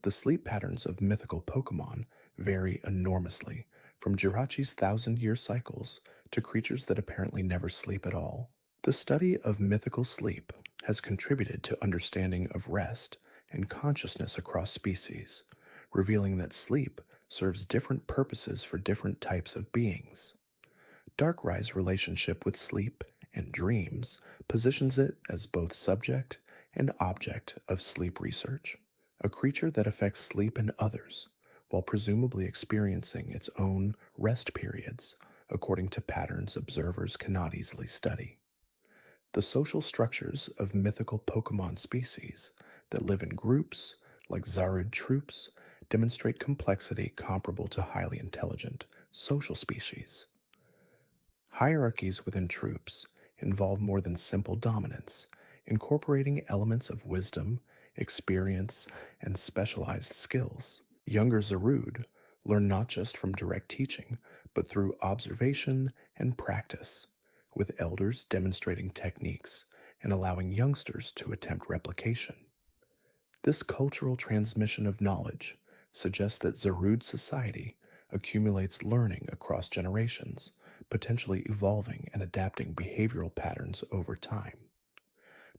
The sleep patterns of mythical Pokemon vary enormously, from Jirachi's thousand-year cycles to creatures that apparently never sleep at all. The study of mythical sleep has contributed to understanding of rest and consciousness across species, revealing that sleep serves different purposes for different types of beings. Darkrai's relationship with sleep and dreams positions it as both subject and object of sleep research, a creature that affects sleep in others while presumably experiencing its own rest periods according to patterns observers cannot easily study. The social structures of mythical Pokemon species that live in groups, like Zarude troops, demonstrate complexity comparable to highly intelligent social species. Hierarchies within troops involve more than simple dominance, incorporating elements of wisdom, experience, and specialized skills. Younger Zarude learn not just from direct teaching, but through observation and practice, with elders demonstrating techniques and allowing youngsters to attempt replication. This cultural transmission of knowledge suggests that Zarude society accumulates learning across generations, potentially evolving and adapting behavioral patterns over time.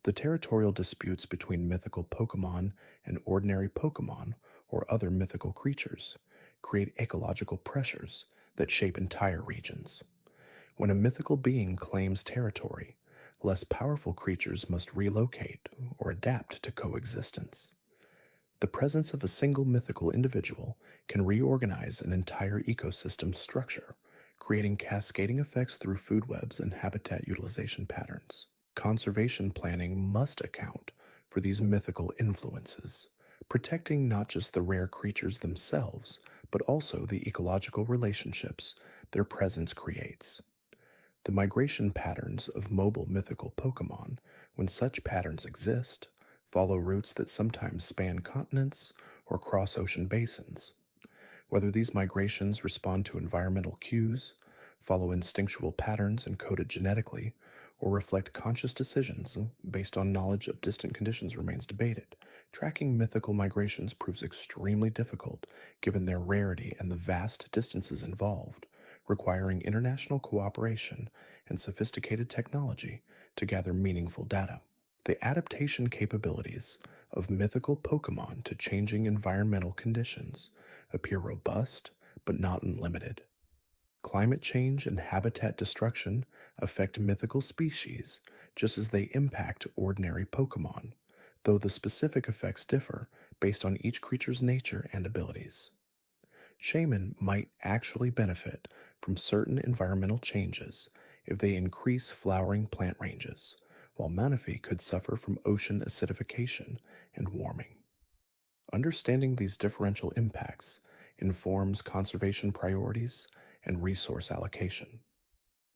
The territorial disputes between mythical Pokemon and ordinary Pokemon or other mythical creatures create ecological pressures that shape entire regions. When a mythical being claims territory, less powerful creatures must relocate or adapt to coexistence. The presence of a single mythical individual can reorganize an entire ecosystem structure, creating cascading effects through food webs and habitat utilization patterns. Conservation planning must account for these mythical influences, protecting not just the rare creatures themselves, but also the ecological relationships their presence creates. The migration patterns of mobile mythical Pokemon, when such patterns exist, follow routes that sometimes span continents or cross ocean basins. Whether these migrations respond to environmental cues, follow instinctual patterns encoded genetically, or reflect conscious decisions based on knowledge of distant conditions remains debated. Tracking mythical migrations proves extremely difficult given their rarity and the vast distances involved, requiring international cooperation and sophisticated technology to gather meaningful data. The adaptation capabilities of mythical Pokemon to changing environmental conditions appear robust but not unlimited. Climate change and habitat destruction affect mythical species just as they impact ordinary Pokemon, though the specific effects differ based on each creature's nature and abilities. Shaman might actually benefit from certain environmental changes if they increase flowering plant ranges, while Manaphy could suffer from ocean acidification and warming. Understanding these differential impacts informs conservation priorities and resource allocation.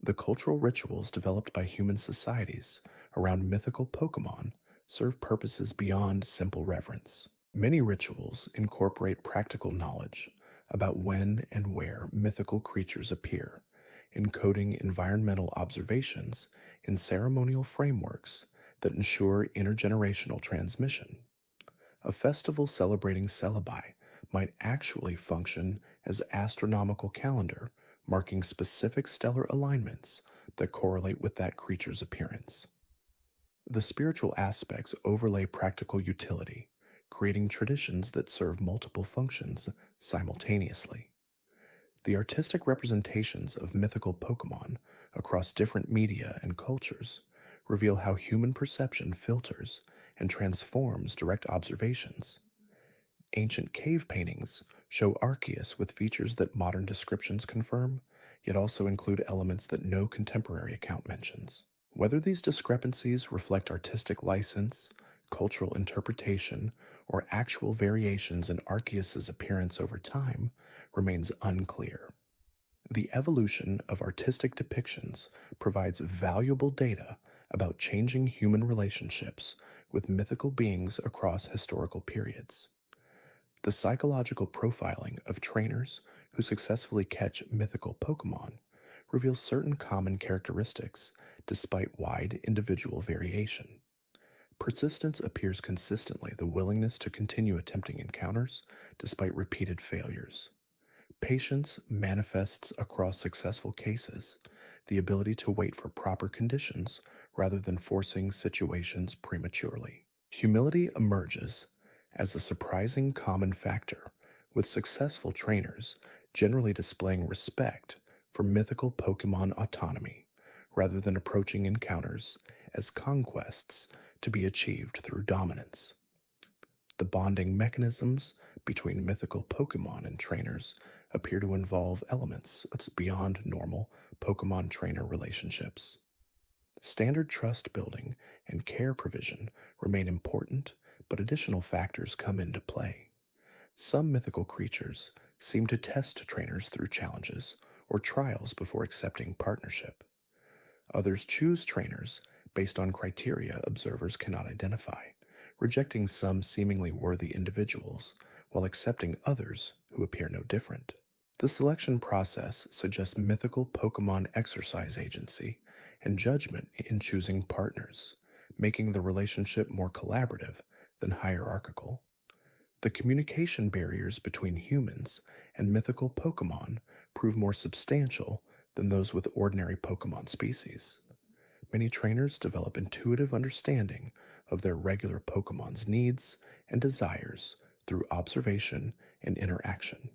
The cultural rituals developed by human societies around mythical Pokemon serve purposes beyond simple reverence. Many rituals incorporate practical knowledge about when and where mythical creatures appear, encoding environmental observations in ceremonial frameworks that ensure intergenerational transmission. A festival celebrating Celebi might actually function as astronomical calendar, marking specific stellar alignments that correlate with that creature's appearance. The spiritual aspects overlay practical utility, creating traditions that serve multiple functions simultaneously. The artistic representations of mythical Pokemon across different media and cultures reveal how human perception filters and transforms direct observations. Ancient cave paintings show Arceus with features that modern descriptions confirm, yet also include elements that no contemporary account mentions. Whether these discrepancies reflect artistic license, cultural interpretation, or actual variations in Arceus's appearance over time remains unclear. The evolution of artistic depictions provides valuable data about changing human relationships with mythical beings across historical periods. The psychological profiling of trainers who successfully catch mythical Pokemon reveals certain common characteristics despite wide individual variation. Persistence appears consistently the willingness to continue attempting encounters despite repeated failures. Patience manifests across successful cases, the ability to wait for proper conditions rather than forcing situations prematurely. Humility emerges as a surprising common factor, with successful trainers generally displaying respect for mythical Pokemon autonomy rather than approaching encounters as conquests to be achieved through dominance. The bonding mechanisms between mythical Pokemon and trainers appear to involve elements that's beyond normal Pokemon trainer relationships. Standard trust building and care provision remain important, but additional factors come into play. Some mythical creatures seem to test trainers through challenges or trials before accepting partnership. Others choose trainers based on criteria observers cannot identify, rejecting some seemingly worthy individuals while accepting others who appear no different. The selection process suggests mythical Pokemon exercise agency and judgment in choosing partners, making the relationship more collaborative than hierarchical. The communication barriers between humans and mythical Pokemon prove more substantial than those with ordinary Pokemon species. Many trainers develop intuitive understanding of their regular Pokemon's needs and desires through observation and interaction.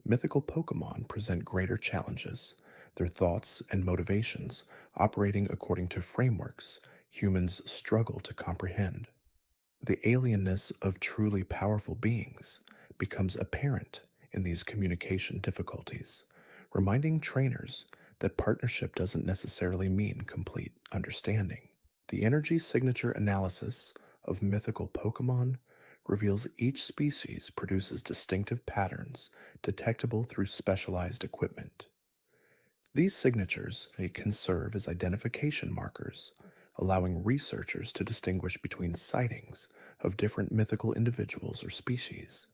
Mythical Pokemon present greater challenges, their thoughts and motivations operating according to frameworks humans struggle to comprehend. The alienness of truly powerful beings becomes apparent in these communication difficulties, reminding trainers that partnership doesn't necessarily mean complete understanding. The energy signature analysis of mythical Pokemon reveals each species produces distinctive patterns detectable through specialized equipment. These signatures can serve as identification markers, allowing researchers to distinguish between sightings of different mythical individuals or species.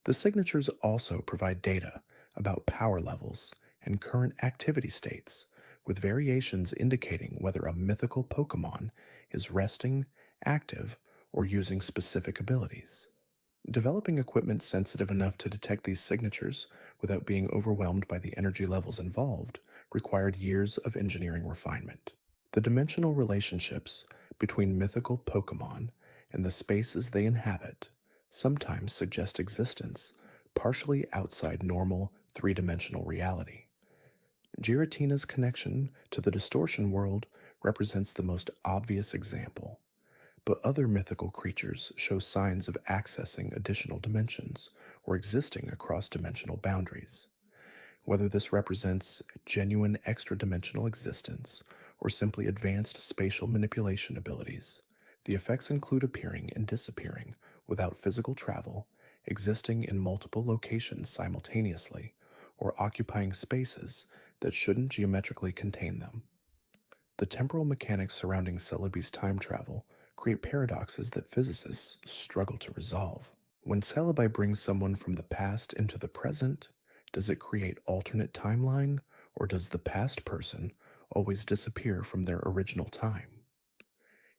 The signatures also provide data about power levels and current activity states, with variations indicating whether a mythical Pokemon is resting, active, or using specific abilities. Developing equipment sensitive enough to detect these signatures without being overwhelmed by the energy levels involved required years of engineering refinement. The dimensional relationships between mythical Pokemon and the spaces they inhabit sometimes suggest existence partially outside normal three-dimensional reality. Giratina's connection to the distortion world represents the most obvious example, but other mythical creatures show signs of accessing additional dimensions or existing across dimensional boundaries. Whether this represents genuine extra-dimensional existence or simply advanced spatial manipulation abilities, the effects include appearing and disappearing without physical travel, existing in multiple locations simultaneously, or occupying spaces that shouldn't geometrically contain them. The temporal mechanics surrounding Celebi's time travel create paradoxes that physicists struggle to resolve. When Celebi brings someone from the past into the present, does it create alternate timeline, or does the past person always disappear from their original time?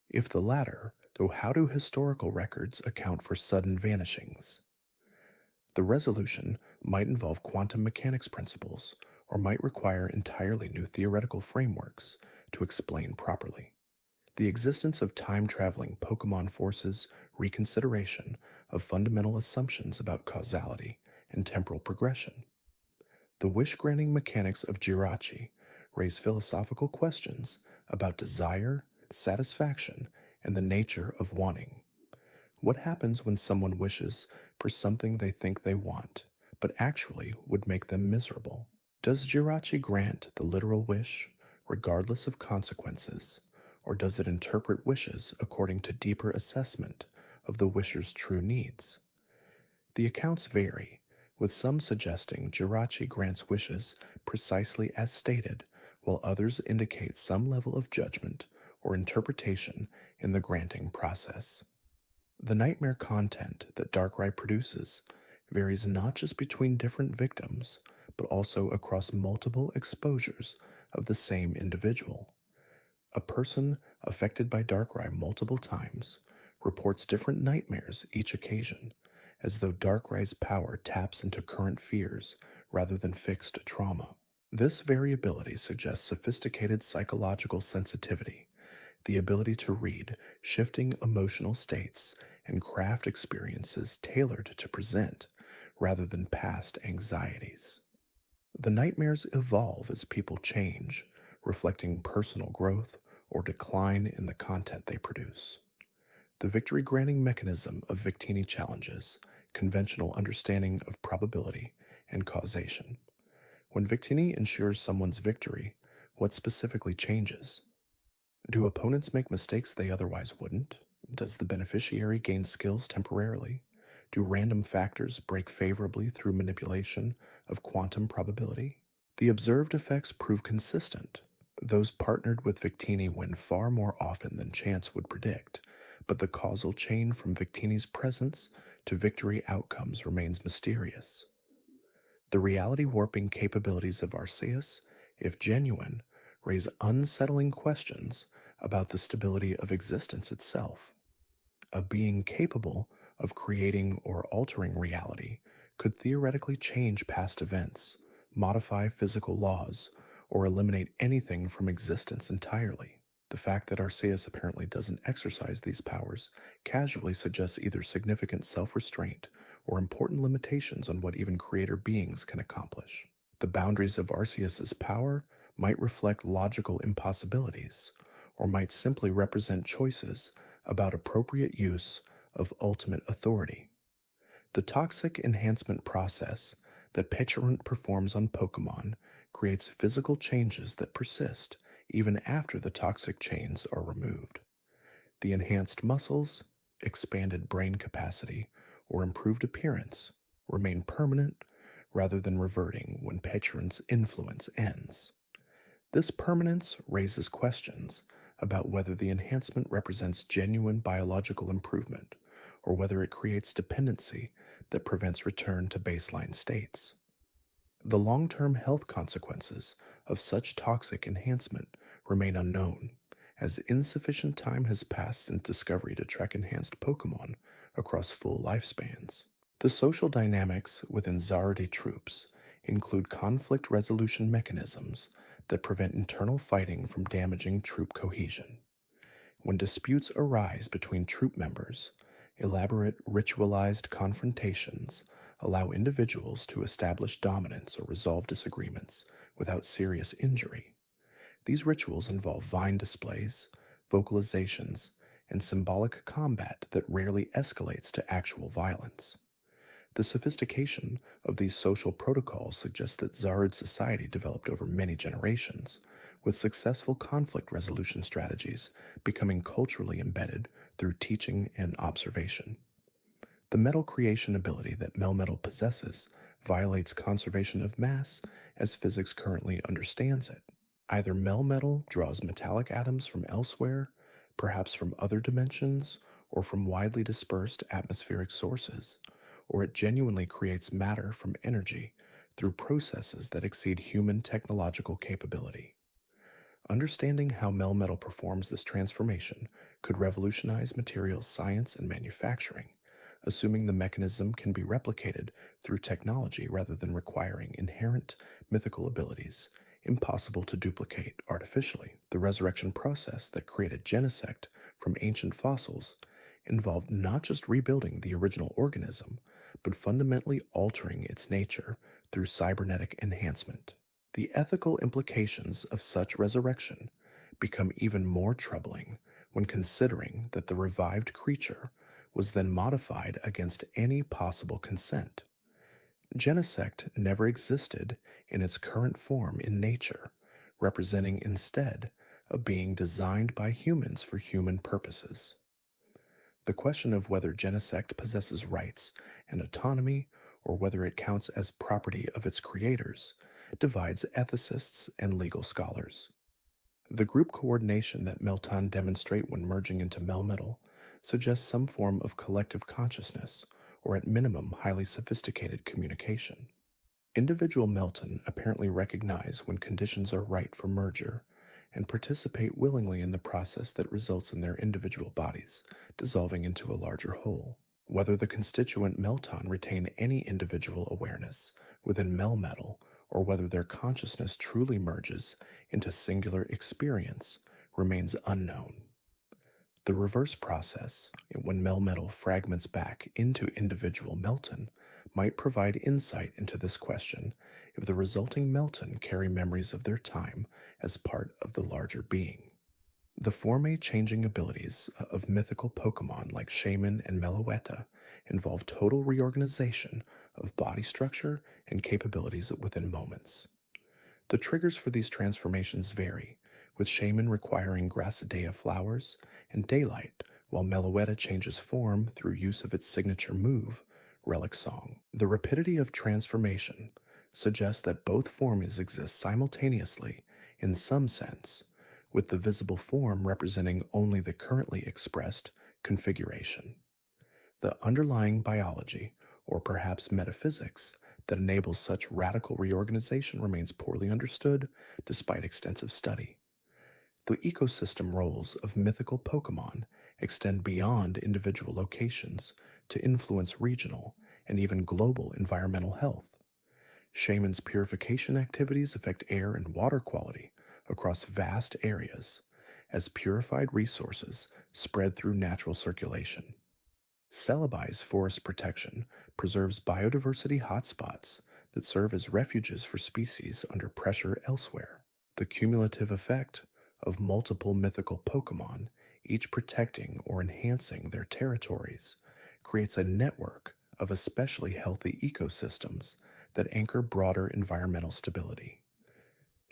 If the latter, though, how do historical records account for sudden vanishings? The resolution might involve quantum mechanics principles, or might require entirely new theoretical frameworks to explain properly. The existence of time-traveling Pokemon forces reconsideration of fundamental assumptions about causality and temporal progression. The wish-granting mechanics of Jirachi raise philosophical questions about desire, satisfaction, and the nature of wanting. What happens when someone wishes for something they think they want, but actually would make them miserable? Does Jirachi grant the literal wish, regardless of consequences, or does it interpret wishes according to deeper assessment of the wisher's true needs? The accounts vary, with some suggesting Jirachi grants wishes precisely as stated, while others indicate some level of judgment or interpretation in the granting process. The nightmare content that Darkrai produces varies not just between different victims, but also across multiple exposures of the same individual. A person affected by Darkrai multiple times reports different nightmares each occasion, as though Darkrai's power taps into current fears rather than fixed trauma. This variability suggests sophisticated psychological sensitivity, the ability to read shifting emotional states and craft experiences tailored to present rather than past anxieties. The nightmares evolve as people change, reflecting personal growth or decline in the content they produce. The victory granting mechanism of Victini challenges conventional understanding of probability and causation. When Victini ensures someone's victory, what specifically changes? Do opponents make mistakes they otherwise wouldn't? Does the beneficiary gain skills temporarily? Do random factors break favorably through manipulation of quantum probability? The observed effects prove consistent. Those partnered with Victini win far more often than chance would predict, but the causal chain from Victini's presence to victory outcomes remains mysterious. The reality warping capabilities of Arceus, if genuine, raise unsettling questions about the stability of existence itself. A being capable of creating or altering reality could theoretically change past events, modify physical laws, or eliminate anything from existence entirely. The fact that Arceus apparently doesn't exercise these powers casually suggests either significant self restraint or important limitations on what even creator beings can accomplish. The boundaries of Arceus's power might reflect logical impossibilities, or might simply represent choices about appropriate use of ultimate authority. The toxic enhancement process that Petulant performs on Pokémon creates physical changes that persist even after the toxic chains are removed. The enhanced muscles, expanded brain capacity, or improved appearance remain permanent rather than reverting when Petulant's influence ends. This permanence raises questions about whether the enhancement represents genuine biological improvement or whether it creates dependency that prevents return to baseline states. The long term health consequences of such toxic enhancement remain unknown, as insufficient time has passed since discovery to track enhanced Pokémon across full lifespans. The social dynamics within Zardi troops include conflict resolution mechanisms that prevent internal fighting from damaging troop cohesion. When disputes arise between troop members, elaborate ritualized confrontations allow individuals to establish dominance or resolve disagreements without serious injury. These rituals involve vine displays, vocalizations, and symbolic combat that rarely escalates to actual violence. The sophistication of these social protocols suggests that Zarid society developed over many generations, with successful conflict resolution strategies becoming culturally embedded through teaching and observation. The metal creation ability that Melmetal possesses violates conservation of mass as physics currently understands it. Either Melmetal draws metallic atoms from elsewhere, perhaps from other dimensions, or from widely dispersed atmospheric sources, or it genuinely creates matter from energy through processes that exceed human technological capability. Understanding how Melmetal performs this transformation could revolutionize materials science and manufacturing, assuming the mechanism can be replicated through technology rather than requiring inherent mythical abilities impossible to duplicate artificially. The resurrection process that created Genesect from ancient fossils involved not just rebuilding the original organism, but fundamentally altering its nature through cybernetic enhancement. The ethical implications of such resurrection become even more troubling when considering that the revived creature was then modified against any possible consent. Genesect never existed in its current form in nature, representing instead a being designed by humans for human purposes. The question of whether Genesect possesses rights and autonomy or whether it counts as property of its creators divides ethicists and legal scholars. The group coordination that Meltan demonstrate when merging into Melmetal suggests some form of collective consciousness, or at minimum, highly sophisticated communication. Individual Melton apparently recognize when conditions are right for merger and participate willingly in the process that results in their individual bodies dissolving into a larger whole. Whether the constituent Melton retain any individual awareness within Melmetal or whether their consciousness truly merges into singular experience remains unknown. The reverse process, when Melmetal fragments back into individual Melton, might provide insight into this question if the resulting Melton carry memories of their time as part of the larger being. The form-changing abilities of mythical Pokémon like Shaman and Meloetta involve total reorganization of body structure and capabilities within moments. The triggers for these transformations vary, with Shaman requiring Grassidea flowers and daylight, while Meloetta changes form through use of its signature move, Relic Song. The rapidity of transformation suggests that both forms exist simultaneously in some sense, with the visible form representing only the currently expressed configuration. The underlying biology, or perhaps metaphysics, that enables such radical reorganization remains poorly understood despite extensive study. The ecosystem roles of mythical Pokémon extend beyond individual locations to influence regional and even global environmental health. Shaman's purification activities affect air and water quality across vast areas as purified resources spread through natural circulation. Celebai's forest protection preserves biodiversity hotspots that serve as refuges for species under pressure elsewhere. The cumulative effect of multiple mythical Pokémon, each protecting or enhancing their territories, creates a network of especially healthy ecosystems that anchor broader environmental stability.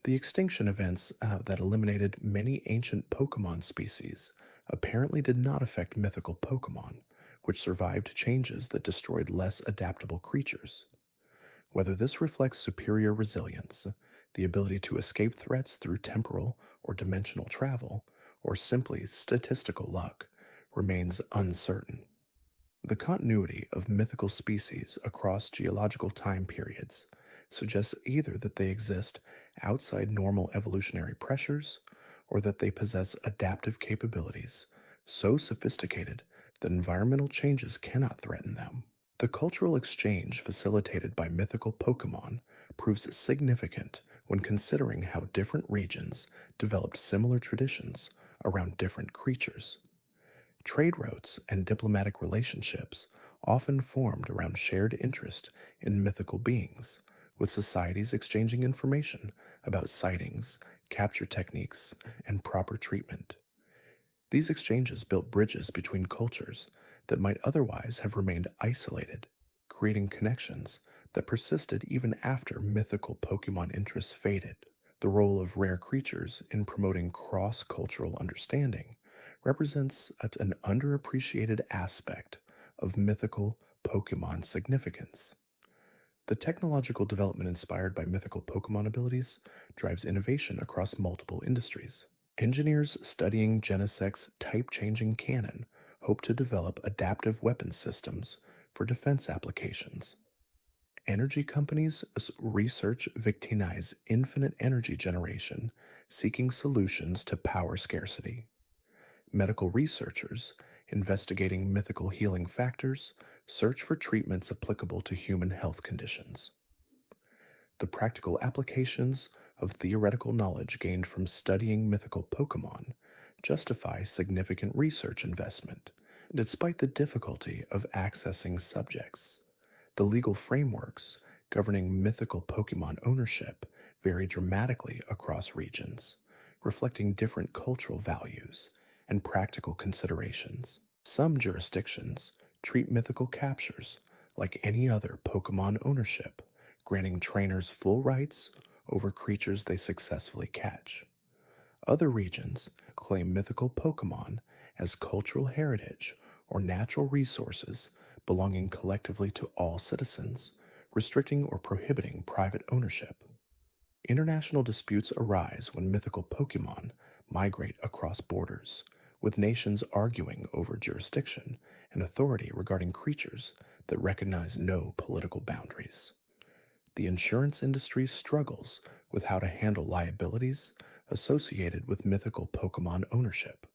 The extinction events that eliminated many ancient Pokémon species apparently did not affect mythical Pokémon, which survived changes that destroyed less adaptable creatures. Whether this reflects superior resilience, the ability to escape threats through temporal or dimensional travel, or simply statistical luck, remains uncertain. The continuity of mythical species across geological time periods suggests either that they exist outside normal evolutionary pressures or that they possess adaptive capabilities so sophisticated that environmental changes cannot threaten them. The cultural exchange facilitated by mythical Pokémon proves significant when considering how different regions developed similar traditions around different creatures. Trade routes and diplomatic relationships often formed around shared interest in mythical beings, with societies exchanging information about sightings, capture techniques, and proper treatment. These exchanges built bridges between cultures that might otherwise have remained isolated, creating connections that persisted even after mythical Pokémon interests faded. The role of rare creatures in promoting cross-cultural understanding represents an underappreciated aspect of mythical Pokémon significance. The technological development inspired by mythical Pokémon abilities drives innovation across multiple industries. Engineers studying Genesec's type-changing cannon hope to develop adaptive weapon systems for defense applications. Energy companies research Victini's infinite energy generation, seeking solutions to power scarcity. Medical researchers investigating mythical healing factors search for treatments applicable to human health conditions. The practical applications of theoretical knowledge gained from studying mythical Pokémon justify significant research investment, despite the difficulty of accessing subjects. The legal frameworks governing mythical Pokémon ownership vary dramatically across regions, reflecting different cultural values and practical considerations. Some jurisdictions treat mythical captures like any other Pokémon ownership, granting trainers full rights over creatures they successfully catch. Other regions claim mythical Pokémon as cultural heritage or natural resources belonging collectively to all citizens, restricting or prohibiting private ownership. International disputes arise when mythical Pokémon migrate across borders, with nations arguing over jurisdiction and authority regarding creatures that recognize no political boundaries. The insurance industry struggles with how to handle liabilities associated with mythical Pokemon ownership.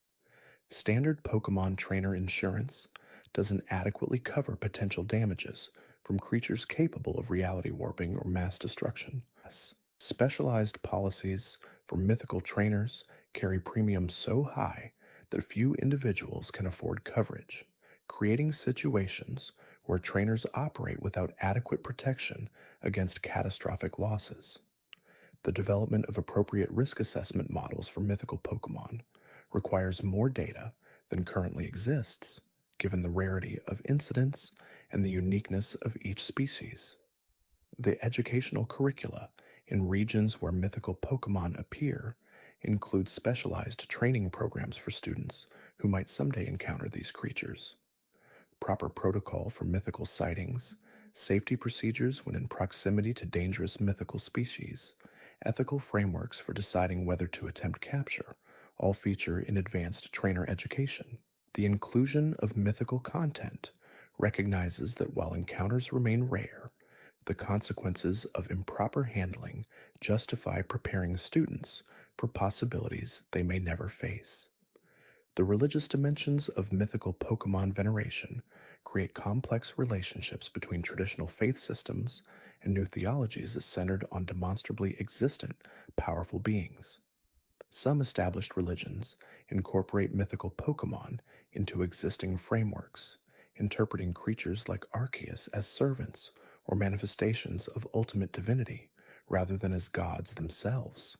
Standard Pokemon trainer insurance doesn't adequately cover potential damages from creatures capable of reality warping or mass destruction. Specialized policies for mythical trainers carry premiums so high that few individuals can afford coverage, creating situations where trainers operate without adequate protection against catastrophic losses. The development of appropriate risk assessment models for mythical Pokemon requires more data than currently exists, given the rarity of incidents and the uniqueness of each species. The educational curricula in regions where mythical Pokemon appear include specialized training programs for students who might someday encounter these creatures. Proper protocol for mythical sightings, safety procedures when in proximity to dangerous mythical species, ethical frameworks for deciding whether to attempt capture, all feature in advanced trainer education. The inclusion of mythical content recognizes that while encounters remain rare, the consequences of improper handling justify preparing students for possibilities they may never face. The religious dimensions of mythical Pokemon veneration create complex relationships between traditional faith systems and new theologies that centered on demonstrably existent, powerful beings. Some established religions incorporate mythical Pokemon into existing frameworks, interpreting creatures like Arceus as servants or manifestations of ultimate divinity rather than as gods themselves.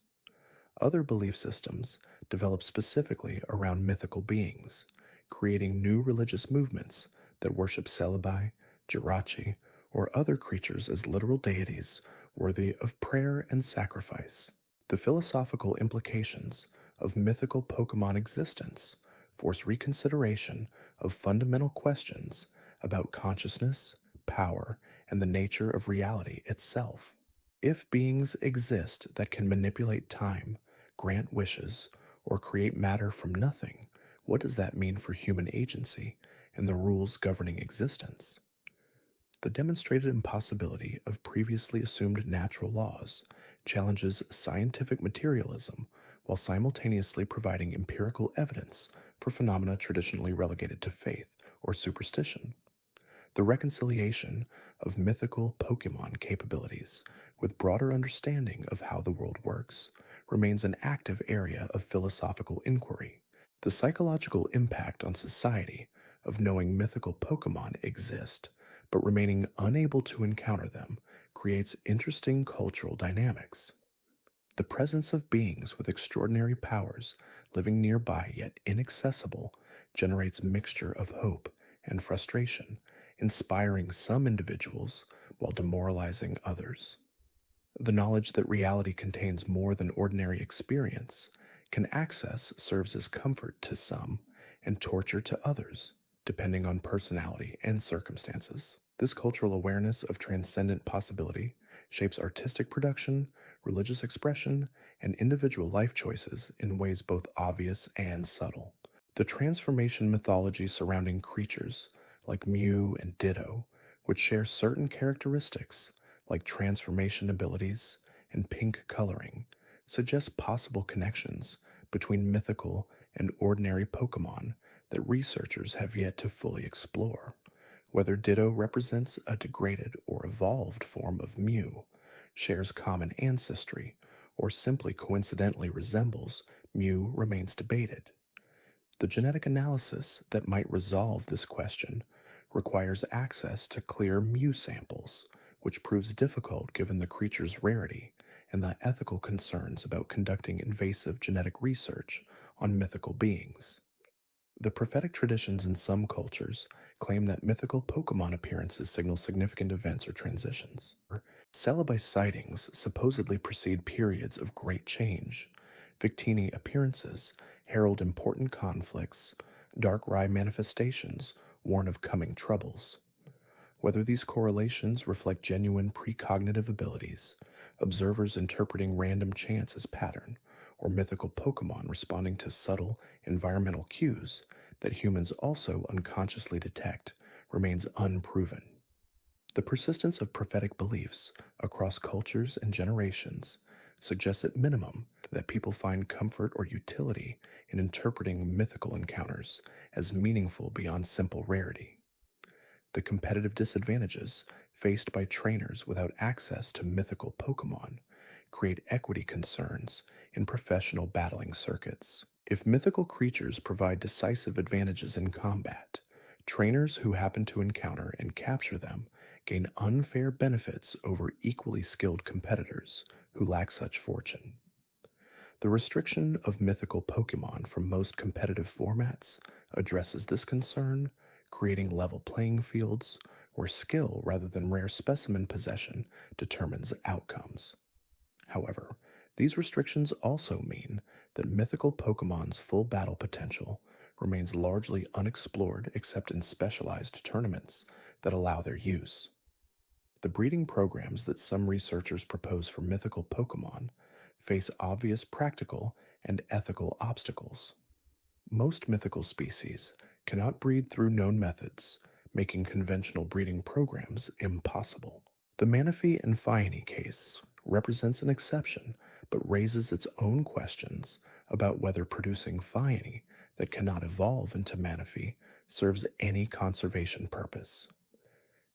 Other belief systems develop specifically around mythical beings, creating new religious movements that worship Celebi, Jirachi, or other creatures as literal deities worthy of prayer and sacrifice. The philosophical implications of mythical Pokemon existence force reconsideration of fundamental questions about consciousness, power, and the nature of reality itself. If beings exist that can manipulate time, grant wishes, or create matter from nothing, what does that mean for human agency and the rules governing existence? The demonstrated impossibility of previously assumed natural laws challenges scientific materialism while simultaneously providing empirical evidence for phenomena traditionally relegated to faith or superstition. The reconciliation of mythical Pokemon capabilities with broader understanding of how the world works remains an active area of philosophical inquiry. The psychological impact on society of knowing mythical Pokemon exist but remaining unable to encounter them creates interesting cultural dynamics. The presence of beings with extraordinary powers living nearby yet inaccessible generates mixture of hope and frustration, inspiring some individuals while demoralizing others. The knowledge that reality contains more than ordinary experience can access serves as comfort to some and torture to others, depending on personality and circumstances. This cultural awareness of transcendent possibility shapes artistic production, religious expression, and individual life choices in ways both obvious and subtle. The transformation mythology surrounding creatures like Mew and Ditto, which share certain characteristics like transformation abilities and pink coloring, suggests possible connections between mythical and ordinary Pokemon that researchers have yet to fully explore. Whether Ditto represents a degraded or evolved form of Mew, shares common ancestry, or simply coincidentally resembles Mew remains debated. The genetic analysis that might resolve this question requires access to clear Mew samples, which proves difficult given the creature's rarity and the ethical concerns about conducting invasive genetic research on mythical beings. The prophetic traditions in some cultures claim that mythical Pokemon appearances signal significant events or transitions. Celebi sightings supposedly precede periods of great change. Victini appearances herald important conflicts. Darkrai manifestations warn of coming troubles. Whether these correlations reflect genuine precognitive abilities, observers interpreting random chance as pattern, or mythical Pokémon responding to subtle environmental cues that humans also unconsciously detect remains unproven. The persistence of prophetic beliefs across cultures and generations suggests at minimum that people find comfort or utility in interpreting mythical encounters as meaningful beyond simple rarity. The competitive disadvantages faced by trainers without access to mythical Pokemon create equity concerns in professional battling circuits. If mythical creatures provide decisive advantages in combat, trainers who happen to encounter and capture them gain unfair benefits over equally skilled competitors who lack such fortune. The restriction of mythical Pokemon from most competitive formats addresses this concern, creating level playing fields where skill rather than rare specimen possession determines outcomes. However, these restrictions also mean that mythical Pokemon's full battle potential remains largely unexplored except in specialized tournaments that allow their use. The breeding programs that some researchers propose for mythical Pokemon face obvious practical and ethical obstacles. Most mythical species cannot breed through known methods, making conventional breeding programs impossible. The Manaphy and Phione case represents an exception, but raises its own questions about whether producing Phione that cannot evolve into Manaphy serves any conservation purpose.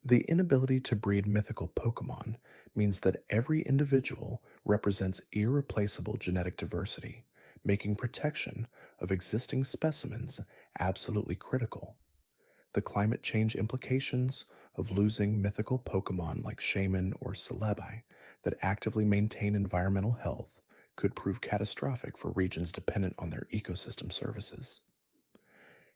The inability to breed mythical Pokemon means that every individual represents irreplaceable genetic diversity, making protection of existing specimens absolutely critical. The climate change implications of losing mythical Pokemon like Shaman or Celebi that actively maintain environmental health could prove catastrophic for regions dependent on their ecosystem services.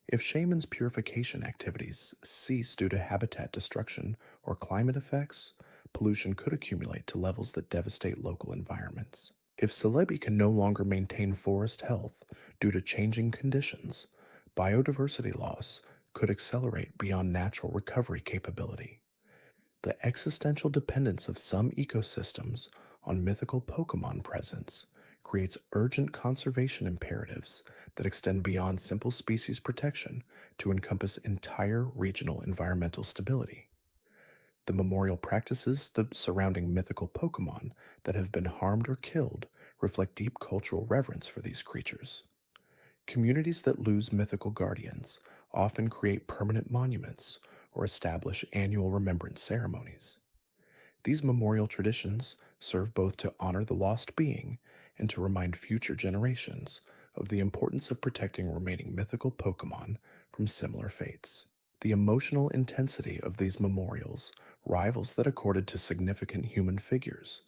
If Shaman's purification activities cease due to habitat destruction or climate effects, pollution could accumulate to levels that devastate local environments. If Celebi can no longer maintain forest health due to changing conditions, biodiversity loss could accelerate beyond natural recovery capability. The existential dependence of some ecosystems on mythical Pokemon presence creates urgent conservation imperatives that extend beyond simple species protection to encompass entire regional environmental stability. The memorial practices surrounding mythical Pokemon that have been harmed or killed reflect deep cultural reverence for these creatures. Communities that lose mythical guardians often create permanent monuments or establish annual remembrance ceremonies. These memorial traditions serve both to honor the lost being and to remind future generations of the importance of protecting remaining mythical Pokemon from similar fates. The emotional intensity of these memorials rivals that accorded to significant human figures,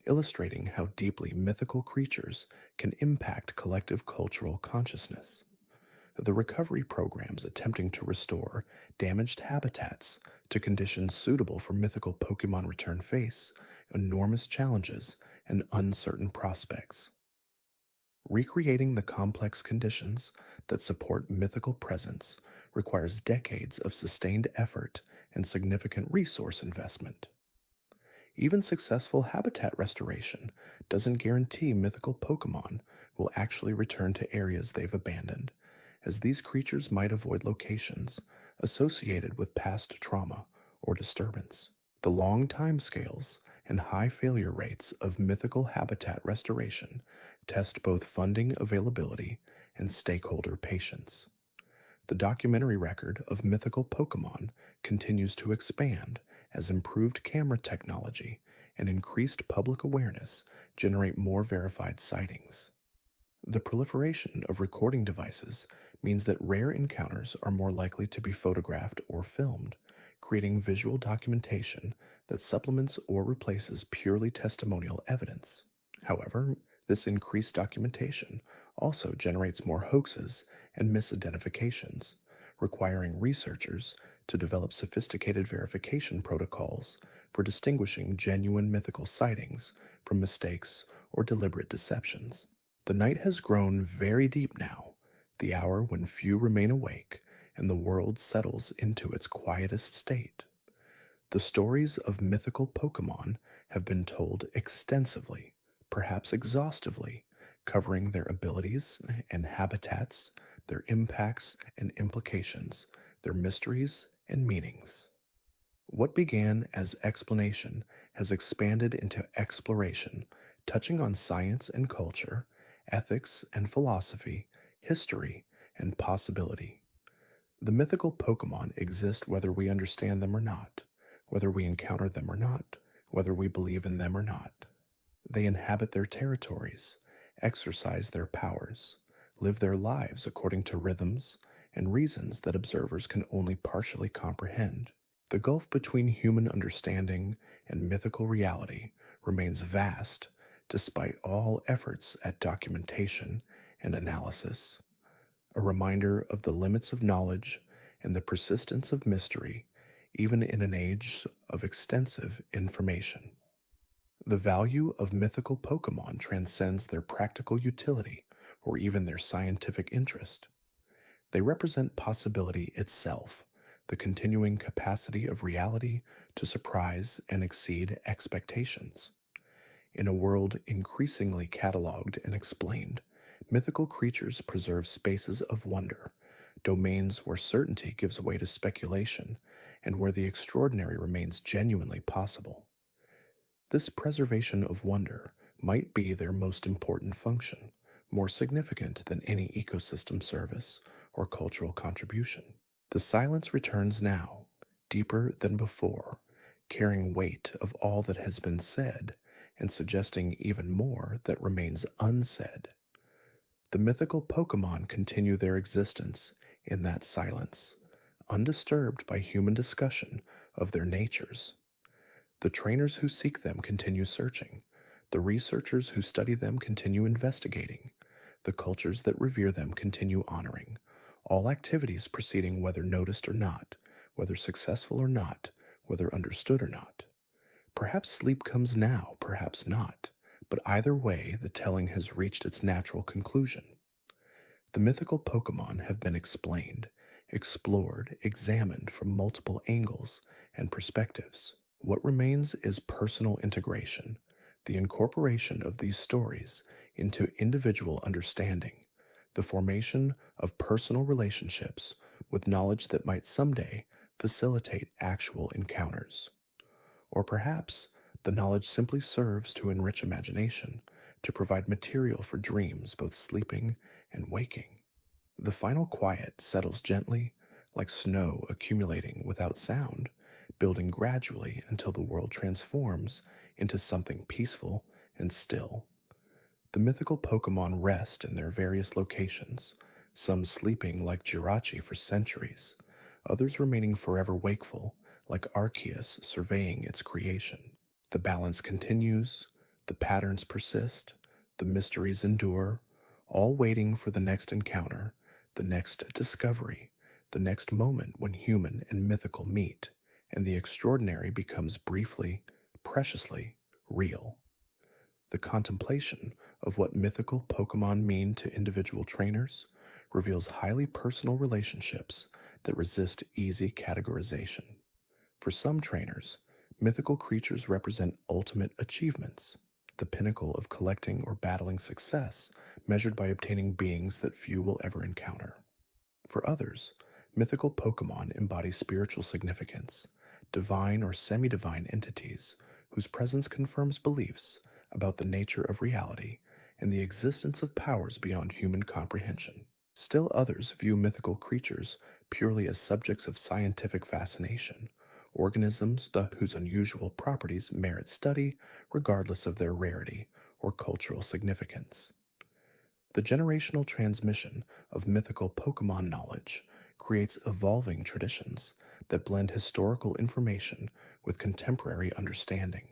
illustrating how deeply mythical creatures can impact collective cultural consciousness. The recovery programs attempting to restore damaged habitats to conditions suitable for mythical Pokemon return face enormous challenges and uncertain prospects. Recreating the complex conditions that support mythical presence requires decades of sustained effort and significant resource investment. Even successful habitat restoration doesn't guarantee mythical Pokemon will actually return to areas they've abandoned, as these creatures might avoid locations associated with past trauma or disturbance. The long timescales and high failure rates of mythical habitat restoration test both funding availability and stakeholder patience. The documentary record of mythical Pokemon continues to expand as improved camera technology and increased public awareness generate more verified sightings. The proliferation of recording devices means that rare encounters are more likely to be photographed or filmed, creating visual documentation that supplements or replaces purely testimonial evidence. However, this increased documentation also generates more hoaxes and misidentifications, requiring researchers to develop sophisticated verification protocols for distinguishing genuine mythical sightings from mistakes or deliberate deceptions. The night has grown very deep now, the hour when few remain awake and the world settles into its quietest state. The stories of mythical Pokemon have been told extensively, perhaps exhaustively, covering their abilities and habitats, their impacts and implications, their mysteries and meanings. What began as explanation has expanded into exploration, touching on science and culture, ethics and philosophy, history and possibility. The mythical Pokemon exist whether we understand them or not, whether we encounter them or not, whether we believe in them or not. They inhabit their territories, exercise their powers, live their lives according to rhythms and reasons that observers can only partially comprehend. The gulf between human understanding and mythical reality remains vast despite all efforts at documentation and analysis, a reminder of the limits of knowledge and the persistence of mystery, even in an age of extensive information. The value of mythical Pokemon transcends their practical utility or even their scientific interest. They represent possibility itself, the continuing capacity of reality to surprise and exceed expectations. In a world increasingly cataloged and explained, mythical creatures preserve spaces of wonder, domains where certainty gives way to speculation, and where the extraordinary remains genuinely possible. This preservation of wonder might be their most important function, more significant than any ecosystem service or cultural contribution. The silence returns now, deeper than before, carrying weight of all that has been said and suggesting even more that remains unsaid. The mythical Pokemon continue their existence in that silence, undisturbed by human discussion of their natures. The trainers who seek them continue searching. The researchers who study them continue investigating. The cultures that revere them continue honoring. All activities proceeding whether noticed or not, whether successful or not, whether understood or not. Perhaps sleep comes now, perhaps not, but either way the telling has reached its natural conclusion. The mythical Pokemon have been explained, explored, examined from multiple angles and perspectives. What remains is personal integration, the incorporation of these stories into individual understanding, the formation of personal relationships with knowledge that might someday facilitate actual encounters. Or perhaps the knowledge simply serves to enrich imagination, to provide material for dreams both sleeping and waking. The final quiet settles gently, like snow accumulating without sound, building gradually until the world transforms into something peaceful and still. The mythical Pokemon rest in their various locations, some sleeping like Jirachi for centuries, others remaining forever wakeful like Arceus surveying its creation. The balance continues, the patterns persist, the mysteries endure, all waiting for the next encounter, the next discovery, the next moment when human and mythical meet, and the extraordinary becomes briefly, preciously real. The contemplation of what mythical Pokemon mean to individual trainers reveals highly personal relationships that resist easy categorization. For some trainers, mythical creatures represent ultimate achievements, the pinnacle of collecting or battling success measured by obtaining beings that few will ever encounter. For others, mythical Pokemon embody spiritual significance, divine or semi-divine entities whose presence confirms beliefs about the nature of reality and the existence of powers beyond human comprehension. Still others view mythical creatures purely as subjects of scientific fascination, organisms whose unusual properties merit study regardless of their rarity or cultural significance. The generational transmission of mythical Pokemon knowledge creates evolving traditions that blend historical information with contemporary understanding.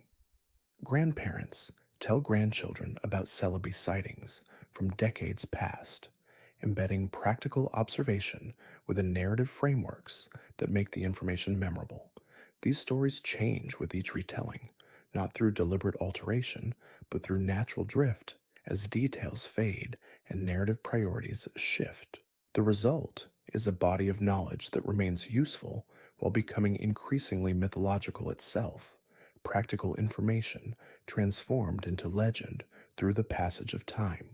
Grandparents tell grandchildren about Celebi sightings from decades past, embedding practical observation within narrative frameworks that make the information memorable. These stories change with each retelling, not through deliberate alteration, but through natural drift as details fade and narrative priorities shift. The result is a body of knowledge that remains useful while becoming increasingly mythological itself, practical information transformed into legend through the passage of time.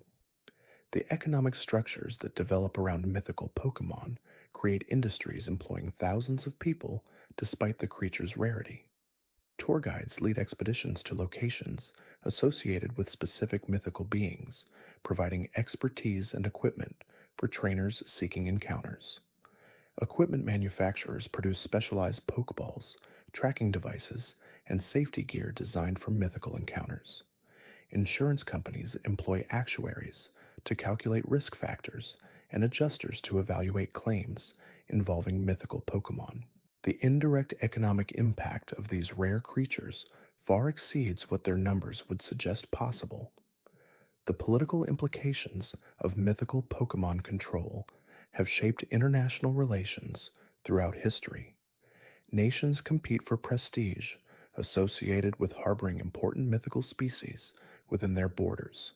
The economic structures that develop around mythical Pokémon create industries employing thousands of people despite the creature's rarity. Tour guides lead expeditions to locations associated with specific mythical beings, providing expertise and equipment for trainers seeking encounters. Equipment manufacturers produce specialized Pokeballs, tracking devices, and safety gear designed for mythical encounters. Insurance companies employ actuaries to calculate risk factors and adjusters to evaluate claims involving mythical Pokémon. The indirect economic impact of these rare creatures far exceeds what their numbers would suggest possible. The political implications of mythical Pokémon control have shaped international relations throughout history. Nations compete for prestige associated with harboring important mythical species within their borders.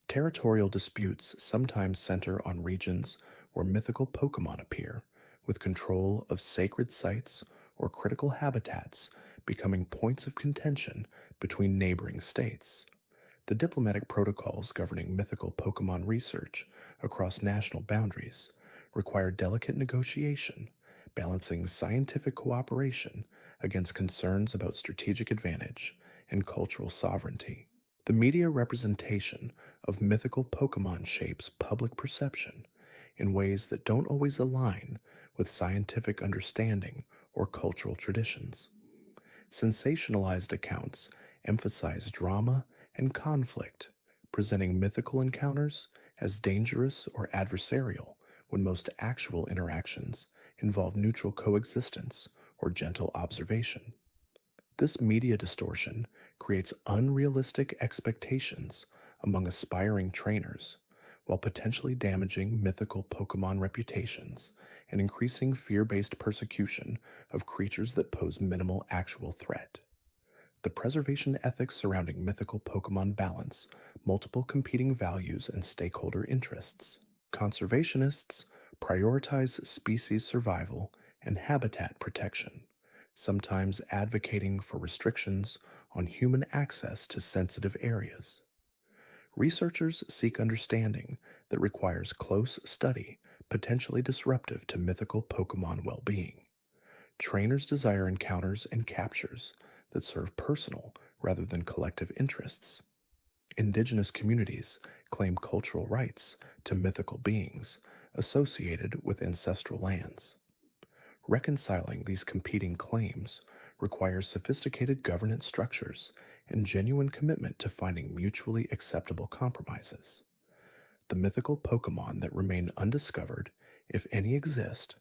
Territorial disputes sometimes center on regions where mythical Pokémon appear, with control of sacred sites or critical habitats becoming points of contention between neighboring states. The diplomatic protocols governing mythical Pokémon research across national boundaries require delicate negotiation, balancing scientific cooperation against concerns about strategic advantage and cultural sovereignty. The media representation of mythical Pokémon shapes public perception in ways that don't always align with scientific understanding or cultural traditions. Sensationalized accounts emphasize drama and conflict, presenting mythical encounters as dangerous or adversarial when most actual interactions involve neutral coexistence or gentle observation. This media distortion creates unrealistic expectations among aspiring trainers, while potentially damaging mythical Pokémon reputations and increasing fear-based persecution of creatures that pose minimal actual threat. The preservation ethics surrounding mythical Pokémon balance multiple competing values and stakeholder interests. Conservationists prioritize species survival and habitat protection, sometimes advocating for restrictions on human access to sensitive areas. Researchers seek understanding that requires close study, potentially disruptive to mythical Pokémon well-being. Trainers desire encounters and captures that serve personal rather than collective interests. Indigenous communities claim cultural rights to mythical beings associated with ancestral lands. Reconciling these competing claims requires sophisticated governance structures and genuine commitment to finding mutually acceptable compromises. The mythical Pokémon that remain undiscovered, if any exist,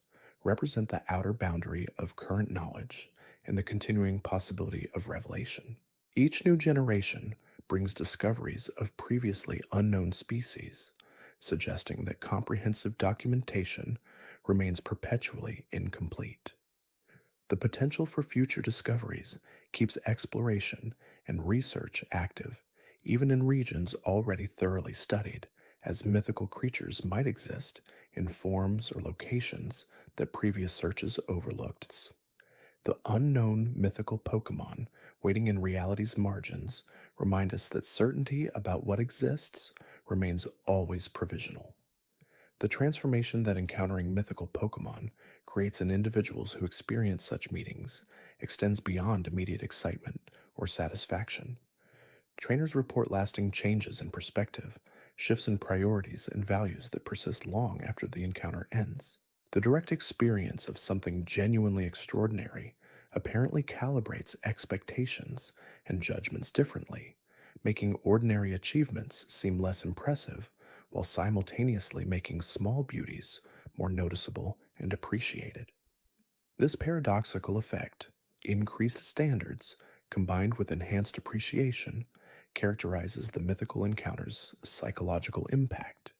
represent the outer boundary of current knowledge and the continuing possibility of revelation. Each new generation brings discoveries of previously unknown species, suggesting that comprehensive documentation remains perpetually incomplete. The potential for future discoveries keeps exploration and research active, even in regions already thoroughly studied, as mythical creatures might exist in forms or locations that previous searches overlooked. The unknown mythical Pokémon waiting in reality's margins remind us that certainty about what exists remains always provisional. The transformation that encountering mythical Pokémon creates in individuals who experience such meetings extends beyond immediate excitement or satisfaction. Trainers report lasting changes in perspective, shifts in priorities, and values that persist long after the encounter ends. The direct experience of something genuinely extraordinary apparently calibrates expectations and judgments differently, making ordinary achievements seem less impressive while simultaneously making small beauties more noticeable and appreciated. This paradoxical effect, increased standards combined with enhanced appreciation, characterizes the mythical encounter's psychological impact.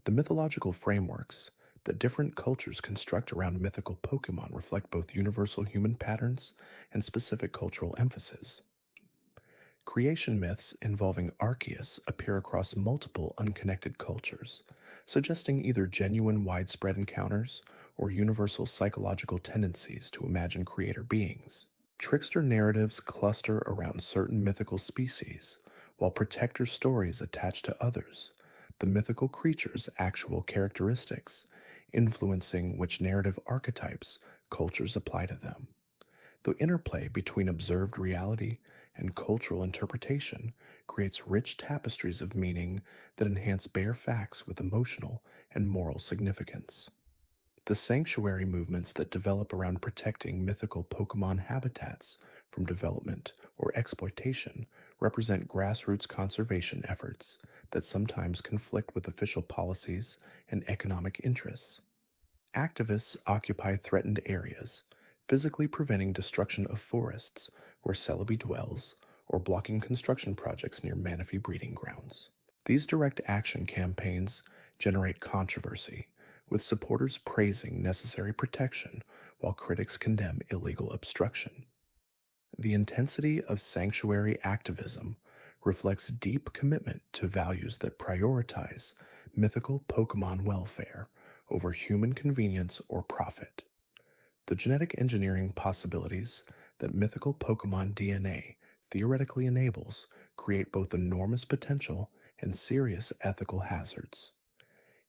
The mythological frameworks that different cultures construct around mythical Pokémon reflect both universal human patterns and specific cultural emphasis. Creation myths involving Arceus appear across multiple unconnected cultures, suggesting either genuine widespread encounters or universal psychological tendencies to imagine creator beings. Trickster narratives cluster around certain mythical species, while protector stories attach to others, the mythical creature's actual characteristics, influencing which narrative archetypes cultures apply to them. The interplay between observed reality and cultural interpretation creates rich tapestries of meaning that enhance bare facts with emotional and moral significance. The sanctuary movements that develop around protecting mythical Pokemon habitats from development or exploitation represent grassroots conservation efforts that sometimes conflict with official policies and economic interests. Activists occupy threatened areas, physically preventing destruction of forests where Celebi dwells or blocking construction projects near Manaphy breeding grounds. These direct action campaigns generate controversy, with supporters praising necessary protection while critics condemn illegal obstruction. The intensity of sanctuary activism reflects deep commitment to values that prioritize mythical Pokemon welfare over human convenience or profit. The genetic engineering possibilities that mythical Pokemon DNA theoretically enables create both enormous potential and serious ethical hazards.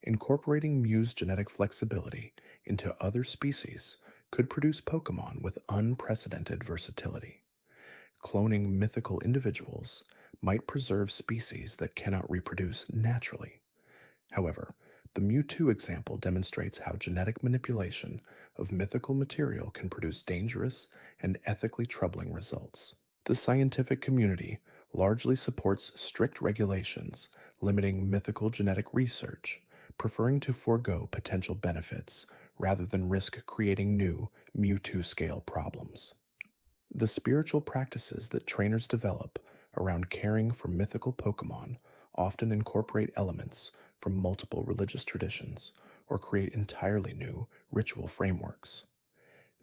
Incorporating Mew's genetic flexibility into other species could produce Pokemon with unprecedented versatility. Cloning mythical individuals might preserve species that cannot reproduce naturally. However, the Mewtwo example demonstrates how genetic manipulation of mythical material can produce dangerous and ethically troubling results. The scientific community largely supports strict regulations limiting mythical genetic research, preferring to forego potential benefits rather than risk creating new Mewtwo scale problems. The spiritual practices that trainers develop around caring for mythical Pokemon often incorporate elements from multiple religious traditions or create entirely new ritual frameworks.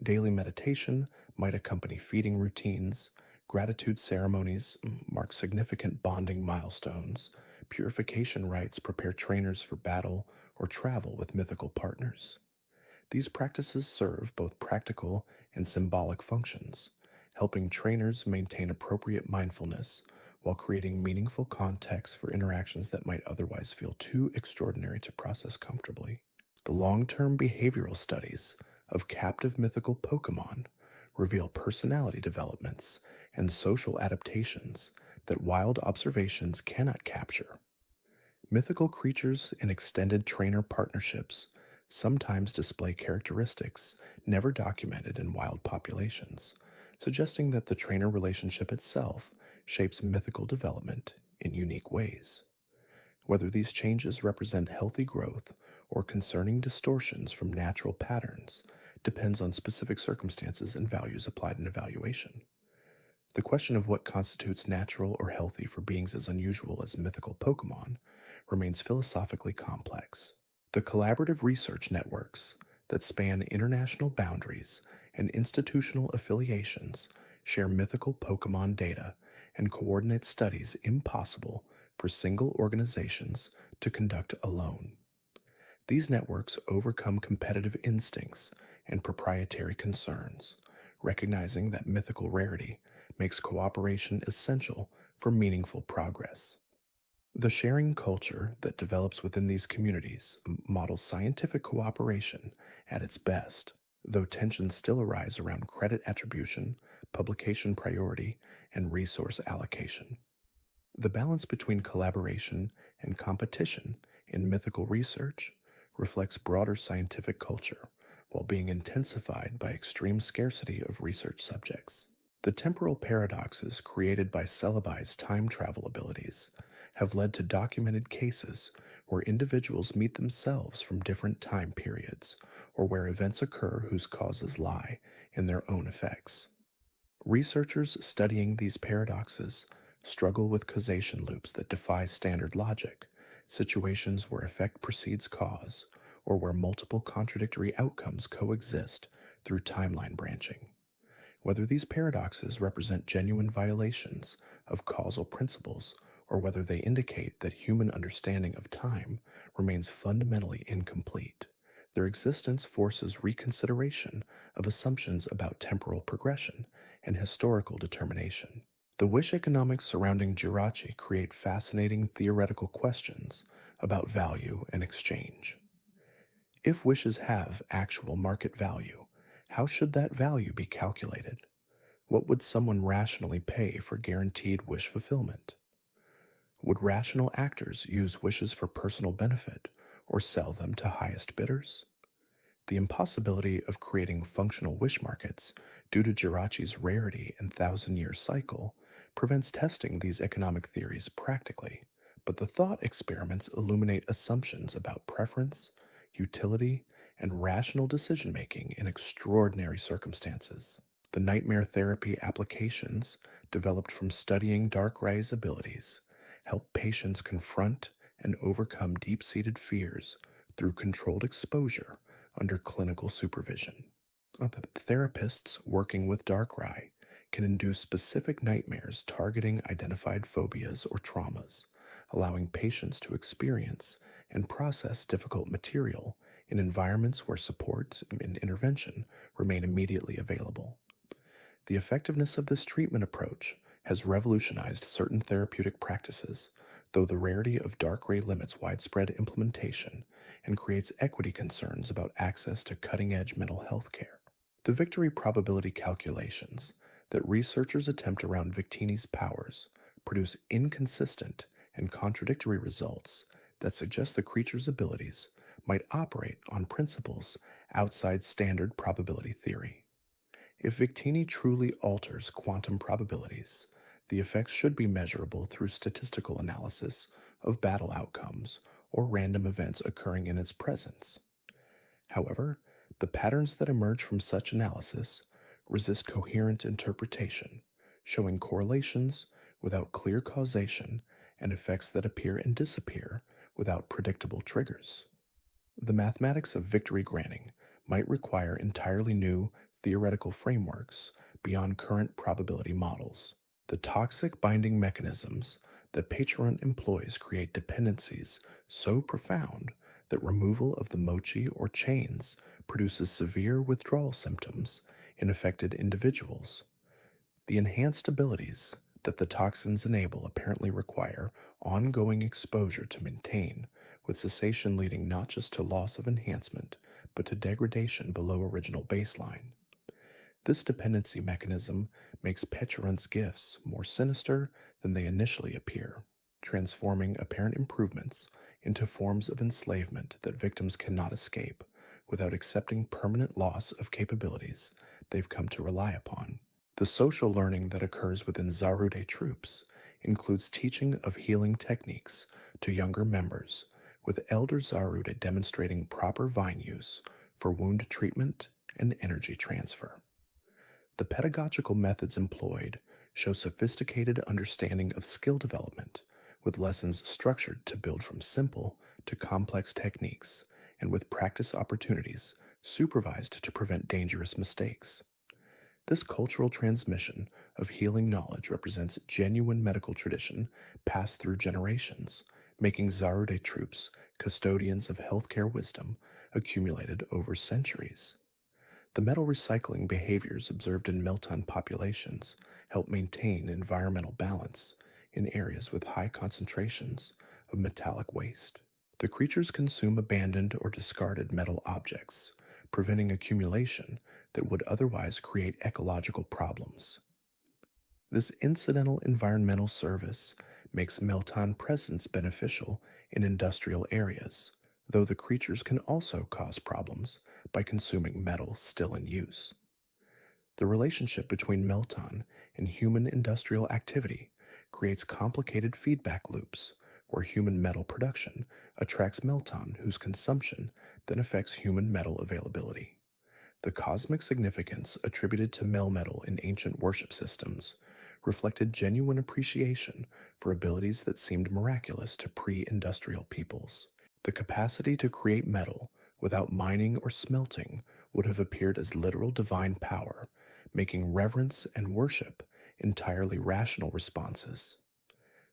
Daily meditation might accompany feeding routines, gratitude ceremonies mark significant bonding milestones, purification rites prepare trainers for battle or travel with mythical partners. These practices serve both practical and symbolic functions, helping trainers maintain appropriate mindfulness while creating meaningful context for interactions that might otherwise feel too extraordinary to process comfortably. The long-term behavioral studies of captive mythical Pokemon reveal personality developments and social adaptations that wild observations cannot capture. Mythical creatures in extended trainer partnerships sometimes display characteristics never documented in wild populations, suggesting that the trainer relationship itself shapes mythical development in unique ways. Whether these changes represent healthy growth or concerning distortions from natural patterns depends on specific circumstances and values applied in evaluation. The question of what constitutes natural or healthy for beings as unusual as mythical Pokemon remains philosophically complex. The collaborative research networks that span international boundaries and institutional affiliations share mythical Pokemon data and coordinate studies impossible for single organizations to conduct alone. These networks overcome competitive instincts and proprietary concerns, recognizing that mythical rarity makes cooperation essential for meaningful progress. The sharing culture that develops within these communities models scientific cooperation at its best, though tensions still arise around credit attribution, publication priority, and resource allocation. The balance between collaboration and competition in mythical research reflects broader scientific culture while being intensified by extreme scarcity of research subjects. The temporal paradoxes created by Celebi's time travel abilities have led to documented cases where individuals meet themselves from different time periods or where events occur whose causes lie in their own effects. Researchers studying these paradoxes struggle with causation loops that defy standard logic, situations where effect precedes cause, or where multiple contradictory outcomes coexist through timeline branching. Whether these paradoxes represent genuine violations of causal principles or whether they indicate that human understanding of time remains fundamentally incomplete, their existence forces reconsideration of assumptions about temporal progression and historical determination. The wish economics surrounding Jirachi create fascinating theoretical questions about value and exchange. If wishes have actual market value, how should that value be calculated? What would someone rationally pay for guaranteed wish fulfillment? Would rational actors use wishes for personal benefit or sell them to highest bidders? The impossibility of creating functional wish markets due to Jirachi's rarity and thousand-year cycle prevents testing these economic theories practically, but the thought experiments illuminate assumptions about preference, utility, and rational decision-making in extraordinary circumstances. The nightmare therapy applications developed from studying Darkrai's abilities help patients confront and overcome deep-seated fears through controlled exposure under clinical supervision. Therapists working with Darkrai can induce specific nightmares targeting identified phobias or traumas, allowing patients to experience and process difficult material in environments where support and intervention remain immediately available. The effectiveness of this treatment approach has revolutionized certain therapeutic practices, though the rarity of Darkrai limits widespread implementation and creates equity concerns about access to cutting-edge mental health care. The victory probability calculations that researchers attempt around Victini's powers produce inconsistent and contradictory results that suggest the creature's abilities might operate on principles outside standard probability theory. If Victini truly alters quantum probabilities, the effects should be measurable through statistical analysis of battle outcomes or random events occurring in its presence. However, the patterns that emerge from such analysis resist coherent interpretation, showing correlations without clear causation and effects that appear and disappear without predictable triggers. The mathematics of victory granting might require entirely new theoretical frameworks beyond current probability models. The toxic binding mechanisms that Patreon employs create dependencies so profound that removal of the mochi or chains produces severe withdrawal symptoms in affected individuals. The enhanced abilities that the toxins enable apparently require ongoing exposure to maintain, with cessation leading not just to loss of enhancement, but to degradation below original baseline. This dependency mechanism makes Pecharunt's gifts more sinister than they initially appear, transforming apparent improvements into forms of enslavement that victims cannot escape without accepting permanent loss of capabilities they've come to rely upon. The social learning that occurs within Zarude troops includes teaching of healing techniques to younger members, with elder Zarude demonstrating proper vine use for wound treatment and energy transfer. The pedagogical methods employed show sophisticated understanding of skill development, with lessons structured to build from simple to complex techniques, and with practice opportunities supervised to prevent dangerous mistakes. This cultural transmission of healing knowledge represents genuine medical tradition passed through generations, making Zarude troops custodians of healthcare wisdom accumulated over centuries. The metal recycling behaviors observed in Melton populations help maintain environmental balance in areas with high concentrations of metallic waste. The creatures consume abandoned or discarded metal objects, preventing accumulation that would otherwise create ecological problems. This incidental environmental service makes Melton presence beneficial in industrial areas, though the creatures can also cause problems by consuming metal still in use. The relationship between Melton and human industrial activity creates complicated feedback loops where human metal production attracts Melton whose consumption then affects human metal availability. The cosmic significance attributed to Melmetal in ancient worship systems reflected genuine appreciation for abilities that seemed miraculous to pre-industrial peoples. The capacity to create metal without mining or smelting would have appeared as literal divine power, making reverence and worship entirely rational responses.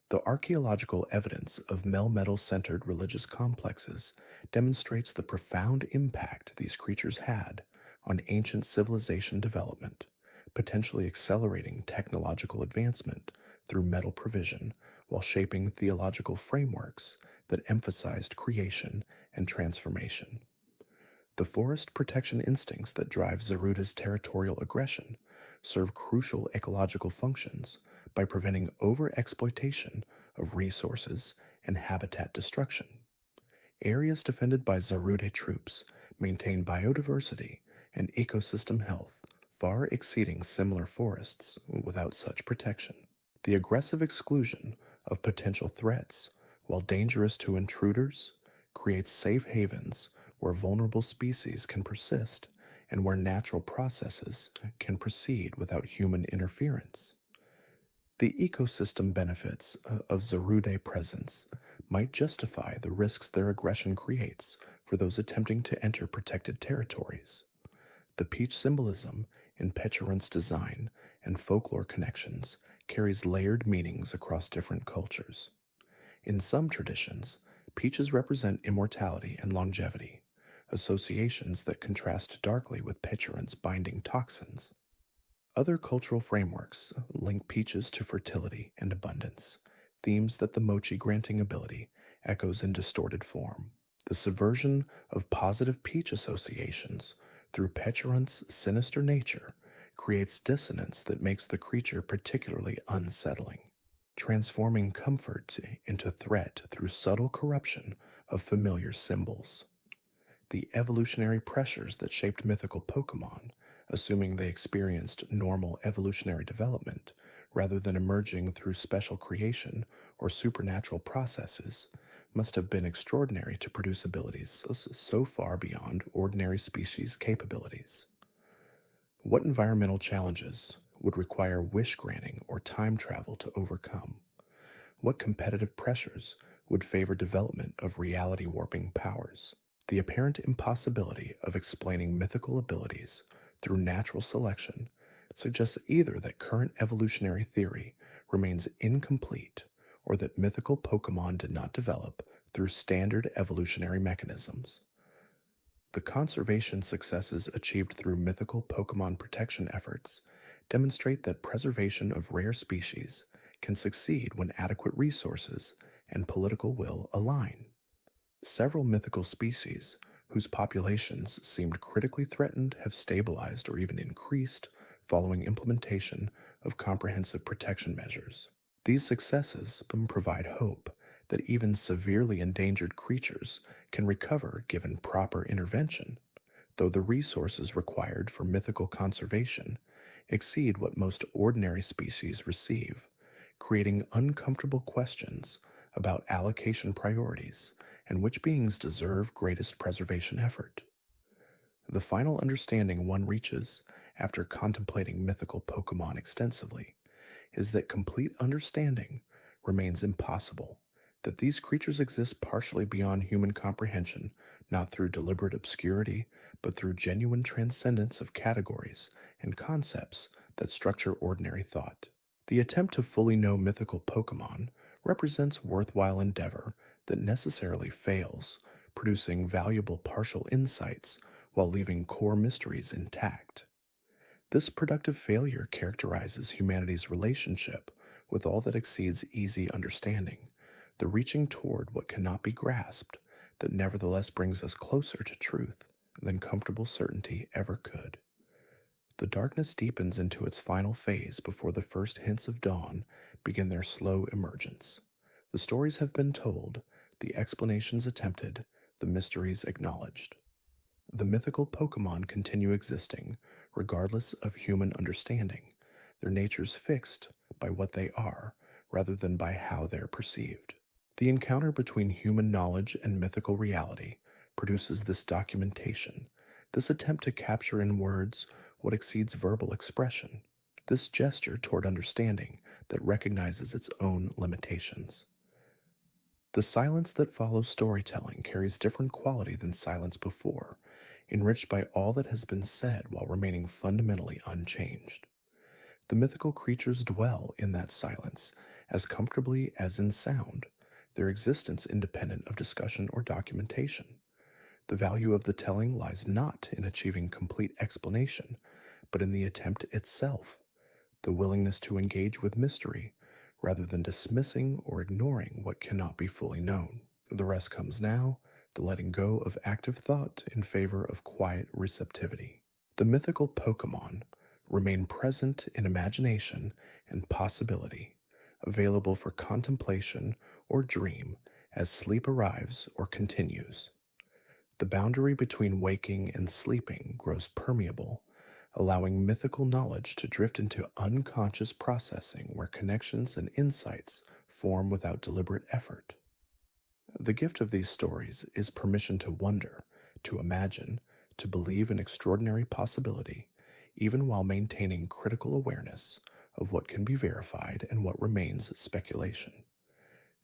The archaeological evidence of Melmetal-centered religious complexes demonstrates the profound impact these creatures had on ancient civilization development, potentially accelerating technological advancement through metal provision while shaping theological frameworks that emphasized creation and transformation. The forest protection instincts that drive Zaruda's territorial aggression serve crucial ecological functions by preventing overexploitation of resources and habitat destruction. Areas defended by Zarude troops maintain biodiversity and ecosystem health far exceeding similar forests without such protection. The aggressive exclusion of potential threats, while dangerous to intruders, creates safe havens where vulnerable species can persist and where natural processes can proceed without human interference. The ecosystem benefits of Zarude presence might justify the risks their aggression creates for those attempting to enter protected territories. The peach symbolism in Petchorant's design and folklore connections carries layered meanings across different cultures. In some traditions, peaches represent immortality and longevity, associations that contrast darkly with Petchorant's binding toxins. Other cultural frameworks link peaches to fertility and abundance, themes that the mochi granting ability echoes in distorted form. The subversion of positive peach associations through Petchorant's sinister nature creates dissonance that makes the creature particularly unsettling, transforming comfort into threat through subtle corruption of familiar symbols. The evolutionary pressures that shaped mythical Pokémon, assuming they experienced normal evolutionary development rather than emerging through special creation or supernatural processes, must have been extraordinary to produce abilities so far beyond ordinary species' capabilities. What environmental challenges would require wish granting or time travel to overcome? What competitive pressures would favor development of reality warping powers? The apparent impossibility of explaining mythical abilities through natural selection suggests either that current evolutionary theory remains incomplete or that mythical Pokémon did not develop through standard evolutionary mechanisms. The conservation successes achieved through mythical Pokémon protection efforts demonstrate that preservation of rare species can succeed when adequate resources and political will align. Several mythical species whose populations seemed critically threatened have stabilized or even increased following implementation of comprehensive protection measures. These successes provide hope that even severely endangered creatures can recover given proper intervention, though the resources required for mythical conservation exceed what most ordinary species receive, creating uncomfortable questions about allocation priorities and which beings deserve greatest preservation effort. The final understanding one reaches after contemplating mythical Pokémon extensively is that complete understanding remains impossible, that these creatures exist partially beyond human comprehension, not through deliberate obscurity, but through genuine transcendence of categories and concepts that structure ordinary thought. The attempt to fully know mythical Pokémon represents worthwhile endeavor that necessarily fails, producing valuable partial insights while leaving core mysteries intact. This productive failure characterizes humanity's relationship with all that exceeds easy understanding, the reaching toward what cannot be grasped that nevertheless brings us closer to truth than comfortable certainty ever could. The darkness deepens into its final phase before the first hints of dawn begin their slow emergence. The stories have been told, the explanations attempted, the mysteries acknowledged. The mythical Pokémon continue existing, regardless of human understanding, their natures fixed by what they are, rather than by how they're perceived. The encounter between human knowledge and mythical reality produces this documentation, this attempt to capture in words what exceeds verbal expression, this gesture toward understanding that recognizes its own limitations. The silence that follows storytelling carries different quality than silence before, enriched by all that has been said while remaining fundamentally unchanged. The mythical creatures dwell in that silence as comfortably as in sound, their existence independent of discussion or documentation. The value of the telling lies not in achieving complete explanation, but in the attempt itself, the willingness to engage with mystery rather than dismissing or ignoring what cannot be fully known. The rest comes now, the letting go of active thought in favor of quiet receptivity. The mythical Pokémon remain present in imagination and possibility, available for contemplation or dream as sleep arrives or continues. The boundary between waking and sleeping grows permeable, allowing mythical knowledge to drift into unconscious processing where connections and insights form without deliberate effort. The gift of these stories is permission to wonder, to imagine, to believe in extraordinary possibility, even while maintaining critical awareness of what can be verified and what remains speculation.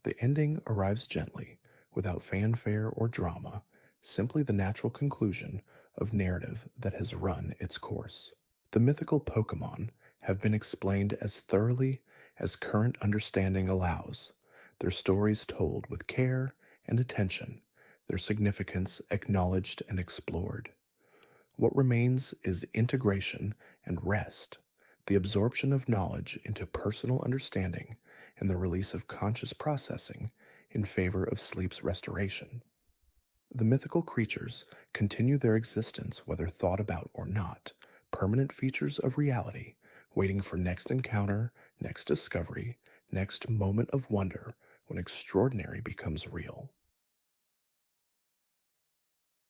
The ending arrives gently, without fanfare or drama, simply the natural conclusion of narrative that has run its course. The mythical Pokémon have been explained as thoroughly as current understanding allows, their stories told with care and attention, their significance acknowledged and explored. What remains is integration and rest, the absorption of knowledge into personal understanding, and the release of conscious processing in favor of sleep's restoration. The mythical creatures continue their existence whether thought about or not, permanent features of reality, waiting for next encounter, next discovery, next moment of wonder when extraordinary becomes real.